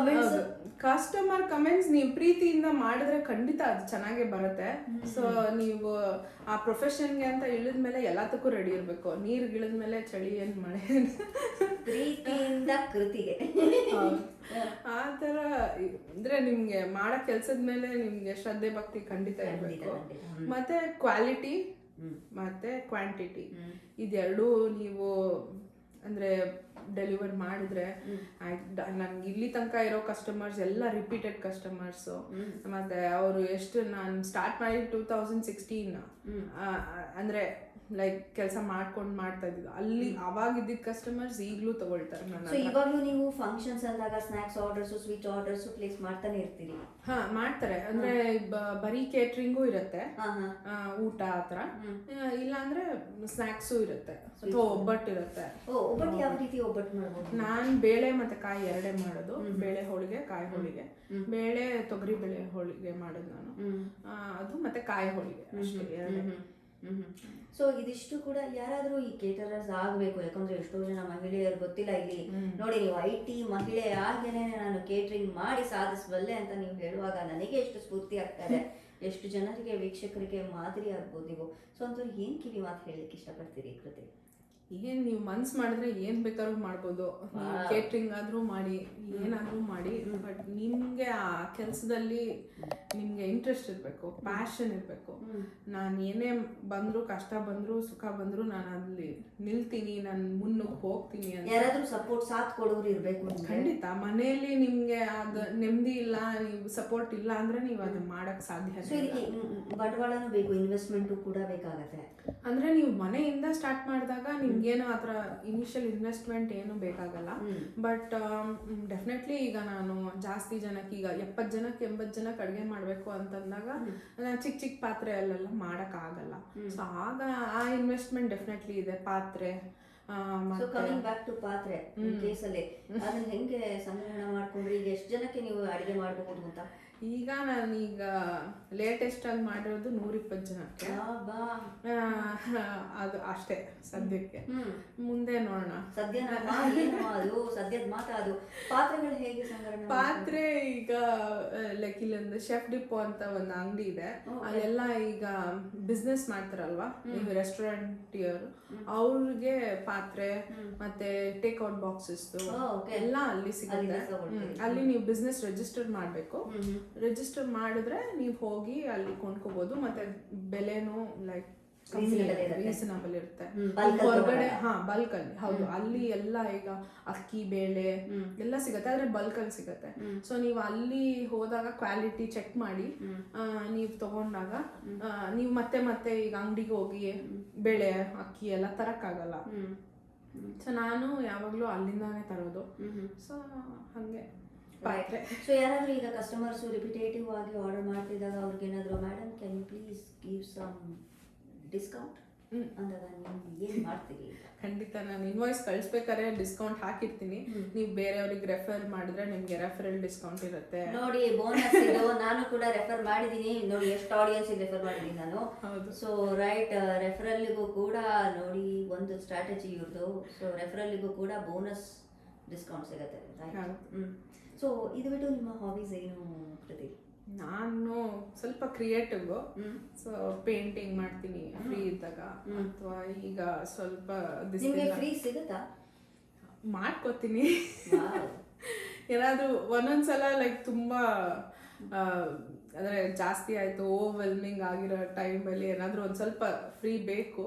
ಕಸ್ಟಮರ್ ಕಮೆಂಟ್ಸ್ ನೀವು ಪ್ರೀತಿಯಿಂದ ಮಾಡಿದ್ರೆ ಖಂಡಿತ ಅದು ಚೆನ್ನಾಗೇ ಬರುತ್ತೆ. ಸೊ ನೀವು ಆ ಪ್ರೊಫೆಷನ್ಗೆ ಅಂತ ಇಳಿದ್ಮೇಲೆ ಎಲ್ಲದಕ್ಕೂ ರೆಡಿ ಇರಬೇಕು. ನೀರ್ಗೆ ಇಳಿದ್ಮೇಲೆ ಚಳಿ ಏನ್ ಮಳೆ ಪ್ರೀತಿಯಿಂದ ಕೃತಿಗೆ ಆ ಥರ ಅಂದ್ರೆ ನಿಮ್ಗೆ ಮಾಡೋ ಕೆಲ್ಸದ ಮೇಲೆ ನಿಮ್ಗೆ ಶ್ರದ್ಧೆ ಭಕ್ತಿ ಖಂಡಿತ ಇರಬೇಕು. ಮತ್ತೆ ಕ್ವಾಲಿಟಿ ಮತ್ತೆ ಕ್ವಾಂಟಿಟಿ ಇದೆರಡೂ ನೀವು ಅಂದ್ರೆ ಡೆಲಿವರ್ ಮಾಡಿದ್ರೆ ನನ್ಗೆ ಇಲ್ಲಿ ತನಕ ಇರೋ ಕಸ್ಟಮರ್ಸ್ ಎಲ್ಲ ರಿಪೀಟೆಡ್ ಕಸ್ಟಮರ್ಸು. ಮತ್ತೆ ಅವರು ಎಷ್ಟು ನಾನು ಸ್ಟಾರ್ಟ್ ಮಾಡಿ 2016 ಅಂದ್ರೆ ಲೈಕ್ ಕೆಲಸ ಮಾಡ್ಕೊಂಡು ಮಾಡ್ತಾ ಇದ್ದಿದ್ದು, ಅಲ್ಲಿ ಅವಾಗ ಇದ್ದಿದ್ದ ಕಸ್ಟಮರ್ಸ್ ಈಗಲೂ ತಗೊಳ್ತಾರೆ. ಇವಾಗಲೂ ನೀವು ಫಂಕ್ಷನ್ಸ್ ಅಂದಾಗ snacks orders, sweet orders place ಮಾಡ್ತಾನೆ ಇರ್ತೀರಿ? ಮಾಡ್ತಾರೆ. ಅಂದ್ರೆ ಬರೀ ಕೇಟ್ರಿಂಗು ಇರುತ್ತೆ, ಊಟ ಆತರ, ಇಲ್ಲ ಅಂದ್ರೆ ಸ್ನಾಕ್ಸು ಇರುತ್ತೆ, ಅಥವಾ ಒಬ್ಬಟ್ಟು ಇರುತ್ತೆ. ಒಬ್ಬಟ್ಟು ಯಾವ ರೀತಿ ಒಬ್ಬಟ್ಟು ಮಾಡಬಹುದು? ನಾನ್ ಬೇಳೆ ಮತ್ತೆ ಕಾಯಿ ಎರಡೇ ಮಾಡೋದು. ಬೇಳೆ ಹೋಳಿಗೆ, ಕಾಯಿ ಹೋಳಿಗೆ. ಬೇಳೆ ತೊಗರಿ ಬೇಳೆ ಹೋಳಿಗೆ ಮಾಡೋದು ನಾನು, ಅದು ಮತ್ತೆ ಕಾಯಿ ಹೋಳಿಗೆ ಅಷ್ಟೇ, ಎರಡೇ. ಸೊ ಇದಿಷ್ಟು ಕೂಡ ಯಾರಾದ್ರೂ ಈ ಕೇಟರರ್ಸ್ ಆಗ್ಬೇಕು, ಯಾಕಂದ್ರೆ ಎಷ್ಟೋ ಜನ ಮಹಿಳೆಯರು ಗೊತ್ತಿಲ್ಲ. ಇಲ್ಲಿ ನೋಡಿ, ನೀವು IT ಮಹಿಳೆ ಆಗೇನೆ ನಾನು ಕೇಟರಿಂಗ್ ಮಾಡಿ ಸಾಧಿಸಬಲ್ಲೆ ಅಂತ ನೀವು ಹೇಳುವಾಗ ನನಗೆ ಎಷ್ಟು ಸ್ಫೂರ್ತಿ ಆಗ್ತಾರೆ, ಎಷ್ಟು ಜನರಿಗೆ ವೀಕ್ಷಕರಿಗೆ ಮಾದರಿ ಆಗ್ಬೋದು ನೀವು. ಸೊ ಅಂತವ್ರಿಗೆ ಏನ್ ಕಿವಿ ಮಾತು ಹೇಳಲಿಕ್ಕೆ ಇಷ್ಟಪಡ್ತೀರಿ ಕೃತಿ? ಏನ್ ನೀವು ಮನ್ಸ್ ಮಾಡಿದ್ರೆ ಏನ್ ಬೇಕಾದ್ರೂ ಮಾಡ್ಬೋದು. ನೀವು ಕೇಟ್ರಿಂಗ್ ಆದ್ರೂ ಮಾಡಿ, ಏನಾದ್ರೂ ಮಾಡಿ, ಬಟ್ ನಿಮ್ಗೆ ಆ ಕೆಲ್ಸದಲ್ಲಿ ನಿಮ್ಗೆ ಇಂಟ್ರೆಸ್ಟ್ ಇರ್ಬೇಕು, ಪ್ಯಾಷನ್ ಇರ್ಬೇಕು. ನಾನು ಏನೇ ಬಂದ್ರು, ಕಷ್ಟ ಬಂದ್ರು, ಸುಖ ಬಂದ್ರು ನಾನು ಅಲ್ಲಿ ನಿಲ್ತೀನಿ, ನಾನು ಮುನ್ನುಗ್ಗಿ ಹೋಗ್ತೀನಿ ಅಂತ. ಯಾರಾದ್ರೂ ಸಪೋರ್ಟ್ ಸಾಥ್ ಕೊಡೋರು ಇರ್ಬೇಕು. ಖಂಡಿತ. ಮನೆಯಲ್ಲಿ ನಿಮ್ಗೆ ಅದ ನೆಮ್ಮದಿ ಇಲ್ಲ, ನೀವು ಸಪೋರ್ಟ್ ಇಲ್ಲ ಅಂದ್ರೆ ನೀವು ಅದನ್ನ ಮಾಡಕ್ ಸಾಧ್ಯ ಇಲ್ಲ. ಬಂಡವಾಳನೂ ಬೇಕು, ಇನ್ವೆಸ್ಟ್ಮೆಂಟ್ ಕೂಡ ಬೇಕಾಗತ್ತೆ. ಅಂದ್ರೆ ನೀವು ಮನೆಯಿಂದ ಸ್ಟಾರ್ಟ್ ಮಾಡಿದಾಗ ನಿಮ್ಗೇನು ಆತರ ಇನಿಷಿಯಲ್ ಇನ್ವೆಸ್ಟ್ಮೆಂಟ್ ಏನು ಬೇಕಾಗಲ್ಲ. ಬಟ್ ಡೆಫಿನೆಟ್ಲಿ ಈಗ ನಾನು ಜಾಸ್ತಿ ಜನಕ್ಕೆ, ಈಗ 70 ಜನಕ್ಕೆ 80 ಜನಕ್ಕೆ ಅಡುಗೆ ಮಾಡಬೇಕು ಅಂತಂದಾಗ ನಾನು ಚಿಕ್ಕ ಚಿಕ್ಕ ಪಾತ್ರೆಯಲ್ಲೆಲ್ಲ ಮಾಡಕ್ ಆಗಲ್ಲ. ಸೊ ಆಗ ಆ ಇನ್ವೆಸ್ಟ್ಮೆಂಟ್ ಡೆಫಿನೆಟ್ಲಿ ಇದೆ. ಪಾತ್ರೆ ಕಮಿಂಗ್ ಬ್ಯಾಕ್ ಟು ಪಾತ್ರೆ ಕೇಸಲ್ಲಿ ಅದನ್ನ ಹೆಂಗೆ ಸಂಗ್ರಹಣೆ ಮಾಡ್ಕೊಂಡ್ರಿ? ಈಗ ಎಷ್ಟು ಜನಕ್ಕೆ ನೀವು ಅಡಿಗೆ ಮಾಡಬಹುದು ಅಂತ? ಈಗ ನಾನೀಗ ಲೇಟೆಸ್ಟ್ ಆಗಿ ಮಾಡಿರೋದು 120 ಜನಕ್ಕೆ. ಅದು ಅಷ್ಟೇ ಸದ್ಯಕ್ಕೆ. ಮುಂದೆ ನೋಡೋಣ. ಸದ್ಯದ ಮಾತಾ ಅದು. ಪಾತ್ರೆಗಳು ಹೇಗೆ ಸಂಗ್ರಹಣೆ? ಪಾತ್ರೆ ಈಗ ಲೈಕ್ ಇಲ್ಲೊಂದು ಶೆಫ್ ಡಿಪೋ ಅಂತ ಒಂದು ಅಂಗಡಿ ಇದೆ, ಅಲ್ಲೆಲ್ಲ ಈಗ ಬಿಸ್ನೆಸ್ ಮಾಡ್ತಾರಲ್ವಾ, ಈಗ ರೆಸ್ಟೋರೆಂಟ್ ಅವ್ರಿಗೆ ಪಾತ್ರೆ ಮತ್ತೆ ಟೇಕ್ ಔಟ್ ಬಾಕ್ಸಸ್ ಎಲ್ಲ ಅಲ್ಲಿ ಸಿಗುತ್ತೆ. ಅಲ್ಲಿ ನೀವು ಬಿಸ್ನೆಸ್ ರಿಜಿಸ್ಟರ್ ಮಾಡ್ಬೇಕು. ರಿಜಿಸ್ಟರ್ ಮಾಡಿದ್ರೆ ನೀವು ಹೋಗಿ ಅಲ್ಲಿ ಕೊಂಡ್ಕೋಬಹುದು. ಮತ್ತೆ ಬೆಲೆನೂ ಲೈಕ್ ರೀಸನಬಲ್ ಇರುತ್ತೆ. ಹೊರಗಡೆ ಬಲ್ಕ್ ಅಲ್ಲಿ, ಹೌದು, ಅಲ್ಲಿ ಎಲ್ಲ ಈಗ ಅಕ್ಕಿ ಬೇಳೆ ಎಲ್ಲ ಸಿಗತ್ತೆ, ಆದ್ರೆ ಬಲ್ಕ್ ಅಲ್ಲಿ ಸಿಗತ್ತೆ. ಸೊ ನೀವು ಅಲ್ಲಿ ಹೋದಾಗ ಕ್ವಾಲಿಟಿ ಚೆಕ್ ಮಾಡಿ ನೀವು ತಗೊಂಡಾಗ ನೀವು ಮತ್ತೆ ಮತ್ತೆ ಈಗ ಅಂಗಡಿಗೆ ಹೋಗಿ ಬೇಳೆ ಅಕ್ಕಿ ಎಲ್ಲ ತರಕ್ಕಾಗಲ್ಲ. ಸೊ ನಾನು ಯಾವಾಗ್ಲೂ ಅಲ್ಲಿಂದಾನೇ ತರೋದು. ಸೊ ಹಂಗೆ ಪಾತ್ರೆ. ಸೊ ಯಾರಾದ್ರೂ ಈಗ ಕಸ್ಟಮರ್ಸ್ ರಿಪಿಟೇಟಿವ್ ಆಗಿ ಆರ್ಡರ್ ಮಾಡ್ತಿದ್ದಾಗ ಅವ್ರಿಗೆ ಏನಾದ್ರು, madam can you please give some discount ಅಂದಾಗ ನೀವು ಏನ್ ಮಾಡ್ತೀರಿ? ಖಂಡಿತ ನಾನು ಇನ್ವಾಯ್ಸ್ ಕಳಿಸ್ಬೇಕಾದ್ರೆ ಡಿಸ್ಕೌಂಟ್ ಹಾಕಿರ್ತೀನಿ. ನೀವು ಬೇರೆಯವ್ರಿಗೆ ರೆಫರ್ ಮಾಡಿದ್ರೆ ನಿಮ್ಗೆ ರೆಫರಲ್ ಡಿಸ್ಕೌಂಟ್ ಇರುತ್ತೆ. ನೋಡಿ, ಬೋನಸ್ ಇದು. ನಾನು ಕೂಡ ರೆಫರ್ ಮಾಡಿದೀನಿ. ನೋಡಿ ಎಷ್ಟು ಆಡಿಯನ್ಸ್ ರೆಫರ್ ಮಾಡಿದೀನಿ ನಾನು. ಸೊ ರೈಟ್, ರೆಫರಲ್ಗೂ ಕೂಡ ನೋಡಿ ಒಂದು ಸ್ಟ್ರಾಟಜಿ ಇವ್ರದ್ದು. ಸೊ ರೆಫರಲ್ಗೂ ಕೂಡ ಬೋನಸ್ ಡಿಸ್ಕೌಂಟ್ ಸಿಗುತ್ತೆ. ಸೊ ಇದು ಬಿಟ್ಟು ನಿಮ್ಮ ಹಾಬೀಸ್ ಏನು ಕೃತಿ? ನಾನು ಸ್ವಲ್ಪ ಕ್ರಿಯೇಟಿವ್. ಸೊ ಪೇಂಟಿಂಗ್ ಮಾಡ್ತೀನಿ ಫ್ರೀ ಇದ್ದಾಗ, ಅಥವಾ ಈಗ ಸ್ವಲ್ಪ ಫ್ರೀ ಸಿಗುತ್ತಾ ಮಾಡ್ಕೋತೀನಿ. ಏನಾದ್ರೂ ಒಂದೊಂದ್ಸಲ ಲೈಕ್ ತುಂಬಾ ಅಂದ್ರೆ ಜಾಸ್ತಿ ಆಯ್ತು, ಓವರ್ವೆಲ್ಮಿಂಗ್ ಆಗಿರೋ ಟೈಮಲ್ಲಿ ಏನಾದ್ರೂ ಒಂದ್ ಸ್ವಲ್ಪ ಫ್ರೀ ಬೇಕು,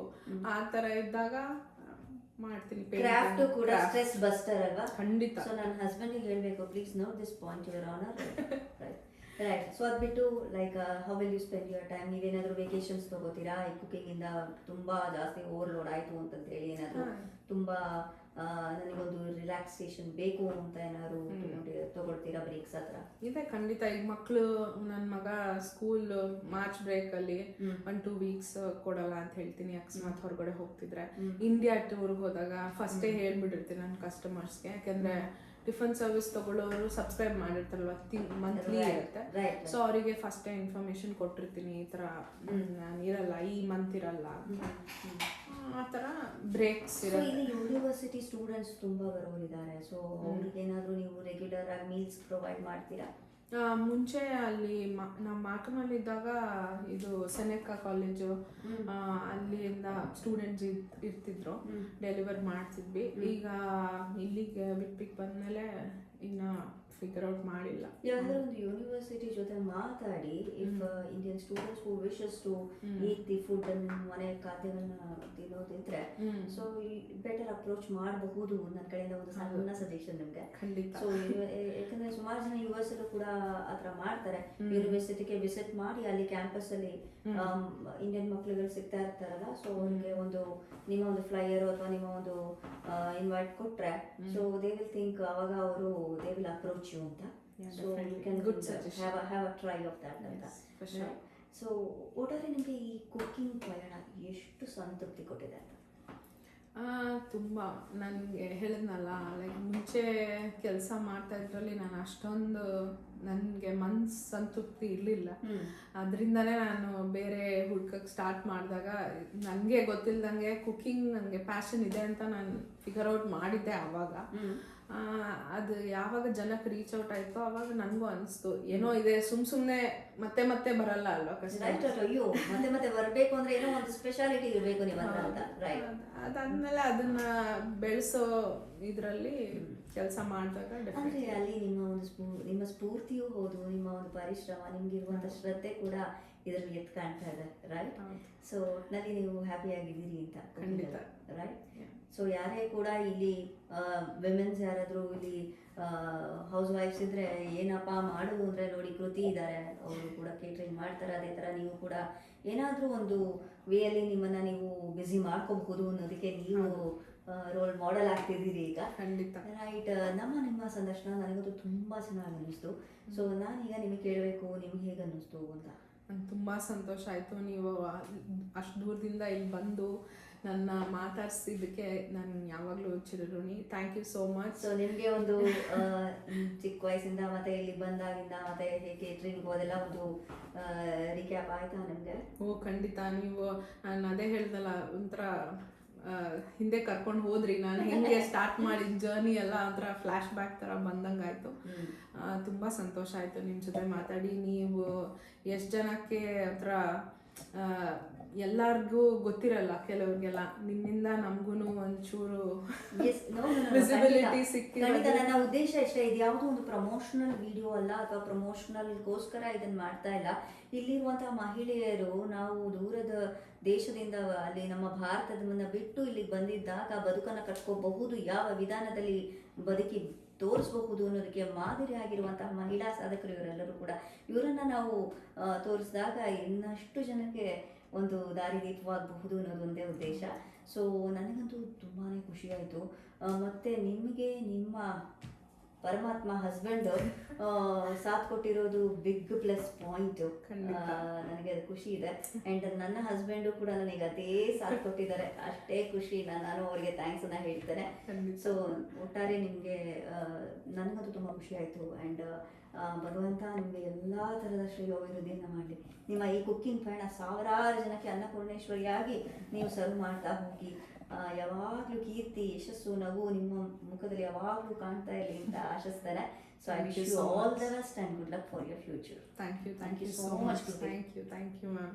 ಆ ತರ ಇದ್ದಾಗ ಮಾಡ್ತೀನಿ. ಕ್ರಾಫ್ಟ್ ಕೂಡ ಸ್ಟ್ರೆಸ್ ಬಸ್ಟರ್ ಅಲ್ವಾ? ಖಂಡಿತ. ಸೊ ನನ್ನ ಹಸ್ಬೆಂಡ್ ಗೆ ಹೇಳ್ಬೇಕು, please note this point your honour. Right. So ಅದ್ ಬಿಟ್ಟು like how will you spend your time? ನೀವೇನಾದ್ರೂ ವೆಕೇಶನ್ಸ್ ತಗೋತೀರಾ? ಈ ಕುಕಿಂಗ್ ಇಂದ ತುಂಬಾ ಜಾಸ್ತಿ ಓವರ್ಲೋಡ್ ಆಯ್ತು ಅಂತ ಹೇಳಿ ಏನಾದ್ರು ತುಂಬಾ ನನಗೊಂದು ರಿಲ್ಯಾಕ್ಸೇಷನ್ ಬೇಕು ಅಂತ ಏನಾದ್ರು ತಗೊಳ್ತೀರಾ ಬ್ರೇಕ್ಸ್ ಹತ್ರ? ಇದೆ ಖಂಡಿತ. ಈಗ ಮಕ್ಕಳು, ನನ್ನ ಮಗ ಸ್ಕೂಲ್ ಮಾರ್ಚ್ ಬ್ರೇಕ್ ಅಲ್ಲಿ 1-2 ವೀಕ್ಸ್ ಕೊಡಲ್ಲ ಅಂತ ಹೇಳ್ತೀನಿ. ಅಕಸ್ಮಾತ್ ಹೊರಗಡೆ ಹೋಗ್ತಿದ್ರೆ, ಇಂಡಿಯಾ ಟೂರ್ಗೆ ಹೋದಾಗ ಫಸ್ಟೇ ಹೇಳ್ಬಿಟ್ಟಿರ್ತೀನಿ ನನ್ನ ಕಸ್ಟಮರ್ಸ್ಗೆ. ಯಾಕಂದ್ರೆ ಟಿಫನ್ ಸರ್ವಿಸ್ ತಗೊಳ್ಳೋರು ಸಬ್ಸ್ಕ್ರೈಬ್ ಮಾಡಿರ್ತಾರಲ್ವ, ಮಂತ್ಲಿ ಇರುತ್ತೆ. ಸೊ ಅವರಿಗೆ ಫಸ್ಟ್ ಇನ್ಫಾರ್ಮೇಶನ್ ಕೊಟ್ಟಿರ್ತೀನಿ, ಈ ತರ ನಾನು ಇರಲ್ಲ, ಈ ಮಂತ್ ಇರಲ್ಲ, ಆ ತರ ಬ್ರೇಕ್ಸ್ ಇರುತ್ತೆ. ಯೂನಿವರ್ಸಿಟಿ ಸ್ಟೂಡೆಂಟ್ಸ್ ತುಂಬಾ ಬರೋರಿದ್ದಾರೆ. ಸೊ ಅವ್ರಿಗೆ ಏನಾದ್ರು ನೀವು ರೆಗ್ಯುಲರ್ ಆಗಿ ಮೀಲ್ಸ್ ಪ್ರೊವೈಡ್ ಮಾಡ್ತೀರಾ? ಮುಂಚೆ ಅಲ್ಲಿ ನಾವು ಮಾರ್ಕಮಲ್ಲಿದ್ದಾಗ ಇದು ಸೆನೆಕಾ ಕಾಲೇಜು, ಅಲ್ಲಿಂದ ಸ್ಟೂಡೆಂಟ್ಸ್ ಇರ್ತಿದ್ರು, ಡೆಲಿವರ್ ಮಾಡ್ತಿದ್ವಿ. ಈಗ ಇಲ್ಲಿಗೆ ಬಿಟ್ಬಿಟ್ಟು ಬಂದ್ಮೇಲೆ ಇನ್ನ ಫಿಗರ್ ಔಟ್ ಮಾಡಿಲ್ಲ. ಯಾವ್ದಾದ್ರು ಒಂದು ಯೂನಿವರ್ಸಿಟಿ ಜೊತೆ ಮಾತಾಡಿ, if Indian students who wishes to eat the food ಅನ್ನು, ಮನೆ ಖಾದ್ಯಗಳನ್ನ ತಿನ್ನೋದಿದ್ರೆ, ಸೊ ಬೆಟರ್ ಅಪ್ರೋಚ್ ಮಾಡಬಹುದು. ನನ್ನ ಕಡೆಯಿಂದ ಒಂದು ಸಣ್ಣ ಸಜೆಷನ್ ನಿಮ್ಗೆ. ಖಂಡಿತ. ಸೊ ಯಾಕಂದ್ರೆ ಸುಮಾರು ಜನ ಯುಎಸ್ ಅಲ್ಲೂ ಕೂಡ ಆತರ ಮಾಡ್ತಾರೆ. ಯೂನಿವರ್ಸಿಟಿಗೆ ವಿಸಿಟ್ ಮಾಡಿ ಅಲ್ಲಿ ಕ್ಯಾಂಪಸ್ ಅಲ್ಲಿ ಇಂಡಿಯನ್ ಮಕ್ಳುಗಳು ಸಿಗ್ತಾ ಇರ್ತಾರಲ್ಲ, ಸೊ ಅವ್ರಿಗೆ ಒಂದು ನಿಮ್ಮ ಒಂದು ಫ್ಲೈಯರ್ ಅಥವಾ ನಿಮ್ಮ ಒಂದು ಇನ್ವೈಟ್ ಕೊಟ್ರೆ, ಸೊ ದೇ ವಿಲ್ ಥಿಂಕ್, ಅವಾಗ ಅವರು ದೇ ವಿಲ್ ಅಪ್ರೋಚ್ ಯು ಅಂತ. So you can have a try of that ಅಂತ. ಸೊ ಒಟ್ಟಾರೆ ನಿಮಗೆ ಈ ಕುಕಿಂಗ್ ಪಯಣ ಎಷ್ಟು ಸಂತೃಪ್ತಿ ಕೊಟ್ಟಿದೆ ಅಂತ? ತುಂಬ. ನನಗೆ ಹೇಳಿದ್ನಲ್ಲ, ಲೈಕ್ ಮುಂಚೆ ಕೆಲಸ ಮಾಡ್ತಾ ಇದ್ರಲ್ಲಿ ನಾನು ಅಷ್ಟೊಂದು ನನಗೆ ಸಂತೃಪ್ತಿ ಇರಲಿಲ್ಲ. ಅದರಿಂದನೇ ನಾನು ಬೇರೆ ಹುಡ್ಕಕ್ಕೆ ಸ್ಟಾರ್ಟ್ ಮಾಡಿದಾಗ ನನಗೆ ಗೊತ್ತಿಲ್ದಂಗೆ ಕುಕ್ಕಿಂಗ್ ನನಗೆ ಪ್ಯಾಷನ್ ಇದೆ ಅಂತ ನಾನು ಫಿಗರ್ ಔಟ್ ಮಾಡಿದ್ದೆ ಆವಾಗ. ಅದು ಯಾವಾಗ ಜನಕ್ಕೆ ರೀಚ್ ಔಟ್ ಆಯಿತು ಆವಾಗ ನನಗೂ ಅನಿಸ್ತು ಏನೋ ಇದೆ, ಸುಮ್ಮನೆ ಮತ್ತೆ ಮತ್ತೆ ಬರಲ್ಲ ಅಲ್ವಾ ಕಷ್ಟ. ಅಯ್ಯೋ ಮತ್ತೆ ಮತ್ತೆ ಬರಬೇಕು ಅಂದ್ರೆ ಏನೋ ಒಂದು ಸ್ಪೆಷಾಲಿಟಿ ಇರಬೇಕು ನಿಮ್ಮ ಹತ್ರ ಅಂತ. ರೈಟ್. ಅದಾದ್ಮೇಲೆ ಅದನ್ನ ಬೆಳೆಸೋ ಇದರಲ್ಲಿ ಕೆಲಸ ಮಾಡಿದಾಗ ಅಂದ್ರೆ ಅಲ್ಲಿ ನಿಮ್ಮ ಸ್ಫೂರ್ತಿಯೂ ಹೌದು, ನಿಮ್ಮ ಒಂದು ಪರಿಶ್ರಮ, ನಿಮ್ಗೆ ಇರುವಂತ ಶ್ರದ್ಧೆ ಕೂಡ ಇದರಲ್ಲಿ ಎತ್ತು ಕಾಣ್ತಾ ಇದೆ. ರೈಟ್. ಸೊ ಒಟ್ಟಿನಲ್ಲಿ ನೀವು ಹ್ಯಾಪಿ ಆಗಿದ್ದೀರಿ ಅಂತ. ಖಂಡಿತ. ರೈಟ್. ಸೊ ಯಾರೇ ಕೂಡ ಇಲ್ಲಿ ವಿಮೆನ್ಸ್ ಯಾರಾದರೂ ಇಲ್ಲಿ ಹೌಸ್ ವೈಫ್ಸ್ ಇದ್ರೆ ಏನಪ್ಪ ಮಾಡೋದು ಅಂದರೆ ನೋಡಿ ಕೃತಿ ಇದ್ದಾರೆ, ಅವರು ಕೂಡ ಕೇಟ್ರಿಂಗ್ ಮಾಡ್ತಾರೆ. ಅದೇ ಥರ ನೀವು ಕೂಡ ಏನಾದರೂ ಒಂದು ವೇಯಲ್ಲಿ ನಿಮ್ಮನ್ನು ನೀವು ಬ್ಯುಸಿ ಮಾಡ್ಕೋಬಹುದು ಅನ್ನೋದಕ್ಕೆ ನೀವು ರೋಲ್ ಮಾಡೆಲ್ ಆಗ್ತಿದ್ದೀರಿ ಈಗ. ಖಂಡಿತ. ರೈಟ್. ನಿಮ್ಮ ಸಂದರ್ಶನ ನನಗಂತೂ ತುಂಬ ಚೆನ್ನಾಗಿ ಅನ್ನಿಸ್ತು. ಸೊ ನಾನೀಗ ನಿಮಗೆ ಕೇಳಬೇಕು, ನಿಮ್ಗೆ ಹೇಗೆ ಅನ್ನಿಸ್ತು ಅಂತ. ನಂಗೆ ತುಂಬ ಸಂತೋಷ ಆಯಿತು, ನೀವು ಅಷ್ಟು ದೂರದಿಂದ ಇಲ್ಲಿ ಬಂದು ನನ್ನ ಮಾತಾಡ್ಸಿದ್ದಕ್ಕೆ ನಾನು ಯಾವಾಗಲೂ ಚಿರಋಣಿ. Thank you so much. So ನಿಮಗೆ ಒಂದು ಚಿಕ್ಕ ವಯಸ್ಸಿಂದ ಮತ್ತೆ ಇಲ್ಲಿ ಬಂದಾಗಿಂದ ಮತ್ತೆ ಕೇಟ್ರಿಂಗ್ ಅದೆಲ್ಲ ಒಂದು ರಿಕ್ಯಾಪ್ ಆಯ್ತಾ ನಿಮಗೆ? ಓ ಖಂಡಿತ. ನೀವು ನಾನು ಅದೇ ಹೇಳ್ದಲ್ಲ, ಒಂಥರ ಹಿಂದೆ ಕರ್ಕೊಂಡು ಹೋದ್ರಿ, ನಾನು ಹೆಂಗೆ ಸ್ಟಾರ್ಟ್ ಮಾಡಿದ ಜರ್ನಿ ಎಲ್ಲ ಒಂಥರ ಫ್ಲ್ಯಾಶ್ ಬ್ಯಾಕ್ ಥರ ಬಂದಂಗಾಯಿತು. ತುಂಬ ಸಂತೋಷ ಆಯಿತು ನಿಮ್ಮ ಜೊತೆ ಮಾತಾಡಿ. ನೀವು ಎಷ್ಟು ಜನಕ್ಕೆ ಒಂಥರ ಎಲ್ಲರಿಗೂ ಗೊತ್ತಿರಲ್ಲ, ಕೆಲವ್ರಿಗೆಲ್ಲ ನಿಮ್ಮಿಂದ ನಮಗೂ ಒಂಚೂರು ವಿಸಿಬಿಲಿಟಿ ಸಿಕ್ಕಿದೆ. ನನ್ನ ಉದ್ದೇಶ ಇಷ್ಟೇ, ಇದು ಯಾವುದೋ ಒಂದು ಪ್ರಮೋಷನಲ್ ವಿಡಿಯೋ ಅಲ್ಲ ಅಥವಾ ಪ್ರಮೋಷನಲ್ಗೋಸ್ಕರ ಇದನ್ನು ಮಾಡ್ತಾ ಇಲ್ಲ. ಇಲ್ಲಿರುವಂತಹ ಮಹಿಳೆಯರು ನಾವು ದೂರದ ದೇಶದಿಂದ ಅಲ್ಲಿ ನಮ್ಮ ಭಾರತದನ್ನ ಬಿಟ್ಟು ಇಲ್ಲಿಗೆ ಬಂದಿದ್ದಾಗ ಬದುಕನ್ನು ಕಟ್ಕೋಬಹುದು, ಯಾವ ವಿಧಾನದಲ್ಲಿ ಬದುಕಿ ತೋರಿಸಬಹುದು ಅನ್ನೋದಕ್ಕೆ ಮಾದರಿ ಆಗಿರುವಂತಹ ಮಹಿಳಾ ಸಾಧಕರು ಇವರೆಲ್ಲರೂ ಕೂಡ. ಇವರನ್ನು ನಾವು ತೋರಿಸಿದಾಗ ಇನ್ನಷ್ಟು ಜನಕ್ಕೆ ಒಂದು ದಾರಿದೀಪವಾಗಬಹುದು ಅನ್ನೋದೊಂದೇ ಉದ್ದೇಶ. ಸೊ ನನಗಂತೂ ತುಂಬಾ ಖುಷಿಯಾಯಿತು. ಮತ್ತು ನಿಮಗೆ ನಿಮ್ಮ ಪರಮಾತ್ಮ ಹಸ್ಬೆಂಡ್ ಸಾಥ್ ಕೊಟ್ಟಿರೋದು ಬಿಗ್ ಪ್ಲಸ್ ಪಾಯಿಂಟು. ನನಗೆ ಅದು ಖುಷಿ ಇದೆ. ಆ್ಯಂಡ್ ನನ್ನ ಹಸ್ಬೆಂಡು ಕೂಡ ನನಗೆ ಅದೇ ಸಾಥ್ ಕೊಟ್ಟಿದ್ದಾರೆ, ಅಷ್ಟೇ ಖುಷಿ. ನಾನು ಅವರಿಗೆ ಥ್ಯಾಂಕ್ಸನ್ನು ಹೇಳ್ತೇನೆ. ಸೊ ಒಟ್ಟಾರೆ ನಿಮಗೆ ನನಗಂತೂ ತುಂಬ ಖುಷಿ ಆಯಿತು. ಆ್ಯಂಡ್ ಭಗವಂತ ನಿಮಗೆ ಎಲ್ಲ ಥರದ ಶ್ರೇಯೋಭಿವೃದ್ಧಿಯನ್ನು ಮಾಡಲಿ. ನಿಮ್ಮ ಈ ಕುಕ್ಕಿಂಗ್ ಪಯಣ ಸಾವಿರಾರು ಜನಕ್ಕೆ ಅನ್ನಪೂರ್ಣೇಶ್ವರಿಯಾಗಿ ನೀವು ಸರ್ವ್ ಮಾಡ್ತಾ ಹೋಗಿ, ಯಾವಾಗಲೂ ಕೀರ್ತಿ, ಯಶಸ್ಸು, ನಗು ನಿಮ್ಮ ಮುಖದಲ್ಲಿ ಯಾವಾಗಲೂ ಕಾಣ್ತಾ ಇರಲಿ ಅಂತ ಆಶಿಸ್ತೇನೆ. So I wish you all the best and good luck for your future. Thank you so much. Thank you ma'am.